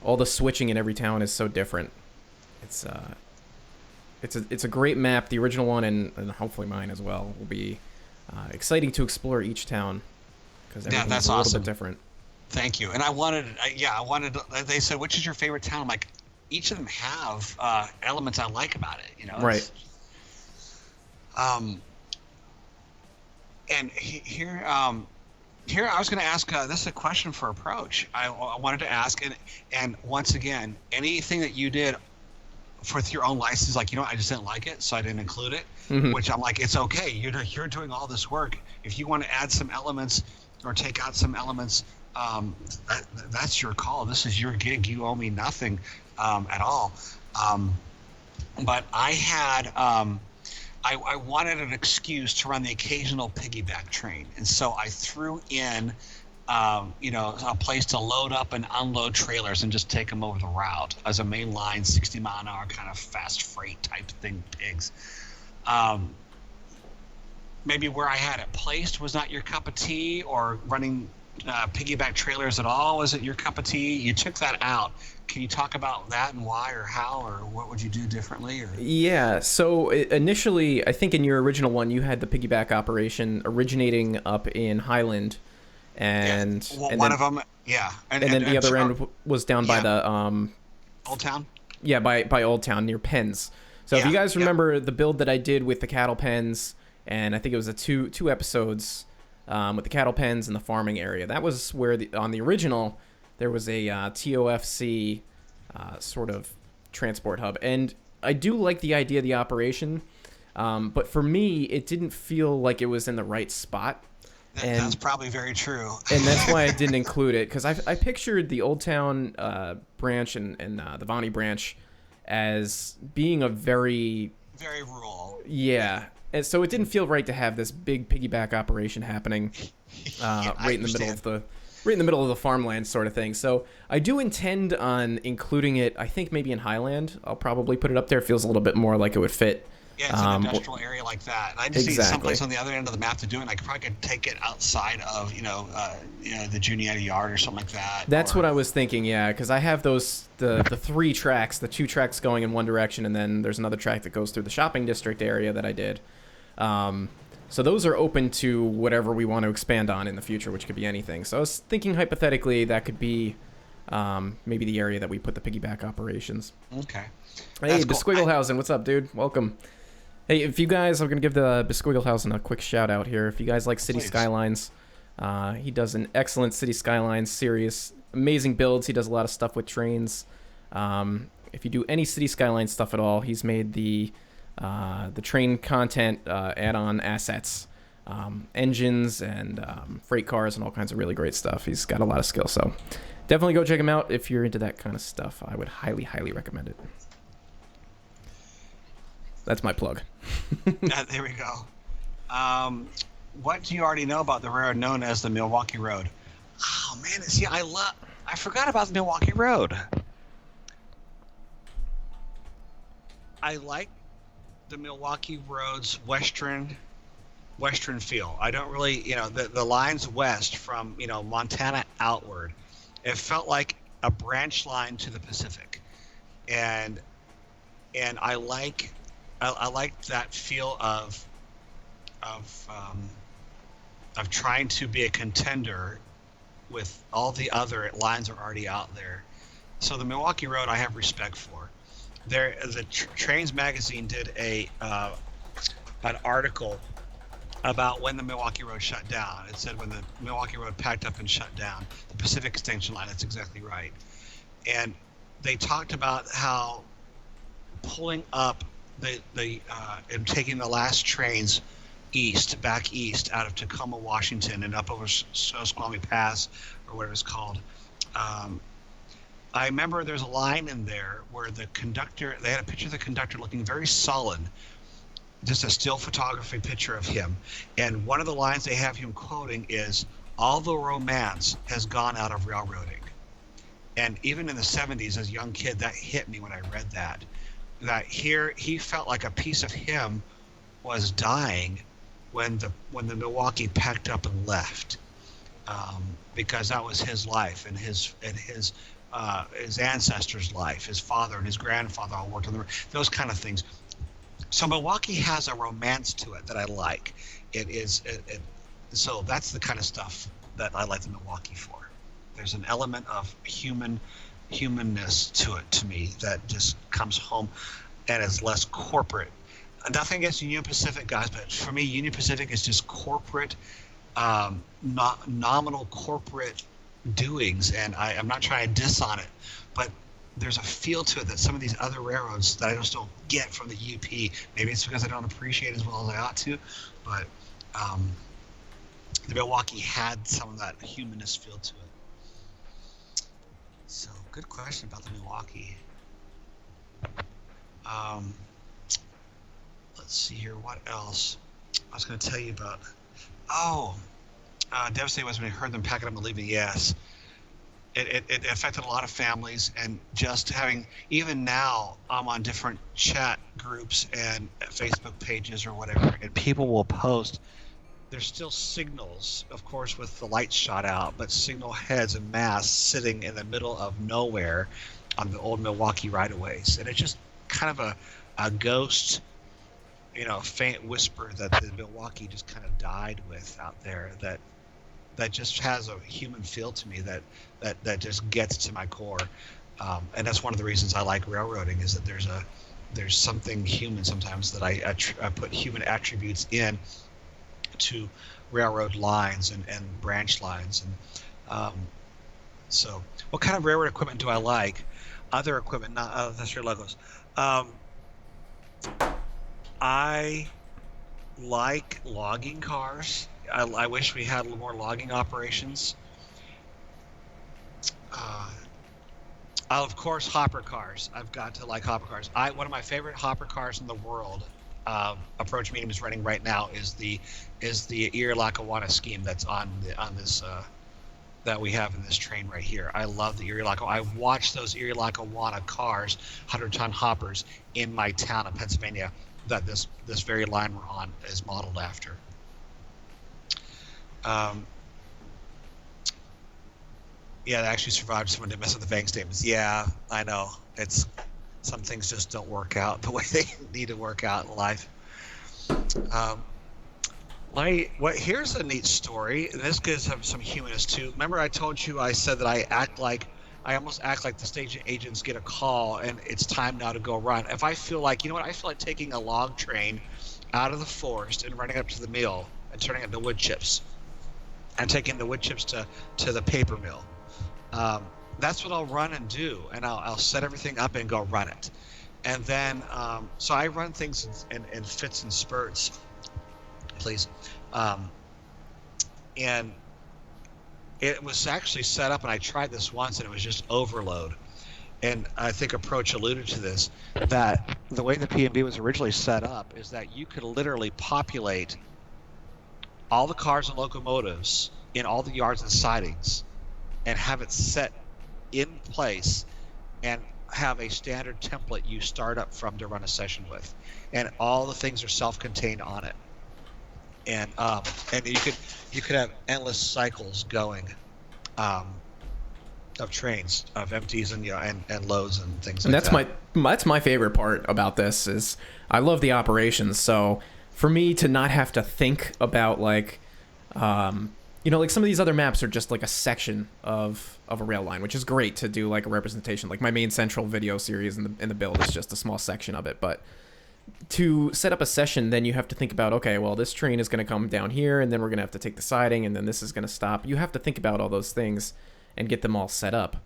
all the switching in every town is so different. It's a great map. The original one and hopefully mine as well will be exciting to explore each town because everything's a little bit different. Thank you. And I wanted. They said, which is your favorite town? I'm like, each of them have elements I like about it. Right. And here I was going to ask. This is a question for approach. I wanted to ask, and once again, anything that you did with your own license, like I just didn't like it, so I didn't include it. Mm-hmm. Which I'm like, it's okay. You're doing all this work. If you want to add some elements or take out some elements, that's your call. This is your gig. You owe me nothing at all. But I had. I wanted an excuse to run the occasional piggyback train, and so I threw in, a place to load up and unload trailers and just take them over the route as a mainline 60-mile-an-hour kind of fast freight type thing. Pigs. Maybe where I had it placed was not your cup of tea, or running piggyback trailers at all wasn't your cup of tea. You took that out. Can you talk about that and why, or how, or what would you do differently? Or? Yeah, so initially, I think in your original one, you had the piggyback operation originating up in Highland, and one of them, yeah, and then the other end was down by the Old Town. Yeah, by Old Town near Pens. So if you guys remember the build that I did with the cattle pens, and I think it was the two episodes with the cattle pens and the farming area. That was where on the original there was a TOFC sort of transport hub, and I do like the idea of the operation, but for me it didn't feel like it was in the right spot. And that's probably very true. And that's why I didn't include it, because I pictured the Old Town branch and the Vonnie branch as being a very rural. Yeah. And so it didn't feel right to have this big piggyback operation happening right in the middle of the farmland sort of thing. So I do intend on including it. I think maybe in Highland, I'll probably put it up there. It feels a little bit more like it would fit. Yeah, it's an industrial area like that. I just need someplace on the other end of the map to do it. And I probably could take it outside of, the Juniata yard or something like that. That's what I was thinking, yeah, because I have the 3 tracks, the 2 tracks going in one direction, and then there's another track that goes through the shopping district area that I did. So those are open to whatever we want to expand on in the future, which could be anything. So I was thinking hypothetically that could be maybe the area that we put the piggyback operations. Okay. Hey, Besquigglehausen, what's up, dude? Welcome. Hey, if you guys, I'm going to give the Besquigglehausen a quick shout out here. If you guys like City Skylines, he does an excellent City Skylines series. Amazing builds. He does a lot of stuff with trains. If you do any City Skylines stuff at all, he's made the train content add-on assets engines and freight cars and all kinds of really great stuff. He's got a lot of skill, so definitely go check him out if you're into that kind of stuff. I would highly, highly recommend it. That's my plug. There we go. What do you already know about the railroad known as the Milwaukee Road? Oh man, see, I forgot about the Milwaukee Road. I like the Milwaukee Road's western feel. I don't really, the lines west from, Montana outward. It felt like a branch line to the Pacific, and I like that feel of trying to be a contender with all the other lines are already out there. So the Milwaukee Road I have respect for. The Trains magazine did an article about when the Milwaukee Road shut down. It said when the Milwaukee Road packed up and shut down, the Pacific Extension Line. That's exactly right. And they talked about how pulling up and taking the last trains back east out of Tacoma, Washington, and up over Snoqualmie Pass, or whatever it's called. I remember there's a line in there where the conductor, they had a picture of the conductor looking very sullen, just a still photography picture of him. And one of the lines they have him quoting is, "All the romance has gone out of railroading." And even in the 70s, as a young kid, that hit me when I read that here he felt like a piece of him was dying when the Milwaukee packed up and left, because that was his life and his ancestors' life. His father and his grandfather all worked on those kind of things. So Milwaukee has a romance to it that I like. So that's the kind of stuff that I like the Milwaukee for. There's an element of humanness to it, to me, that just comes home and is less corporate. Nothing against Union Pacific, guys, but for me, Union Pacific is just corporate, nominal corporate doings, and I'm not trying to diss on it, but there's a feel to it that some of these other railroads that I just don't get from the UP. Maybe it's because I don't appreciate it as well as I ought to, but the Milwaukee had some of that humanist feel to it. So, good question about the Milwaukee. Let's see here. What else? I was going to tell you about. Devastating was when I heard them packing up and leaving. Yes, it affected a lot of families, and just having, even now, I'm on different chat groups and Facebook pages or whatever, and people will post. There's still signals, of course, with the lights shot out, but signal heads and masts sitting in the middle of nowhere on the old Milwaukee right-of-ways, and it's just kind of a ghost, faint whisper that the Milwaukee just kind of died with out there. That just has a human feel to me that just gets to my core, and that's one of the reasons I like railroading, is that there's something human sometimes that I put human attributes in to railroad lines and branch lines. And so what kind of railroad equipment do I like? Other equipment, not that's your logos. I like logging cars. I wish we had more logging operations. Of course, hopper cars. I've got to like hopper cars. One of my favorite hopper cars in the world, approach medium is running right now, is the Erie Lackawanna scheme that's on this that we have in this train right here. I love the Erie Lackawanna. I watched those Erie Lackawanna cars, 100-ton hoppers, in my town of Pennsylvania, that this very line we're on is modeled after. Yeah, they actually survived. Someone did mess with the bank statements. Yeah, I know. Some things just don't work out the way they need to work out in life. Here's a neat story. And this gives some humanist too. Remember, I told you, I said that I almost act like the station agents get a call and it's time now to go run. If I feel like, I feel like taking a log train out of the forest and running up to the mill and turning it into wood chips, and taking the wood chips to the paper mill. That's what I'll run and do, and I'll set everything up and go run it. And then, so I run things in fits and spurts. please. Um, and it was actually set up, and I tried this once, and it was just overload. And I think Approach alluded to this, that the way the P&B was originally set up is that you could literally populate all the cars and locomotives in all the yards and sidings and have it set in place and have a standard template you start up from to run a session with. And all the things are self-contained on it. And you could have endless cycles going of trains, of empties and and loads and things And like that's that. that's my favorite part about this is I love the operations. So for me to not have to think about like, like some of these other maps are just like a section of a rail line, which is great to do like a representation. Like my main central video series in the build is just a small section of it, but to set up a session, then you have to think about, okay, well, this train is going to come down here, and then we're going to have to take the siding, and then this is going to stop. You have to think about all those things and get them all set up.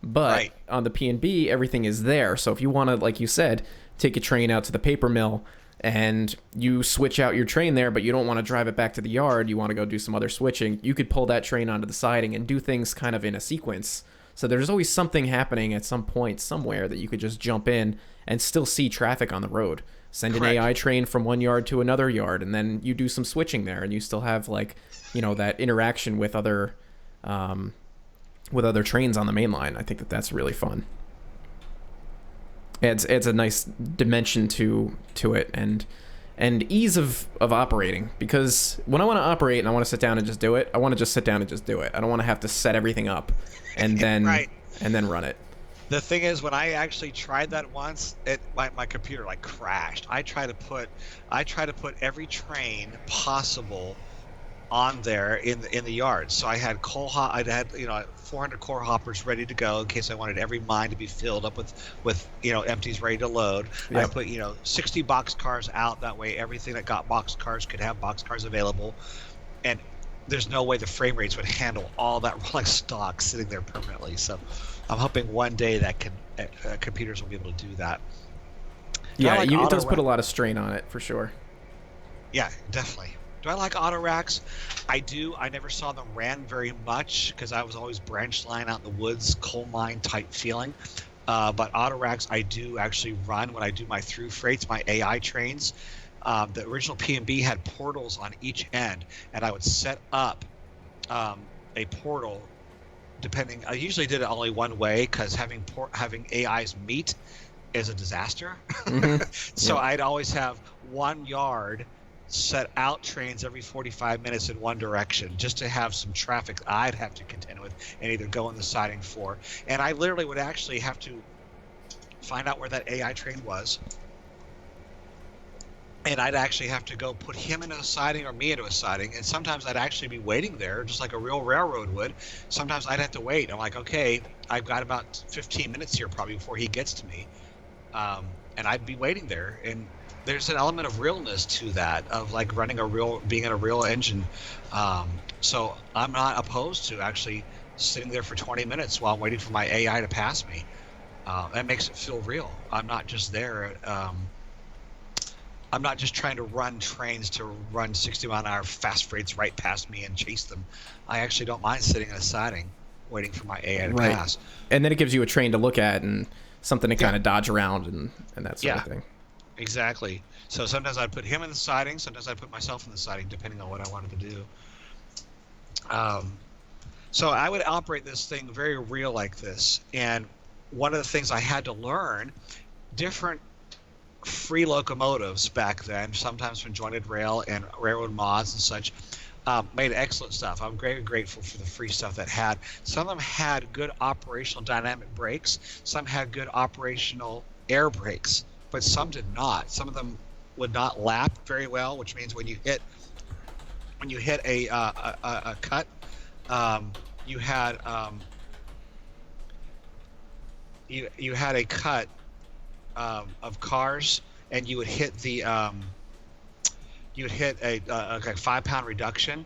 But Right. on the P&B, everything is there. So if you want to, like you said, take a train out to the paper mill and you switch out your train there, but you don't want to drive it back to the yard, you want to go do some other switching, you could pull that train onto the siding and do things kind of in a sequence. So there's always something happening at some point somewhere that you could just jump in and still see traffic on the road. Send an Correct. AI train from one yard to another yard, and then you do some switching there, and you still have like, that interaction with other trains on the main line. I think that's really fun. Adds a nice dimension to it and ease of operating, because when I want to operate and I want to sit down and just do it, I want to just sit down and just do it. I don't want to have to set everything up and then Right. run it. The thing is, when I actually tried that once, my computer like crashed. I try to put every train possible on there in the yard. So I had I had 400 core hoppers ready to go in case I wanted every mine to be filled up with empties ready to load. I Yep. put 60 box cars out, that way everything that got box cars could have box cars available. And there's no way the frame rates would handle all that rolling stock sitting there permanently. So I'm hoping one day that computers will be able to do that. Do I Yeah, like it auto does put a rack? lot of strain on it for sure. Yeah, definitely. Do I like auto racks? I do. I never saw them ran very much because I was always branch line out in the woods, coal mine type feeling. But auto racks I do actually run when I do my through freights, my AI trains. The original P&B had portals on each end, and I would set up a portal. Depending, I usually did it only one way because having AIs meet is a disaster. Mm-hmm. So Yep. I'd always have one yard set out trains every 45 minutes in one direction just to have some traffic I'd have to contend with and either go in the siding for. And I literally would actually have to find out where that AI train was. And I'd actually have to go put him into a siding or me into a siding. And sometimes I'd actually be waiting there just like a real railroad would. Sometimes I'd have to wait. I'm like, okay, I've got about 15 minutes here probably before he gets to me. And I'd be waiting there. And there's an element of realness to that, of like being in a real engine. So I'm not opposed to actually sitting there for 20 minutes while I'm waiting for my AI to pass me. That makes it feel real. I'm not just there. I'm not just trying to run trains to run 60-mile-an-hour fast freights right past me and chase them. I actually don't mind sitting in a siding waiting for my AI to Right. pass. And then it gives you a train to look at and something to Yeah. kind of dodge around and that sort of thing. Exactly. So sometimes I'd put him in the siding, sometimes I'd put myself in the siding, depending on what I wanted to do. So I would operate this thing very real like this. And one of the things I had to learn, different free locomotives back then, sometimes from Jointed Rail and Railroad Mods and such, made excellent stuff. I'm very grateful for the free stuff that had. Some of them had good operational dynamic brakes. Some had good operational air brakes, but some did not. Some of them would not lap very well, which means when you hit a cut, you had you had a cut of cars, and you would hit a 5-pound reduction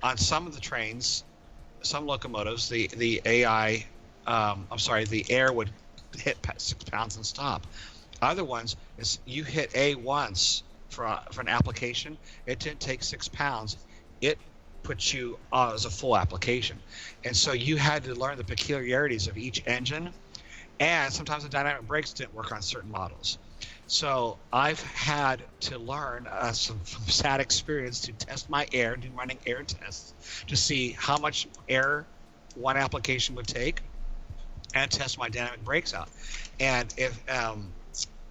on some of the trains, some locomotives. The AI, the air would hit 6 pounds and stop. Other ones is you hit A once for an application, it didn't take 6 pounds. It puts you as a full application. And so you had to learn the peculiarities of each engine, and sometimes the dynamic brakes didn't work on certain models. So I've had to learn some sad experience to test my air, do running air tests to see how much air one application would take, and test my dynamic brakes out. And if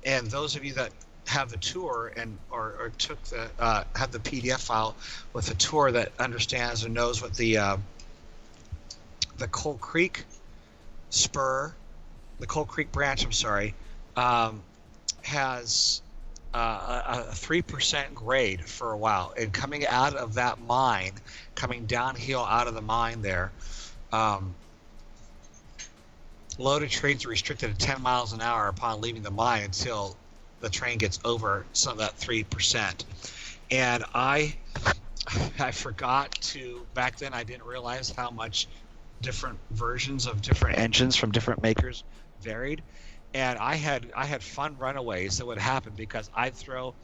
and those of you that have the tour and or took the have the PDF file with the tour that understands and knows what the Coal Creek Spur, the Coal Creek branch, I'm sorry, has a 3% grade for a while, and coming out of that mine, coming downhill out of the mine there, loaded trains are restricted at 10 miles an hour upon leaving the mine until the train gets over some of that 3%. And I forgot to, back then I didn't realize how much different versions of different engines from different makers varied. And I had fun runaways that would happen because I'd throw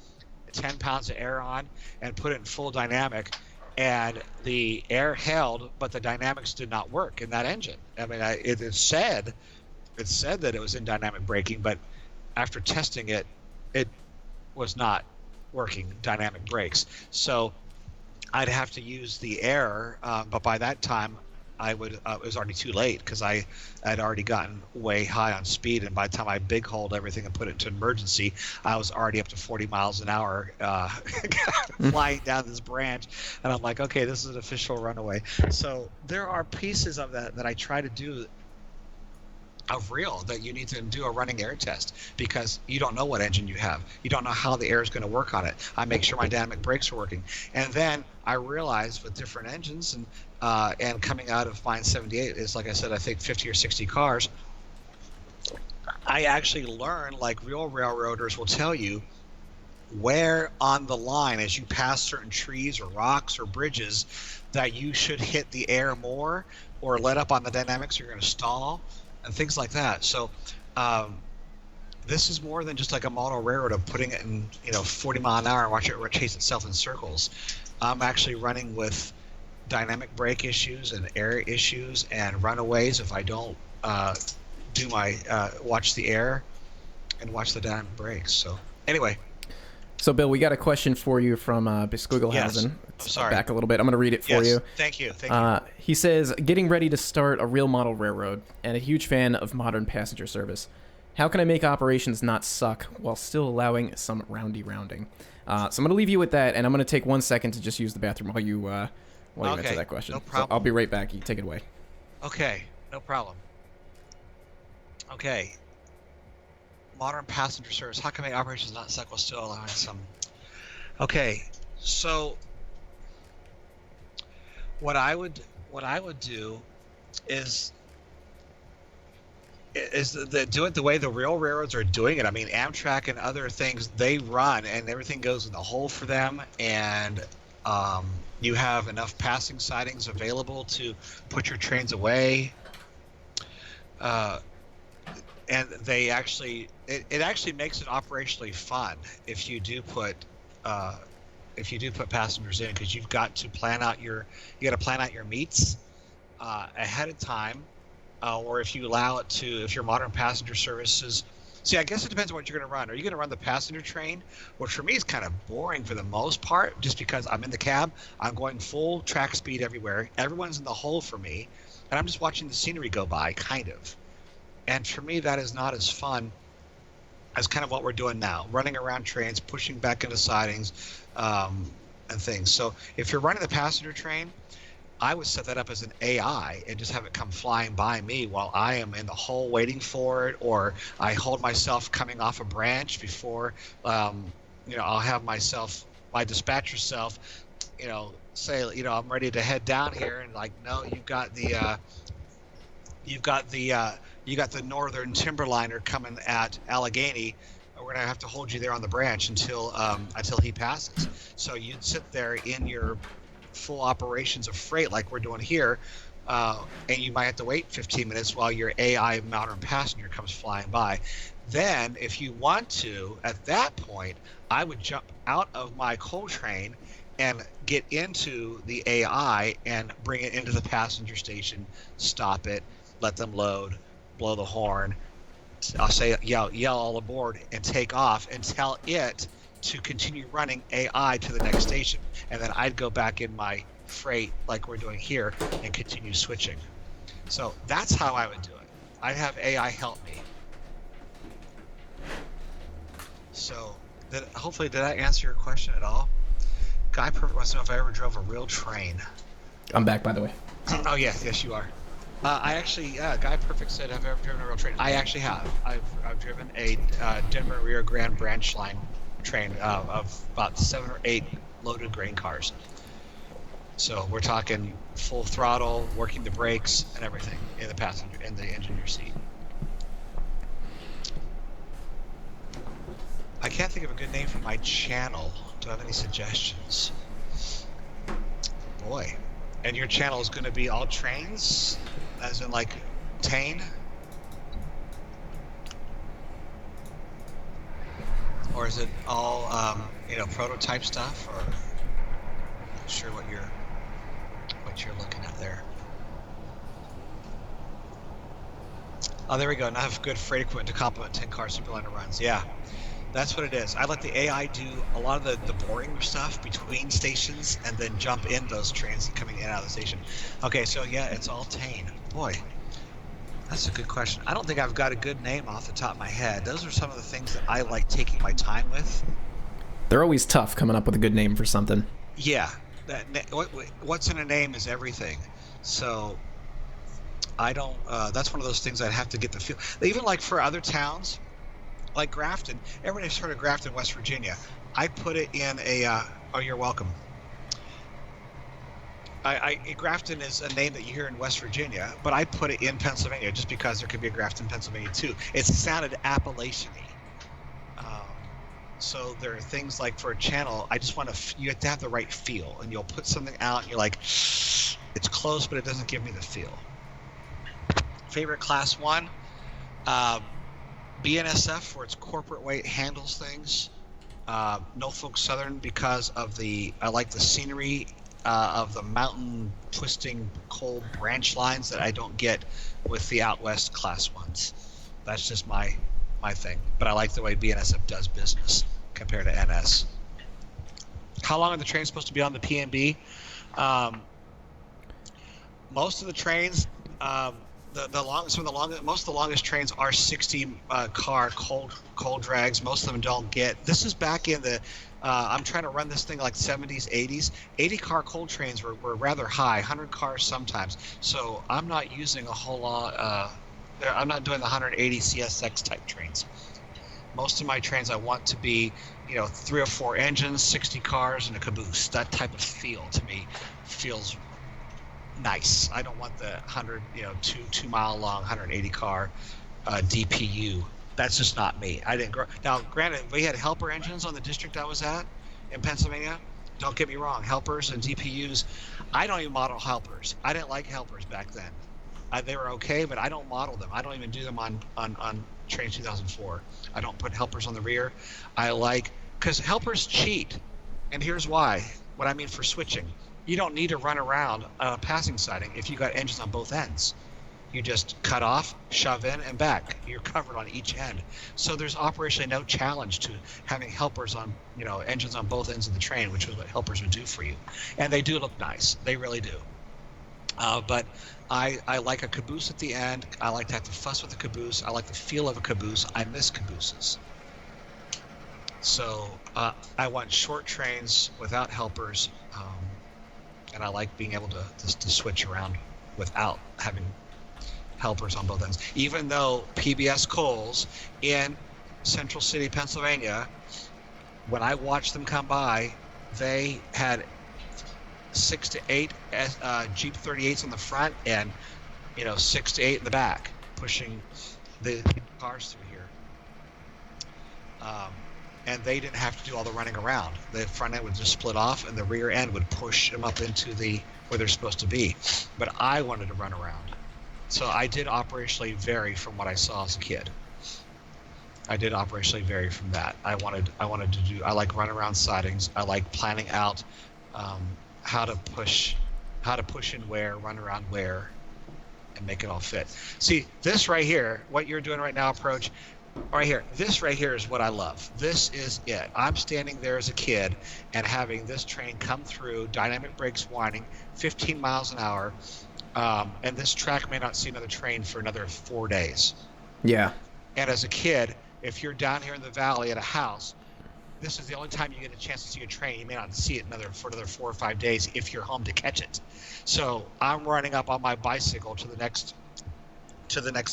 10 pounds of air on and put it in full dynamic, and the air held, but the dynamics did not work in that engine. I mean, it said that it was in dynamic braking, but after testing it, it was not working dynamic brakes. So I'd have to use the air, but by that time, it was already too late because I had already gotten way high on speed, and by the time I big hauled everything and put it to emergency, I was already up to 40 miles an hour flying down this branch, and I'm like, okay, this is an official runaway. So there are pieces of that I try to do of real that you need to do a running air test because you don't know what engine you have. You don't know how the air is going to work on it. I make sure my dynamic brakes are working. And then I realized with different engines and coming out of mine 78 is, like I said, I think 50 or 60 cars, I actually learned, like real railroaders will tell you, where on the line as you pass certain trees or rocks or bridges that you should hit the air more or let up on the dynamics, you're going to stall and things like that. So this is more than just like a model railroad of putting it in 40 mile an hour and watch it chase itself in circles. I'm actually running with dynamic brake issues and air issues and runaways if I don't do my watch the air and watch the dynamic brakes. So anyway. So, Bill, we got a question for you from Bisquigelhausen. Yes. Sorry. Back a little bit. I'm going to read it for you. Thank you. He says, getting ready to start a real model railroad and a huge fan of modern passenger service. How can I make operations not suck while still allowing some rounding? So I'm going to leave you with that, and I'm going to take 1 second to just use the bathroom while you answer that question. No problem. So I'll be right back. You take it away. Okay. No problem. Okay. Modern passenger service. How can I make operations not suck while still allowing some? Okay, so what I would do is do it the way the real railroads are doing it. I mean, Amtrak and other things, they run and everything goes in the hole for them, and you have enough passing sidings available to put your trains away. And they actually, it actually makes it operationally fun if you do put passengers in, because you've got to plan out your meets ahead of time, or if you allow it to, if your modern passenger services. See, I guess it depends on what you're going to run. Are you going to run the passenger train, which for me is kind of boring for the most part, just because I'm in the cab, I'm going full track speed everywhere, everyone's in the hole for me, and I'm just watching the scenery go by, kind of. And for me, that is not as fun as kind of what we're doing now, running around trains, pushing back into sidings, and things. So if you're running the passenger train, I would set that up as an AI and just have it come flying by me while I am in the hole waiting for it, or I hold myself coming off a branch before, I'll have my dispatcher self, say, I'm ready to head down here, and like, no, you've got the northern timberliner coming at Allegheny. We're gonna have to hold you there on the branch until he passes. So you'd sit there in your full operations of freight like we're doing here, and you might have to wait 15 minutes while your AI modern passenger comes flying by. Then, if you want to, at that point, I would jump out of my coal train and get into the AI and bring it into the passenger station, stop it, let them load, blow the horn. I'll say yell all aboard and take off and tell it to continue running AI to the next station. And then I'd go back in my freight like we're doing here and continue switching. So that's how I would do it. I'd have AI help me. So hopefully did I answer your question at all? Guy Perfect wants to know if I ever drove a real train. I'm back, by the way. Oh yes you are. I actually, Guy Perfect said, "Have I ever driven a real train?" I actually have. I've driven a Denver Rio Grande branch line train of about 7 or 8 loaded grain cars. So we're talking full throttle, working the brakes and everything in the engineer seat. I can't think of a good name for my channel. Do I have any suggestions? Boy. And your channel is going to be all trains? As in like Tane? Or is it all, prototype stuff? Or I'm not sure what you're looking at there. Oh, there we go. Now I have good freight equipment to complement 10-car Superliner runs. Yeah, that's what it is. I let the AI do a lot of the boring stuff between stations and then jump in those trains coming in and out of the station. Okay, so yeah, it's all Tane. Boy, that's a good question. I don't think I've got a good name off the top of my head. Those are some of the things that I like taking my time with. They're always tough coming up with a good name for something. Yeah, what's in a name is everything. So I don't. That's one of those things I'd have to get the feel. Even like for other towns, like Grafton. Everybody's heard of Grafton, West Virginia. I put it in a. Oh, you're welcome. Grafton is a name that you hear in West Virginia, but I put it in Pennsylvania just because there could be a Grafton, Pennsylvania too. It sounded Appalachian-y. So there are things like for a channel, I just want to. You have to have the right feel, and you'll put something out, and you're like, it's close, but it doesn't give me the feel. Favorite class one, BNSF for its corporate way it handles things. Norfolk Southern because of I like the scenery of the mountain twisting coal branch lines that I don't get with the out west class ones. That's just my thing. But I like the way BNSF does business compared to NS. How long are the trains supposed to be on the PNB? Most of the trains, most of the longest trains are 60 car coal drags. Most of them don't get. This is back in the. I'm trying to run this thing like 70s, 80s. 80 car coal trains were rather high, 100 cars sometimes. So I'm not using a whole lot. I'm not doing the 180 CSX type trains. Most of my trains I want to be, 3 or 4 engines, 60 cars, and a caboose. That type of feel to me feels nice. I don't want the 100, 2 mile long, 180 car DPU. That's just not me. I didn't grow. Now, granted, we had helper engines on the district I was at in Pennsylvania. Don't get me wrong, helpers and DPUs. I don't even model helpers. I didn't like helpers back then. They were okay, but I don't model them. I don't even do them on Train 2004. I don't put helpers on the rear. Because helpers cheat. And here's why. What I mean for switching. You don't need to run around a passing siding if you got engines on both ends. You just cut off, shove in, and back. You're covered on each end. So there's operationally no challenge to having helpers on, engines on both ends of the train, which is what helpers would do for you. And they do look nice. They really do. But I like a caboose at the end. I like to have to fuss with the caboose. I like the feel of a caboose. I miss cabooses. So I want short trains without helpers, and I like being able to switch around without having helpers on both ends. Even though PBS Coals in Central City, Pennsylvania, when I watched them come by, they had 6 to 8 Jeep 38s on the front and 6 to 8 in the back, pushing the cars through here. and they didn't have to do all the running around. The front end would just split off, and the rear end would push them up into the where they're supposed to be. But I wanted to run around, so I did operationally vary from what I saw as a kid. I did operationally vary from that. I wanted to do. I like run around sightings. I like planning out um, how to push in where, run around where, and make it all fit. See, this right here, what you're doing right now, approach. Right here, this right here is what I love. This is it. I'm standing there as a kid and having this train come through, dynamic brakes whining, 15 miles an hour, and this track may not see another train for another 4 days. Yeah. And as a kid, if you're down here in the valley at a house, this is the only time you get a chance to see a train. You may not see it for another 4 or 5 days if you're home to catch it. So I'm running up on my bicycle to the next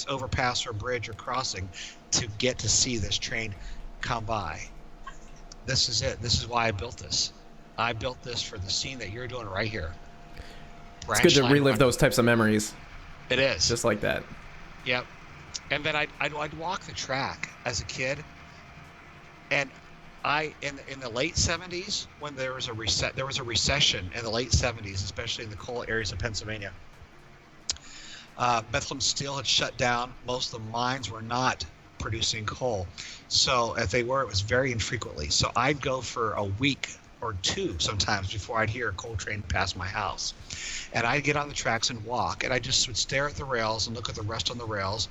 overpass or bridge or crossing to get to see this train come by. This is it. This is why I built this. I built this for the scene that you're doing right here. It's good to relive those types of memories. It is. Just like that. Yep. And then I'd walk the track as a kid, and in the late 70s, when there was a recession in the late 70s, especially in the coal areas of Pennsylvania. Bethlehem Steel had shut down. Most of the mines were not producing coal, so if they were, it was very infrequently. So I'd go for a week or two sometimes before I'd hear a coal train pass my house, and I'd get on the tracks and walk, and I just would stare at the rails and look at the rust on the rails.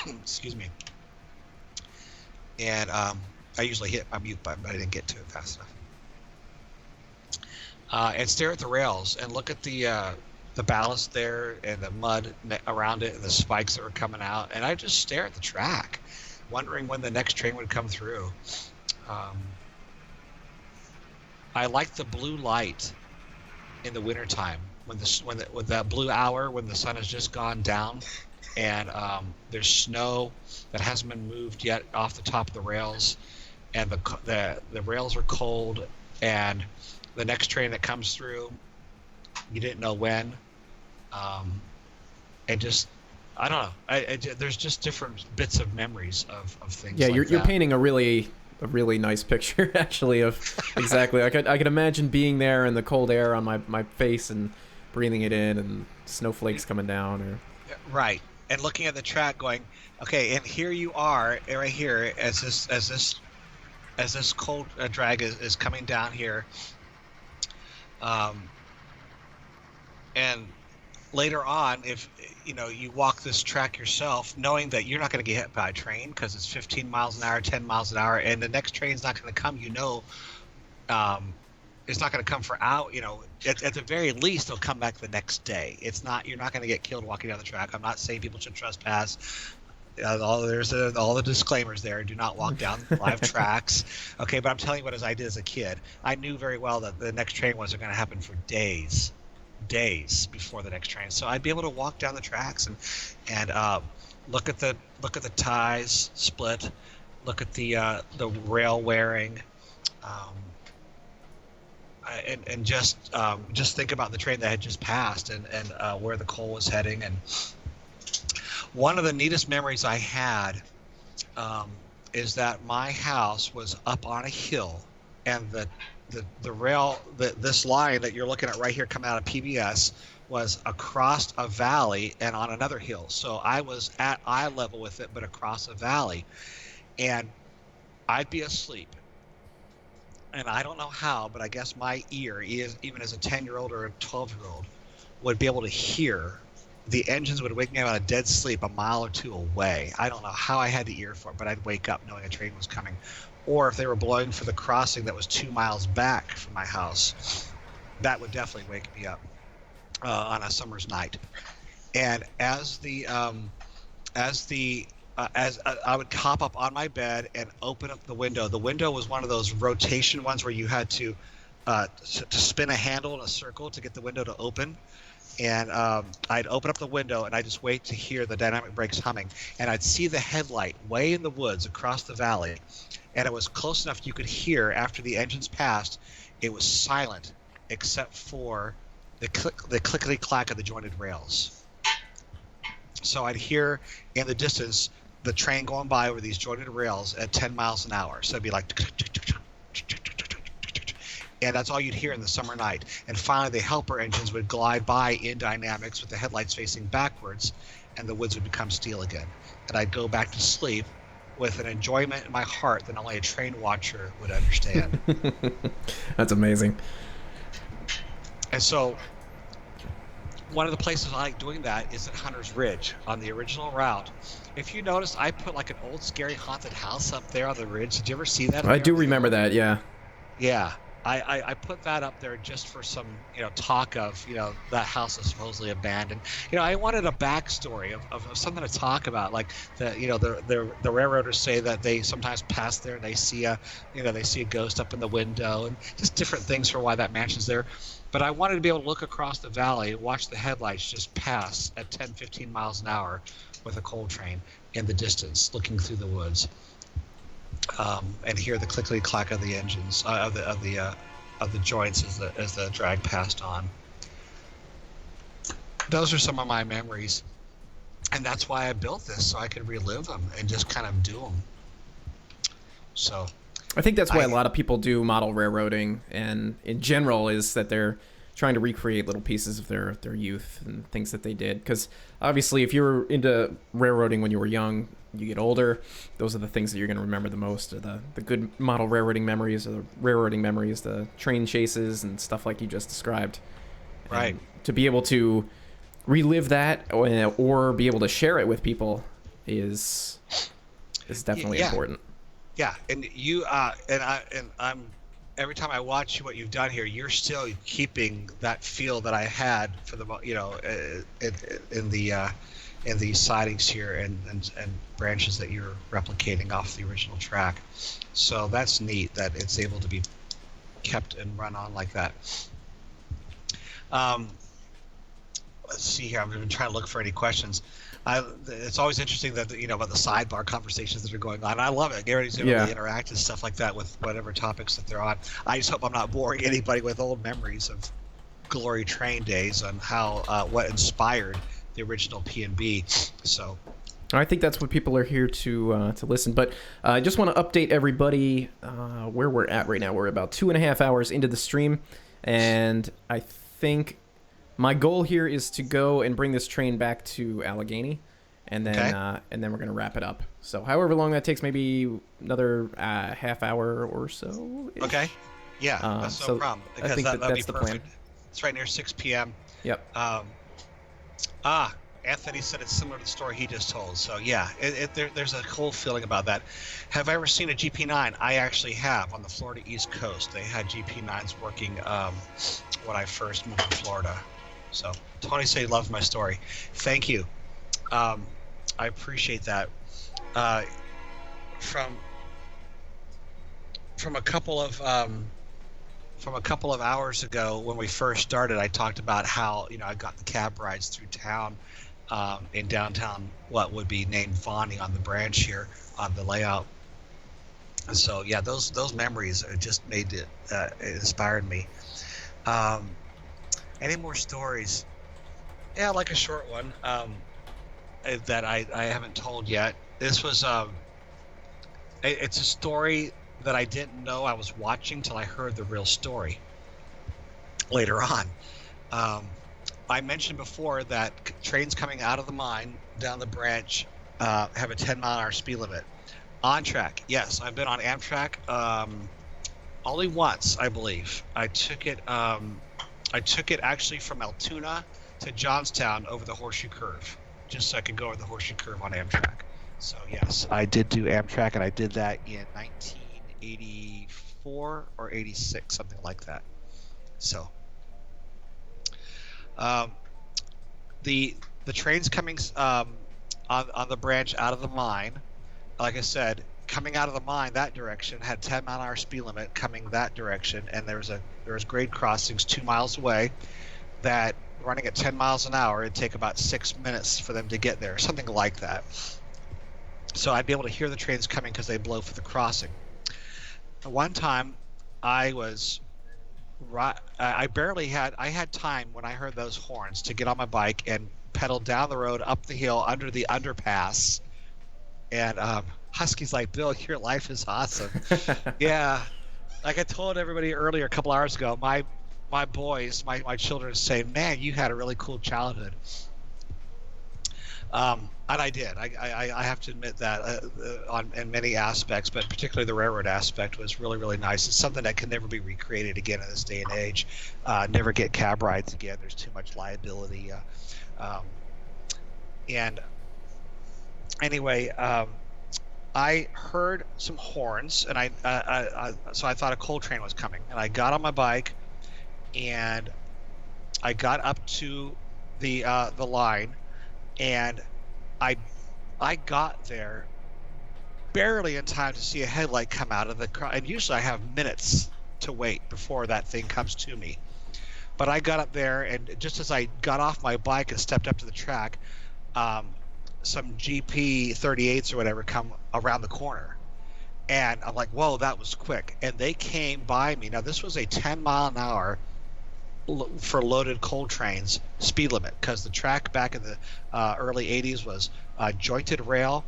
Excuse me. And I usually hit my mute button, but I didn't get to it fast enough. And stare at the rails and look at the ballast there and the mud around it and the spikes that were coming out. And I just stare at the track, wondering when the next train would come through. I like the blue light in the wintertime when that blue hour when the sun has just gone down and there's snow that hasn't been moved yet off the top of the rails, and the rails are cold, and the next train that comes through, you didn't know when, and just I don't know. There's just different bits of memories of things. Yeah, like you're painting a really nice picture actually of exactly. I could imagine being there and the cold air on my face and breathing it in and snowflakes coming down or right. And looking at the track, going, okay, and here you are, right here, as this cold drag is coming down here, and later on, if you walk this track yourself, knowing that you're not going to get hit by a train because it's 15 miles an hour, 10 miles an hour, and the next train's not going to come, it's not going to come for out. At the very least, they'll come back the next day. You're not going to get killed walking down the track. I'm not saying people should trespass. There's all the disclaimers there. Do not walk down live tracks. Okay, but I'm telling you what, as I did as a kid, I knew very well that the next train wasn't going to happen for days before the next train. So I'd be able to walk down the tracks and look at the ties split, look at the rail wearing. And just think about the train that had just passed and where the coal was heading. And one of the neatest memories I had is that my house was up on a hill, and the rail, this line that you're looking at right here coming out of PBS was across a valley and on another hill. So I was at eye level with it, but across a valley, and I'd be asleep. And I don't know how, but I guess my ear, even as a 10-year-old or a 12-year-old, would be able to hear the engines would wake me up out of dead sleep a mile or two away. I don't know how I had the ear for it, but I'd wake up knowing a train was coming. Or if they were blowing for the crossing that was 2 miles back from my house, that would definitely wake me up on a summer's night. And as I would hop up on my bed and open up the window. The window was one of those rotation ones where you had to spin a handle in a circle to get the window to open. And I'd open up the window and I'd just wait to hear the dynamic brakes humming. And I'd see the headlight way in the woods across the valley. And it was close enough you could hear after the engines passed. It was silent except for the clickety-clack of the jointed rails. So I'd hear in the distance the train going by over these jointed rails at 10 miles an hour. So it'd be like, and that's all you'd hear in the summer night. And finally, the helper engines would glide by in dynamics with the headlights facing backwards, and the woods would become still again. And I'd go back to sleep with an enjoyment in my heart that only a train watcher would understand. That's amazing. And so one of the places I like doing that is at Hunter's Ridge on the original route. If you notice, I put like an old scary haunted house up there on the ridge. Did you ever see that? I do remember that, yeah. Yeah. I put that up there just for some, talk of, that house is supposedly abandoned. I wanted a backstory of something to talk about. Like the railroaders say that they sometimes pass there and they see a ghost up in the window, and just different things for why that mansion's there. But I wanted to be able to look across the valley, watch the headlights just pass at 10, 15 miles an hour with a coal train in the distance, looking through the woods. And hear the clickety clack of the engines of the joints as the drag passed on. Those are some of my memories, and that's why I built this, so I could relive them and just kind of do them. So, I think that's why a lot of people do model railroading, and in general, is that they're trying to recreate little pieces of their youth and things that they did. Because obviously, if you were into railroading when you were young, you get older, those are the things that you're going to remember the most, are the good model railroading memories, or the railroading memories, the train chases and stuff like you just described. Right. And to be able to relive that or be able to share it with people is definitely important. Yeah, and you I'm every time I watch what you've done here, you're still keeping that feel that I had for the in the sidings here and branches that you're replicating off the original track. So that's neat that it's able to be kept and run on like that. Let's see here. I've been trying to look for any questions. It's always interesting that about the sidebar conversations that are going on. I love it. Gary's able to interact and stuff like that with whatever topics that they're on. I just hope I'm not boring anybody with old memories of glory train days on how what inspired the original P&B. So I think that's what people are here to listen. But I just want to update everybody where we're at right now. We're about 2.5 hours into the stream, and I think my goal here is to go and bring this train back to Allegheny, and then we're gonna wrap it up. So however long that takes, maybe another half hour or so. Okay. Yeah, that's no problem. I think that's the plan. It's right near 6 p.m. Yep. Anthony said it's similar to the story he just told. So yeah, there's a cool feeling about that. Have I ever seen a GP9? I actually have. On the Florida East Coast, they had GP9s working when I first moved to Florida. So Tony said he loves my story. Thank you. I appreciate that. From a couple of hours ago when we first started, I talked about how I got the cab rides through town in downtown, what would be named Vonnie on the branch here on the layout. And so yeah, those memories just made it inspired me. Any more stories? Yeah, like a short one that I haven't told yet. This was it's a story that I didn't know I was watching till I heard the real story later on. I mentioned before that trains coming out of the mine down the branch have a 10-mile-an-hour speed limit. On track, yes, I've been on Amtrak only once, I believe. I took it actually from Altoona to Johnstown over the Horseshoe Curve, just so I could go over the Horseshoe Curve on Amtrak. So yes, I did do Amtrak, and I did that in 1984 or 86, something like that. So the trains coming on the branch out of the mine, like I said, coming out of the mine that direction had 10-mile-an-hour speed limit coming that direction, and there was grade crossings 2 miles away that running at 10 miles an hour, it'd take about 6 minutes for them to get there, something like that. So I'd be able to hear the trains coming because they blow for the crossing. One time I had time when I heard those horns to get on my bike and pedal down the road, up the hill, under the underpass, And Husky's like, Bill, your life is awesome. Yeah, like I told everybody earlier a couple hours ago, my boys, my children say, man, you had a really cool childhood. And I did. I have to admit that on in many aspects, but particularly the railroad aspect was really, really nice. It's something that can never be recreated again in this day and age. Never get cab rides again. There's too much liability. Um, and anyway, I heard some horns, and so I thought a coal train was coming. And I got on my bike, and I got up to the line, and I I got there barely in time to see a headlight come out of the car. And usually I have minutes to wait before that thing comes to me. But I got up there, and just as I got off my bike and stepped up to the track, um, some GP 38s or whatever come around the corner. And I'm like, whoa, that was quick. And they came by me. Now, this was a 10-mile-an-hour for loaded coal trains speed limit, because the track back in the early 80s was jointed rail.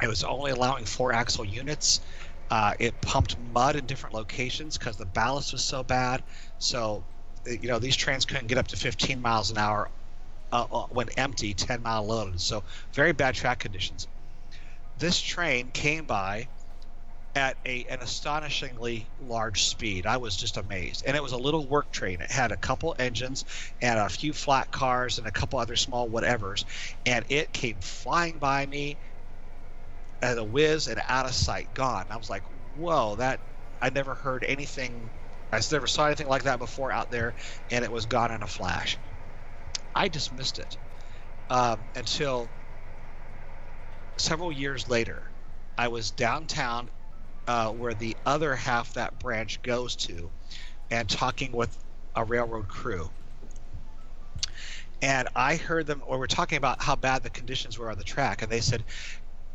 It was only allowing 4-axle units. It pumped mud in different locations because the ballast was so bad. So, these trains couldn't get up to 15 miles an hour when empty, 10-mile loaded. So very bad track conditions. This train came by at an astonishingly large speed. I was just amazed. And it was a little work train. It had a couple engines and a few flat cars and a couple other small whatevers. And it came flying by me at a whiz and out of sight, gone. I was like, whoa, I never heard anything. I never saw anything like that before out there, and it was gone in a flash. I dismissed it until several years later. I was downtown where the other half that branch goes to, and talking with a railroad crew. And I heard them, or we're talking about how bad the conditions were on the track, and they said,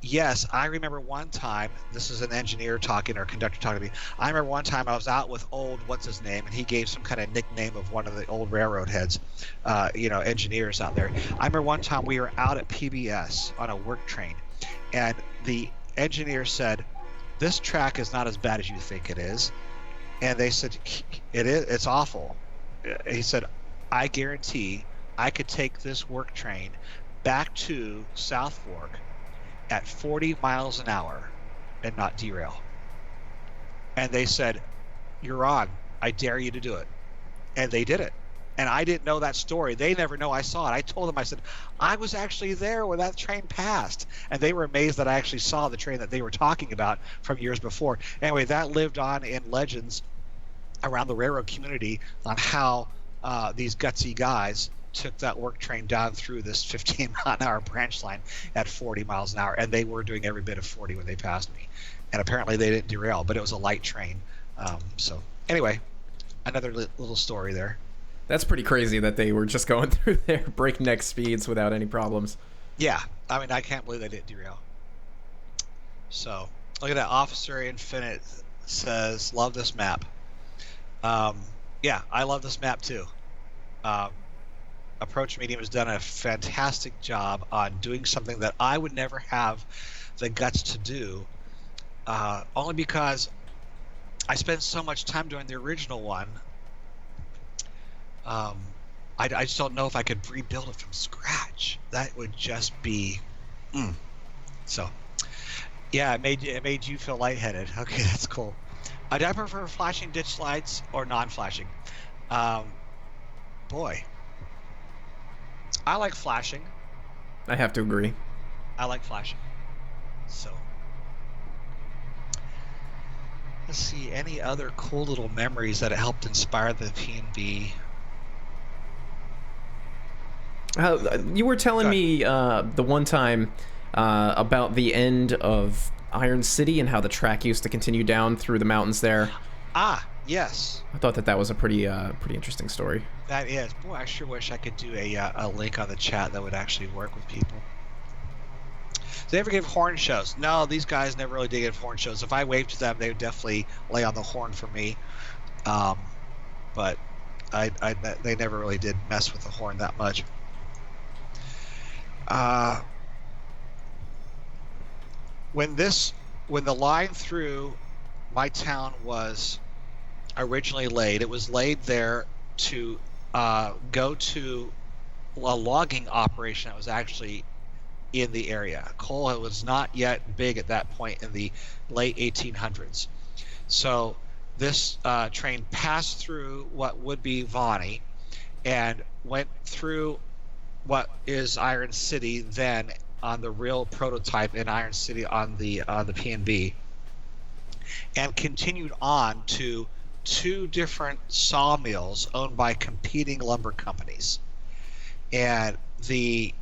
yes, I remember one time, this is an engineer talking, or conductor talking to me. I remember one time I was out with old, what's his name, and he gave some kind of nickname of one of the old railroad heads, engineers out there. I remember one time we were out at PBS on a work train, and the engineer said, this track is not as bad as you think it is. And they said, it is, it's awful. He said, I guarantee I could take this work train back to South Fork at 40 miles an hour and not derail. And they said, you're on. I dare you to do it. And they did it. And I didn't know that story. They never know I saw it. I told them, I said, I was actually there when that train passed. And they were amazed that I actually saw the train that they were talking about from years before. Anyway, that lived on in legends around the railroad community on how these gutsy guys took that work train down through this 15-mile-an-hour branch line at 40 miles an hour, and they were doing every bit of 40 when they passed me. And apparently they didn't derail, but it was a light train. So anyway, another little story there. That's pretty crazy that they were just going through their breakneck speeds without any problems. Yeah, I mean, I can't believe they didn't derail. So look at that. Officer Infinite says, love this map. Yeah, I love this map too. Approach Medium has done a fantastic job on doing something that I would never have the guts to do, only because I spent so much time doing the original one. I just don't know if I could rebuild it from scratch. That would just be, So, yeah, it made you feel lightheaded. Okay, that's cool. Do I prefer flashing ditch lights or non-flashing? Boy, I like flashing. I have to agree. I like flashing. So, let's see, any other cool little memories that helped inspire the P&B? You were telling me the one time about the end of Iron City and how the track used to continue down through the mountains there. Ah, yes. I thought that was a pretty interesting story. That is. Boy, I sure wish I could do a link on the chat that would actually work with people. Do they ever give horn shows? No, these guys never really did give horn shows. If I waved to them, they would definitely lay on the horn for me. But they never really did mess with the horn that much. when the line through my town was originally laid, it was laid there to go to a logging operation that was actually in the area. Coal was not yet big at that point in the late 1800s. So this train passed through what would be Vonnie and went through what is Iron City then on the real prototype in Iron City on the P&B, and continued on to two different sawmills owned by competing lumber companies. And the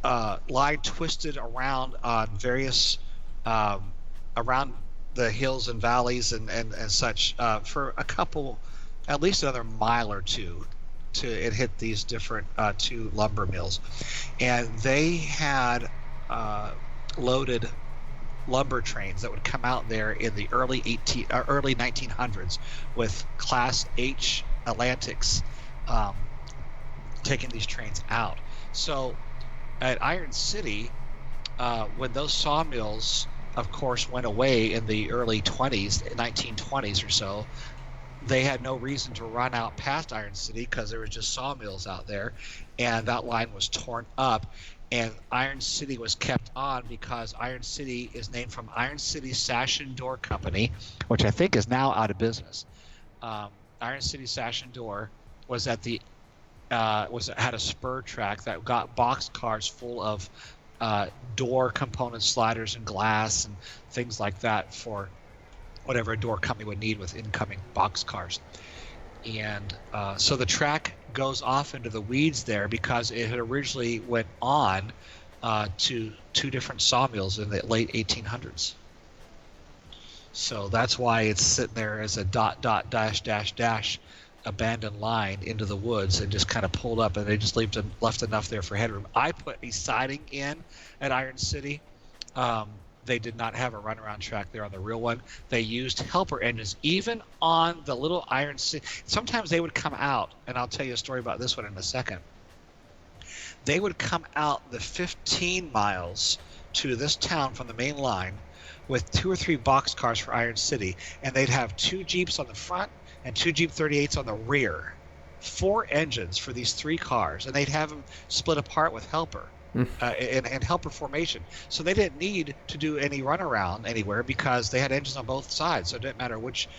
line twisted around on various around the hills and valleys and such for a couple, at least another mile or two, to it hit these different two lumber mills, and they had loaded lumber trains that would come out there in the early 1900s with Class H Atlantics taking these trains out. So at Iron City, when those sawmills, of course, went away in the early 1920s or so, they had no reason to run out past Iron City because there was just sawmills out there, and that line was torn up. And Iron City was kept on because Iron City is named from Iron City Sash and Door Company, which I think is now out of business. Iron City Sash and Door was at the had a spur track that got box cars full of door components, sliders, and glass and things like that for whatever a door company would need with incoming box cars. And so the track goes off into the weeds there because it had originally went on to two different sawmills in the late 1800s. So that's why it's sitting there as a ... abandoned line into the woods and just kind of pulled up, and they just left enough there for headroom. I put a siding in at Iron City. They did not have a runaround track there on the real one. They used helper engines even on the little Iron City. Sometimes they would come out, and I'll tell you a story about this one in a second. They would come out the 15 miles to this town from the main line with 2 or 3 box cars for Iron City, and they'd have 2 Jeeps on the front and 2 Jeep 38s on the rear. 4 engines for these 3 cars, and they'd have them split apart with helper and helper formation. So they didn't need to do any runaround anywhere because they had engines on both sides. So it didn't matter which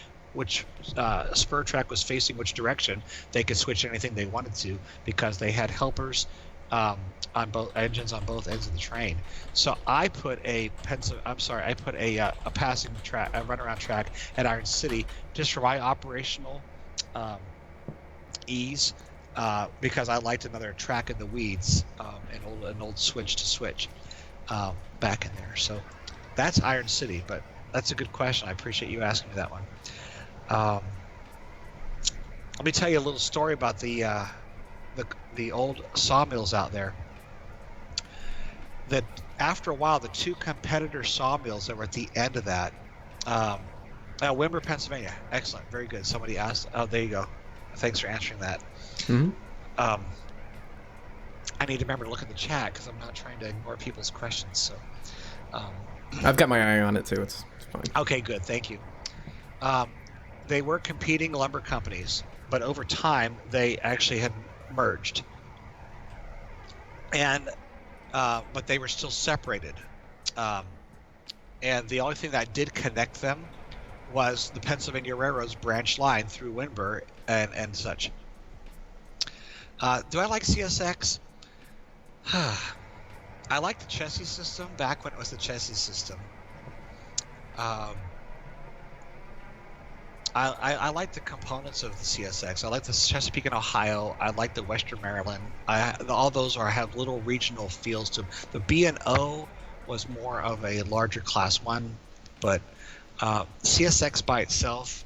spur track was facing which direction. They could switch anything they wanted to because they had helpers on both engines on both ends of the train. So I put a passing track, a runaround track at Iron City just for my operational ease, because I liked another track in the weeds, an old switch to switch back in there. So that's Iron City, but that's a good question. I appreciate you asking me that one. Let me tell you a little story about the old sawmills out there. That after a while, the 2 competitor sawmills that were at the end of that, Wimber, Pennsylvania. Excellent, very good. Somebody asked. Oh, there you go. Thanks for answering that. Mm-hmm. I need to remember to look at the chat because I'm not trying to ignore people's questions. So, I've got my eye on it too. It's fine. Okay, good. Thank you. They were competing lumber companies, but over time they actually had merged, and but they were still separated. And the only thing that did connect them was the Pennsylvania Railroad's branch line through Wimber and such. Do I like CSX? I like the chassis system back when it was the chassis system. I like the components of the CSX. I like the Chesapeake and Ohio. I like the Western Maryland. All those have little regional feels to them. The B&O was more of a larger class 1, but CSX by itself,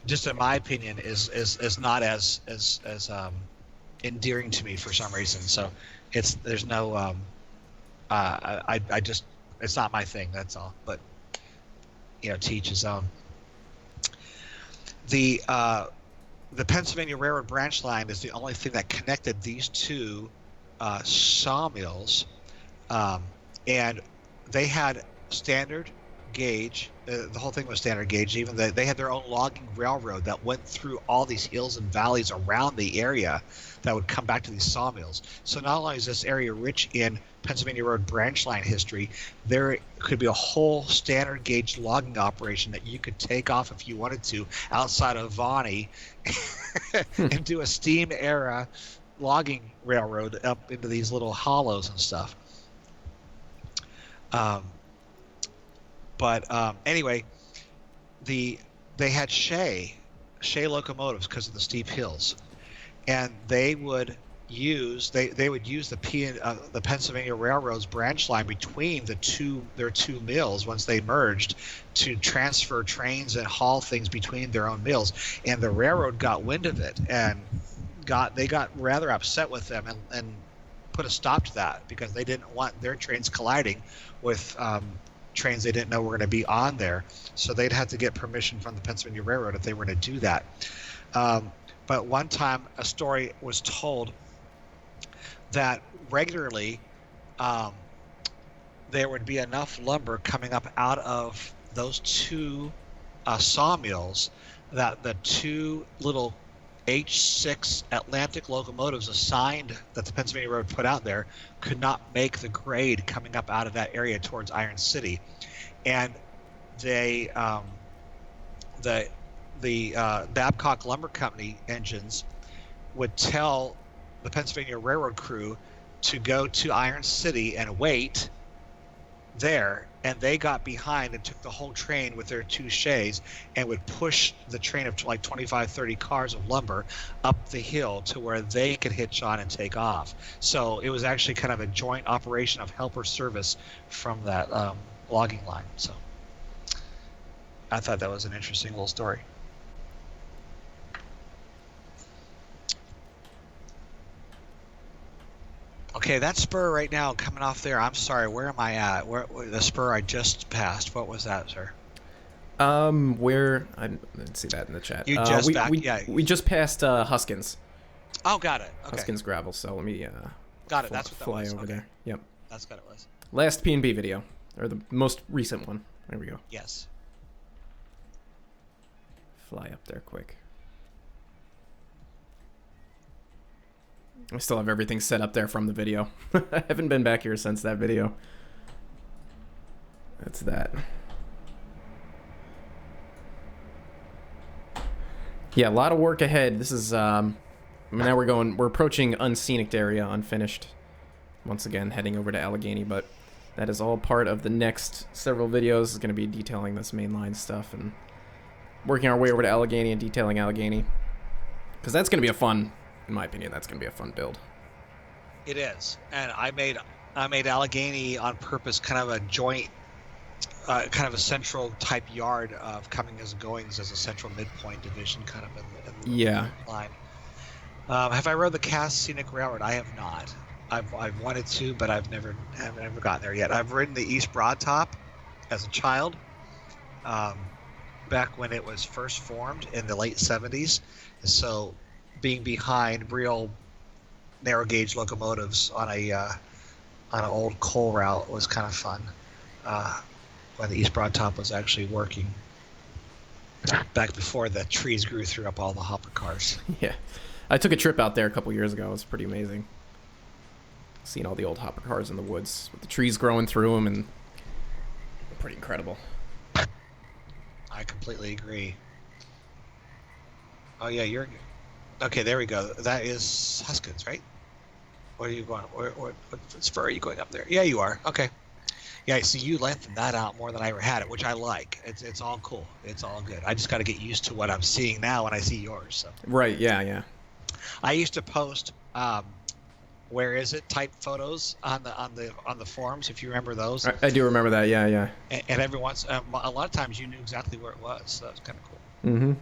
just in my opinion, is not as endearing to me for some reason. So there's no I just, it's not my thing. That's all. But to each his own. The Pennsylvania Railroad branch line is the only thing that connected these 2 sawmills, and they had standard gauge. The whole thing was standard gauge. Even they had their own logging railroad that went through all these hills and valleys around the area that would come back to these sawmills. So not only is this area rich in Pennsylvania Road branch line history, there could be a whole standard gauge logging operation that you could take off if you wanted to outside of Vonnie and do a steam era logging railroad up into these little hollows and stuff. Anyway, they had Shea locomotives because of the steep hills, and they would use the Pennsylvania Railroad's branch line between their two mills once they merged to transfer trains and haul things between their own mills. And the railroad got wind of it and got rather upset with them and put a stop to that because they didn't want their trains colliding with trains they didn't know were going to be on there. So they'd have to get permission from the Pennsylvania Railroad if they were to do that. But one time a story was told that regularly there would be enough lumber coming up out of those two sawmills that the two little H6 Atlantic locomotives assigned that the Pennsylvania Road put out there could not make the grade coming up out of that area towards Iron City, and they the Babcock Lumber Company engines would tell the Pennsylvania Railroad crew to go to Iron City and wait there, and they got behind and took the whole train with their two shays and would push the train of like 25, 30 cars of lumber up the hill to where they could hitch on and take off. So it was actually kind of a joint operation of helper service from that logging line. So I thought that was an interesting little story. Okay, that spur right now coming off there. I'm sorry, where am I at? Where the spur I just passed? What was that, sir? Where I didn't see that in the chat. You just we just passed Huskins. Oh, got it. Okay. Huskins gravel. So let me got it. That's what that fly was. over Okay. there. Yep. That's what it was. Last P&B video, or the most recent one. There we go. Yes. Fly up there quick. I still have everything set up there from the video. I haven't been back here since that video. That's that. Yeah, a lot of work ahead. This is now we're approaching Unscenic area, unfinished. Once again, heading over to Allegheny, but that is all part of the next several videos. Is going to be detailing this mainline stuff and working our way over to Allegheny and detailing Allegheny. Because that's going to be a fun, in my opinion, that's going to be a fun build. It is, and I made Allegheny on purpose, kind of a joint, kind of a central type yard of comings and goings as a central midpoint division, kind of in the line. Have I rode the Cass Scenic Railroad? I have not. I've wanted to, but I've never gotten there yet. I've ridden the East Broad Top as a child, back when it was first formed in the late 70s. So being behind real narrow gauge locomotives on an old coal route was kind of fun. When the East Broad Top was actually working, back before the trees grew through up all the hopper cars. Yeah, I took a trip out there a couple years ago. It was pretty amazing. Seeing all the old hopper cars in the woods with the trees growing through them, and pretty incredible. I completely agree. Oh yeah, you're okay. There we go. That is Huskins, right? Where are you going? What spur are you going up there? Yeah, you are. Okay. Yeah, see, you lengthened that out more than I ever had it, which I like. It's all cool. It's all good. I just got to get used to what I'm seeing now when I see yours. So. Right. Yeah. I used to post where is it type photos on the forums, if you remember those. I do remember that. Yeah. And every once a lot of times you knew exactly where it was, so that was kind of cool. Mm-hmm.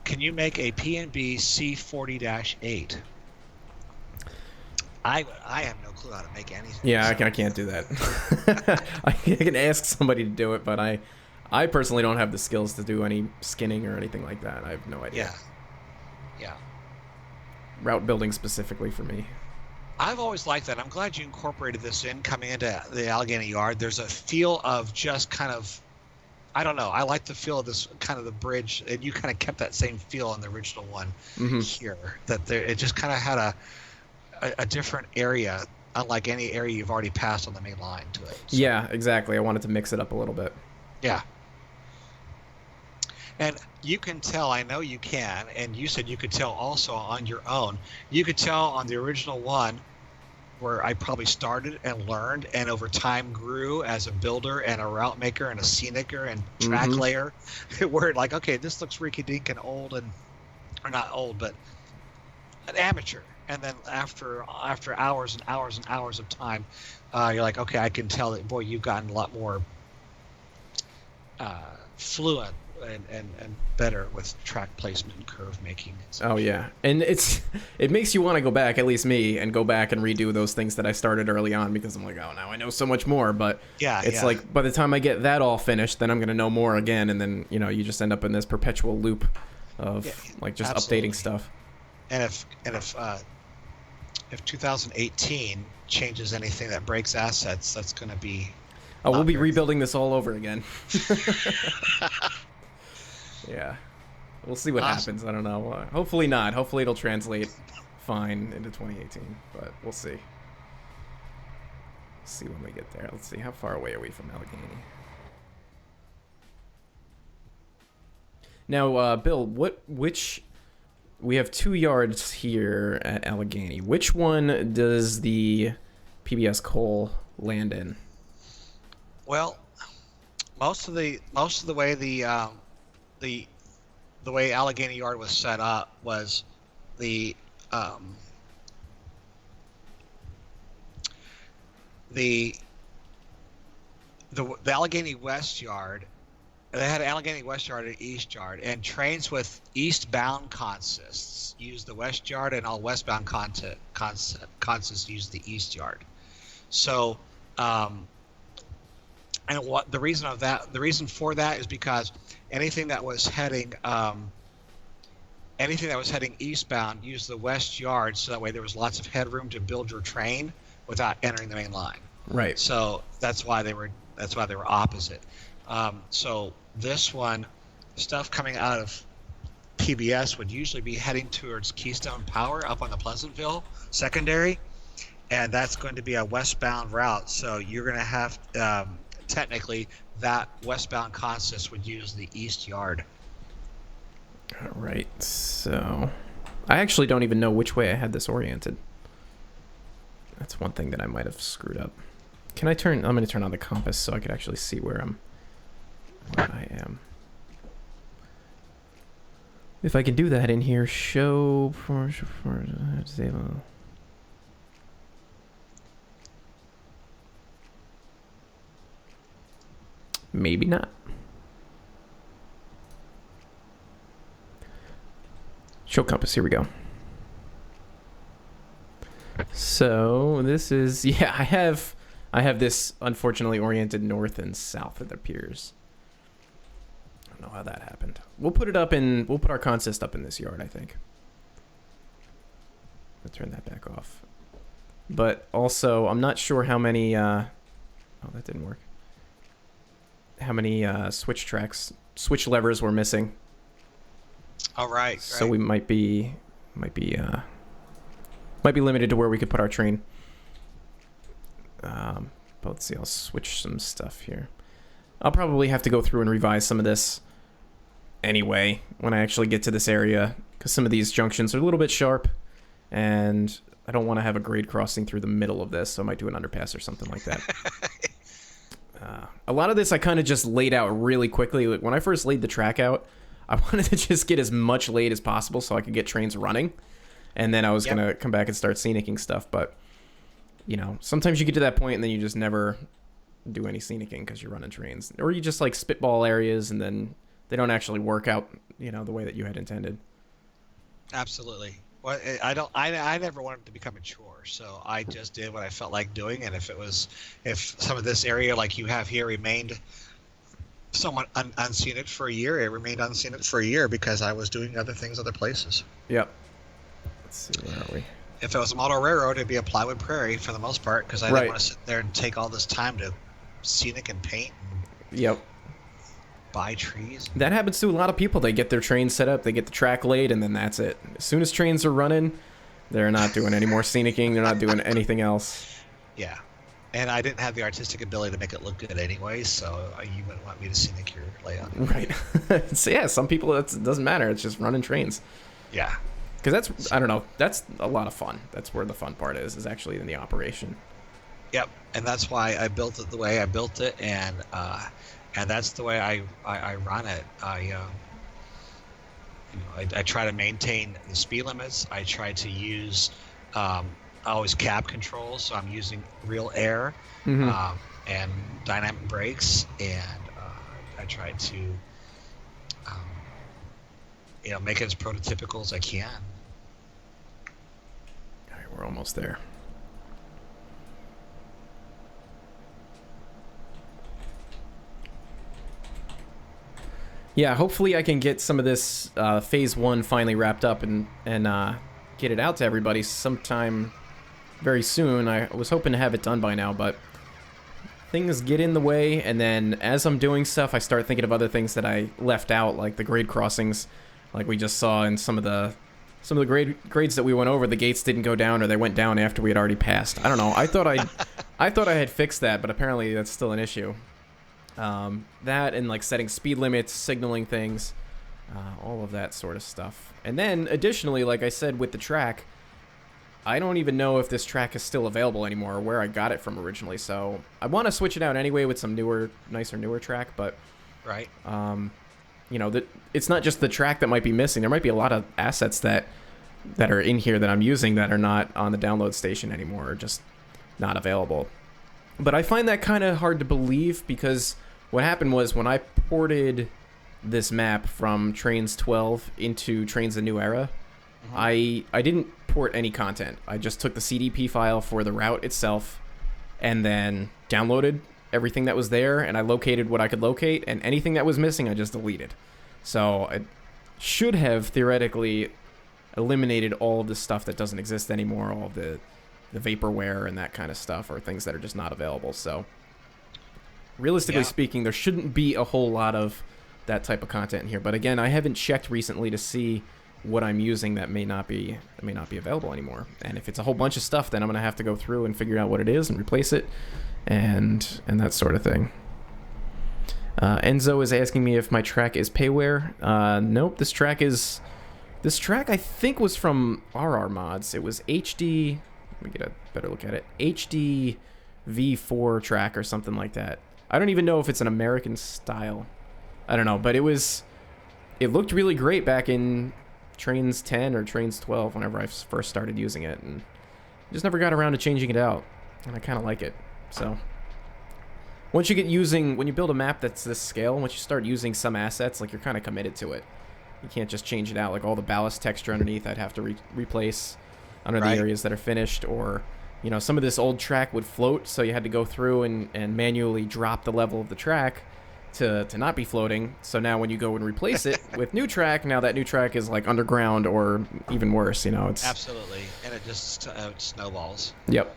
Can you make a P&B C40-8? I have no clue how to make anything. Yeah, so. I can't do that. I can ask somebody to do it, but I personally don't have the skills to do any skinning or anything like that. I have no idea. Yeah. Route building specifically for me. I've always liked that. I'm glad you incorporated this in coming into the Allegheny Yard. There's a feel of just kind of, I don't know. I like the feel of this kind of the bridge, and you kind of kept that same feel in the original one Hmm. here. That there, it just kind of had a different area, unlike any area you've already passed on the main line to it. So, Yeah, exactly. I wanted to mix it up a little bit. yeah. And you can tell, I know you can, and you said you could tell also on your own. You could tell on the original one where I probably started and learned and over time grew as a builder and a route maker and a scenicer and track Hmm. layer, where like, okay, this looks rinky dink and old and, or not old, but an amateur. And then after hours and hours and hours of time, you're like, okay, I can tell that, boy, you've gotten a lot more fluent and better with track placement and curve making. Oh yeah, and it makes you want to go back, at least me, and go back and redo those things that I started early on because I'm like, oh, now I know so much more. But Yeah, it's yeah, like by the time I get that all finished, then I'm gonna know more again, and then you just end up in this perpetual loop of yeah, like just absolutely. updating stuff. And if 2018 changes anything that breaks assets, that's going to be Oh, we'll not be very. rebuilding this all over again. Yeah, we'll see what Awesome. happens. I don't know. Hopefully not. Hopefully it'll translate fine into 2018, but we'll see. See when we get there. Let's see, how far away are we from Allegheny? Now, Bill, which we have 2 yards here at Allegheny. Which one does the PBS coal land in? Well, most of the way the the way Allegheny Yard was set up was the um, the the Allegheny West Yard. They had an Allegheny West Yard and East Yard, and trains with eastbound consists use the West Yard, and all westbound consists use the East Yard. So, um, and what the reason of that? The reason for that is because anything that was heading anything that was heading eastbound used the West Yard, so that way there was lots of headroom to build your train without entering the main line. Right. So that's why they were opposite. So this one, stuff coming out of PBS would usually be heading towards Keystone Power up on the Pleasantville secondary, and that's going to be a westbound route. So you're going to have technically that westbound consist would use the East Yard. All right. So, I actually don't even know which way I had this oriented. That's one thing that I might have screwed up. Can I turn? I'm going to turn on the compass so I could actually see where I am. If I can do that in here, show for disable. Maybe not. Show compass. Here we go. So this is I have this unfortunately oriented north and south. It appears. I don't know how that happened. We'll put our consist up in this yard, I think. I'll turn that back off. But also, I'm not sure how many. Oh, that didn't work. How many switch levers we're missing? All right. So we might be limited to where we could put our train. But let's see. I'll switch some stuff here. I'll probably have to go through and revise some of this anyway when I actually get to this area, because some of these junctions are a little bit sharp, and I don't want to have a grade crossing through the middle of this, so I might do an underpass or something like that. A lot of this I kind of just laid out really quickly. Like when I first laid the track out, I wanted to just get as much laid as possible so I could get trains running, and then I was gonna come back and start scenicking stuff. But sometimes you get to that point and then you just never do any scenicking because you're running trains, or you just like spitball areas and then they don't actually work out the way that you had intended. Absolutely. Well, I never wanted to become a chore, so I just did what I felt like doing. And if some of this area like you have here remained somewhat unscenic for a year, it remained unscenic for a year because I was doing other things other places. Yep. Let's see, where are we? If it was a model railroad, it'd be a plywood prairie for the most part, because I didn't Right. want to sit there and take all this time to scenic and paint and Yep. buy trees. That happens to a lot of people. They get their trains set up, they get the track laid, and then that's it. As soon as trains are running, they're not doing any more scenicking. They're not doing anything else. Yeah. And I didn't have the artistic ability to make it look good anyway, so you wouldn't want me to scenic your layout. Right. So yeah, some people it doesn't matter. It's just running trains. Yeah. Because that's, I don't know, that's a lot of fun. That's where the fun part is actually in the operation. Yep. And that's why I built it the way I built it, and that's the way I run it. I try to maintain the speed limits. I try to use always cab control, so I'm using real air and dynamic brakes, and I try to make it as prototypical as I can. All right, we're almost there. Yeah, hopefully I can get some of this phase 1 finally wrapped up and get it out to everybody sometime very soon. I was hoping to have it done by now, but things get in the way, and then as I'm doing stuff, I start thinking of other things that I left out, like the grade crossings, like we just saw in some of the grades that we went over. The gates didn't go down, or they went down after we had already passed. I don't know. I thought I had fixed that, but apparently that's still an issue. That and like setting speed limits, signaling things, all of that sort of stuff. And then additionally, like I said with the track, I don't even know if this track is still available anymore or where I got it from originally. So I want to switch it out anyway with some nicer track. But Right. It's not just the track that might be missing. There might be a lot of assets that are in here that I'm using that are not on the download station anymore, or just not available. But I find that kind of hard to believe, because what happened was when I ported this map from Trains 12 into Trains the New Era, I didn't port any content. I just took the CDP file for the route itself and then downloaded everything that was there, and I located what I could locate, and anything that was missing I just deleted. So I should have theoretically eliminated all of the stuff that doesn't exist anymore, all of the vaporware and that kind of stuff, or things that are just not available. So realistically speaking, there shouldn't be a whole lot of that type of content in here. But again, I haven't checked recently to see what I'm using that may not be available anymore. And if it's a whole bunch of stuff, then I'm gonna have to go through and figure out what it is and replace it, and that sort of thing. Enzo is asking me if my track is payware. Nope. This track I think was from RR Mods. It was HD. Let me get a better look at it. HD V4 track or something like that. I don't even know if it's an American style. I don't know, but it looked really great back in Trains 10 or Trains 12 whenever I first started using it, and just never got around to changing it out, and I kind of like it. So when you build a map that's this scale, once you start using some assets, like, you're kind of committed to it. You can't just change it out. Like all the ballast texture underneath, I'd have to replace under the areas that are finished, or some of this old track would float, so you had to go through and manually drop the level of the track to not be floating. So now when you go and replace it with new track, now that new track is like underground, or even worse. It's Absolutely, and it just snowballs. Yep.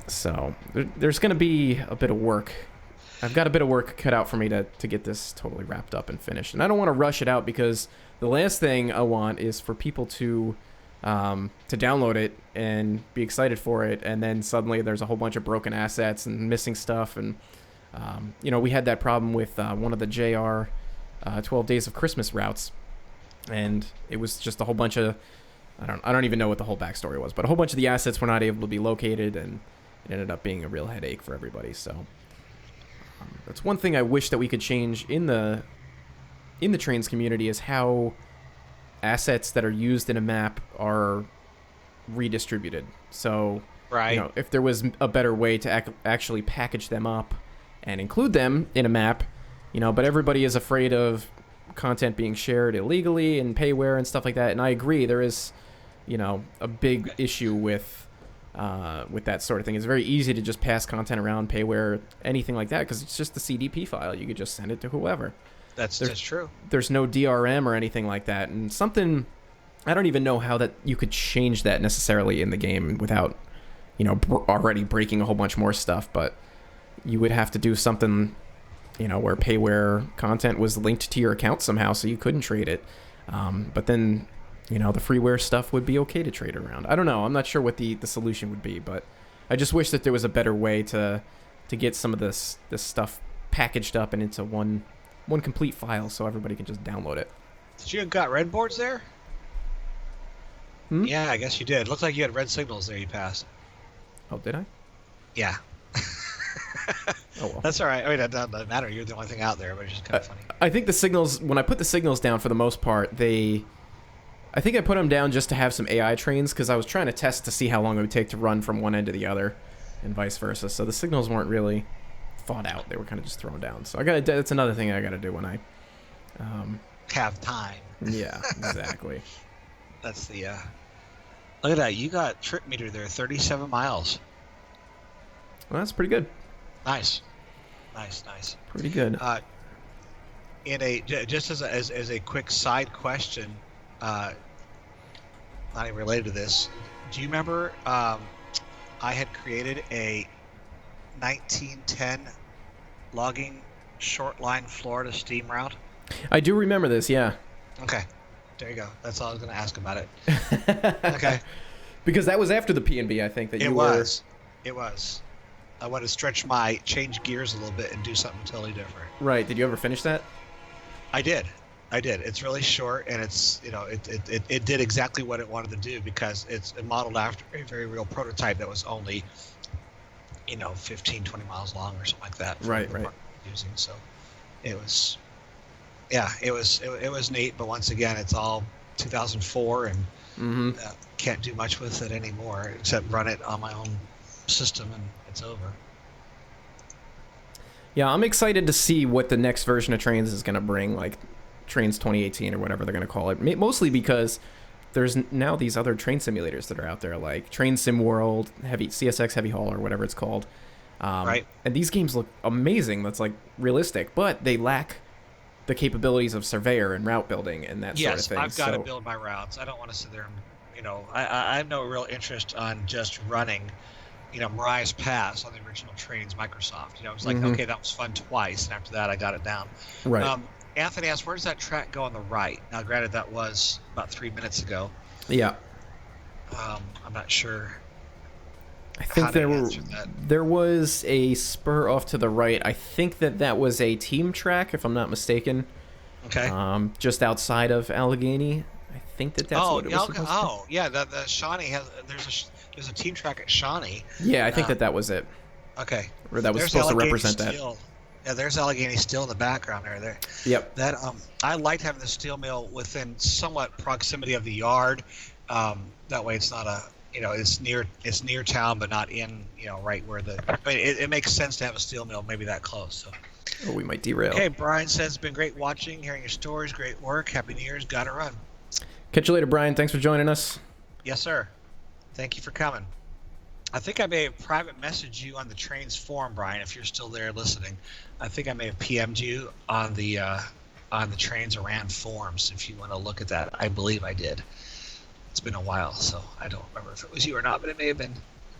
So there's going to be a bit of work. I've got a bit of work cut out for me to get this totally wrapped up and finished. And I don't want to rush it out, because the last thing I want is for people to download it and be excited for it, and then suddenly there's a whole bunch of broken assets and missing stuff. And we had that problem with one of the JR 12 Days of Christmas routes, and it was just a whole bunch of I don't even know what the whole backstory was, but a whole bunch of the assets were not able to be located, and it ended up being a real headache for everybody. So that's one thing I wish that we could change in the trains community, is how assets that are used in a map are redistributed. So if there was a better way to actually package them up and include them in a map, but everybody is afraid of content being shared illegally and payware and stuff like that. And I agree, there is a big issue with that sort of thing. It's very easy to just pass content around, payware, anything like that, because it's just the CDP file. You could just send it to whoever. That's true. There's no DRM or anything like that. And something I don't even know how that you could change that necessarily in the game without, already breaking a whole bunch more stuff. But you would have to do something, where payware content was linked to your account somehow, so you couldn't trade it. But then, the freeware stuff would be okay to trade around. I don't know. I'm not sure what the solution would be, but I just wish that there was a better way to get some of this stuff packaged up and into one complete file so everybody can just download it. Did you got red boards there? Yeah, I guess you did. Looked like you had red signals there you passed. Oh, did I? Yeah. Oh, well. That's all right. I mean, that doesn't matter. You're the only thing out there, but it's just kind of funny. I think the signals, when I put the signals down for the most part, I think I put them down just to have some AI trains because I was trying to test to see how long it would take to run from one end to the other and vice versa. So the signals weren't really thought out. They were kind of just thrown down. So that's another thing I got to do when I have time. Yeah, exactly. That's the look at that. You got trip meter there, 37 miles. Well, that's pretty good. Nice. Pretty good. Just as a quick side question, not even related to this, do you remember I had created a 1910 logging short line Florida steam route? I do remember this, yeah. Okay. There you go. That's all I was going to ask about it. Okay. Because that was after the P&B, I think, that It was. I want to change gears a little bit and do something totally different. Right. Did you ever finish that? I did. It's really short, and it's, it did exactly what it wanted to do because it's modeled after a very real prototype that was only, 15, 20 miles long or something like that. Right. Using. So it was, it was neat, but once again, it's all 2004 and can't do much with it anymore except run it on my own system and it's over. Yeah, I'm excited to see what the next version of Trains is going to bring, like Trains 2018 or whatever they're going to call it. Mostly because there's now these other train simulators that are out there, like Train Sim World, CSX Heavy Haul, or whatever it's called. Right. And these games look amazing. That's like realistic, but they lack the capabilities of Surveyor and route building and that sort of thing. Yes, I've got to build my routes. I don't want to sit there and, I have no real interest on just running Mariah's Pass on the original Trains Microsoft. It's like, okay, that was fun twice, and after that I got it down. Right. Anthony asked, where does that track go on the right? Now, granted, that was about 3 minutes ago. Yeah. I'm not sure. I think there was a spur off to the right. I think that was a team track, if I'm not mistaken. Okay. Just outside of Allegheny. I think that's what it was supposed to be. Oh, yeah. The Shawnee has there's a team track at Shawnee. Yeah, I think that was it. Okay. Or that was supposed to represent that. Yeah, there's Allegheny Steel in the background there. Yep. That I liked having the steel mill within somewhat proximity of the yard. That way, it's not it's near town, but not in right where it makes sense to have a steel mill maybe that close. So. Oh, we might derail. Okay, Brian says it's been great watching, hearing your stories, great work, happy New Year's, gotta run. Catch you later, Brian. Thanks for joining us. Yes, sir. Thank you for coming. I think I may have private messaged you on the Trains forum, Brian, if you're still there listening. I think I may have PM'd you on the Trains Around forums if you want to look at that. I believe I did. It's been a while, so I don't remember if it was you or not, but it may have been.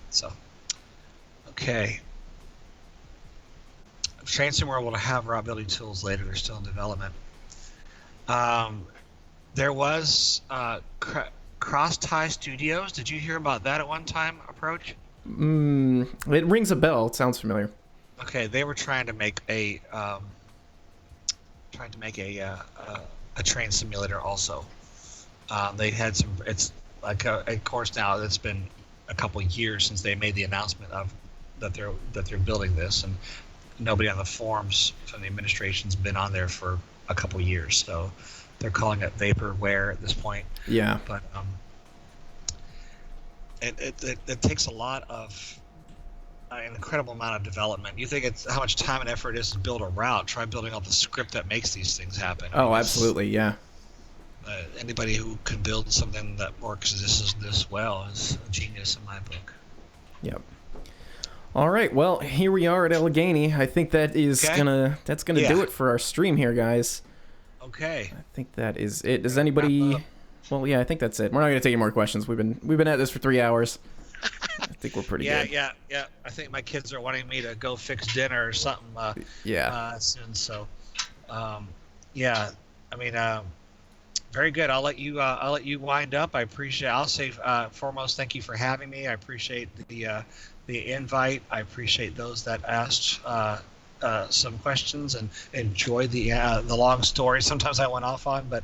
So, okay. Train Sim World will have route building tools later. They're still in development. There was Cross Tie Studios. Did you hear about that at one time, Approach? It rings a bell. It sounds familiar. Okay, they were trying to make a train simulator also. They had some. It's like of course now it's been a couple of years since they made the announcement of that they're building this, and nobody on the forums from the administration's been on there for a couple of years, so they're calling it vaporware at this point. Yeah. But it takes a lot of an incredible amount of development. You think it's how much time and effort it is to build a route? Try building up the script that makes these things happen. Oh, absolutely, yeah. Anybody who can build something that works this well is a genius in my book. Yep. All right, well, here we are at Allegheny. I think that is gonna do it for our stream here, guys. Okay. I think that is it. Does anybody Well, yeah, I think that's it. We're not gonna take any more questions. We've been at this for 3 hours. I think we're pretty good. Yeah. I think my kids are wanting me to go fix dinner or something. Yeah. Soon. So, yeah. I mean, very good. I'll let you wind up. I appreciate. I'll say foremost, thank you for having me. I appreciate the invite. I appreciate those that asked some questions and enjoyed the long story. Sometimes I went off on, but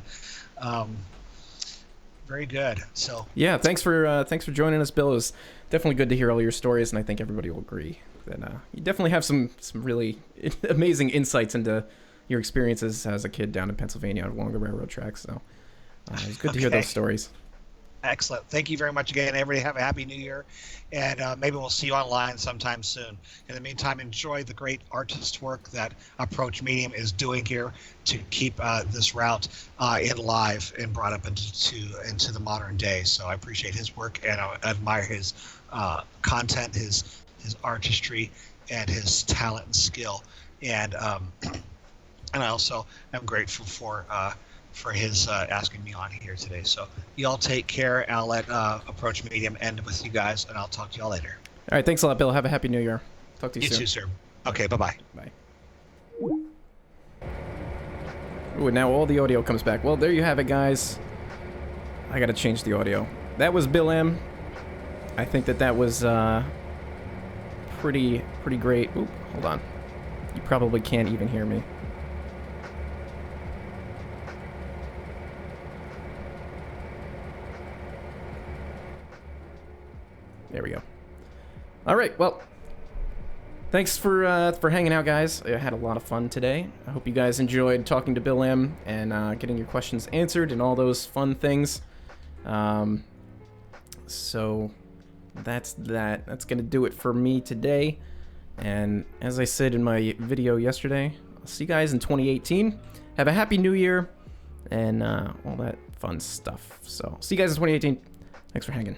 very good. So Yeah, thanks for joining us, Bill. It was definitely good to hear all your stories, and I think everybody will agree that you definitely have some really amazing insights into your experiences as a kid down in Pennsylvania along the railroad tracks. So it was good to hear those stories. Excellent. Thank you very much again. Everybody have a happy new year, and maybe we'll see you online sometime soon. In the meantime, enjoy the great artist work that Approach Medium is doing here to keep this route in live and brought up into the modern day. So I appreciate his work, and I admire his content, his artistry, and his talent and skill. And I also am grateful for his asking me on here today. So y'all take care. I'll let Approach Medium end with you guys, and I'll talk to y'all later. All right, thanks a lot, Bill. Have a happy new year. Talk to you soon. You too, sir. Okay, bye-bye. Bye. Ooh, now all the audio comes back. Well, there you have it, guys. I gotta change the audio. That was BillM. I think that was pretty great. Oop, hold on. You probably can't even hear me. There we go. All right, well, thanks for hanging out, guys. I had a lot of fun today. I hope you guys enjoyed talking to BillM and getting your questions answered and all those fun things. So that's that. That's gonna do it for me today. And as I said in my video yesterday, I'll see you guys in 2018. Have a happy new year and all that fun stuff. So see you guys in 2018. Thanks for hanging.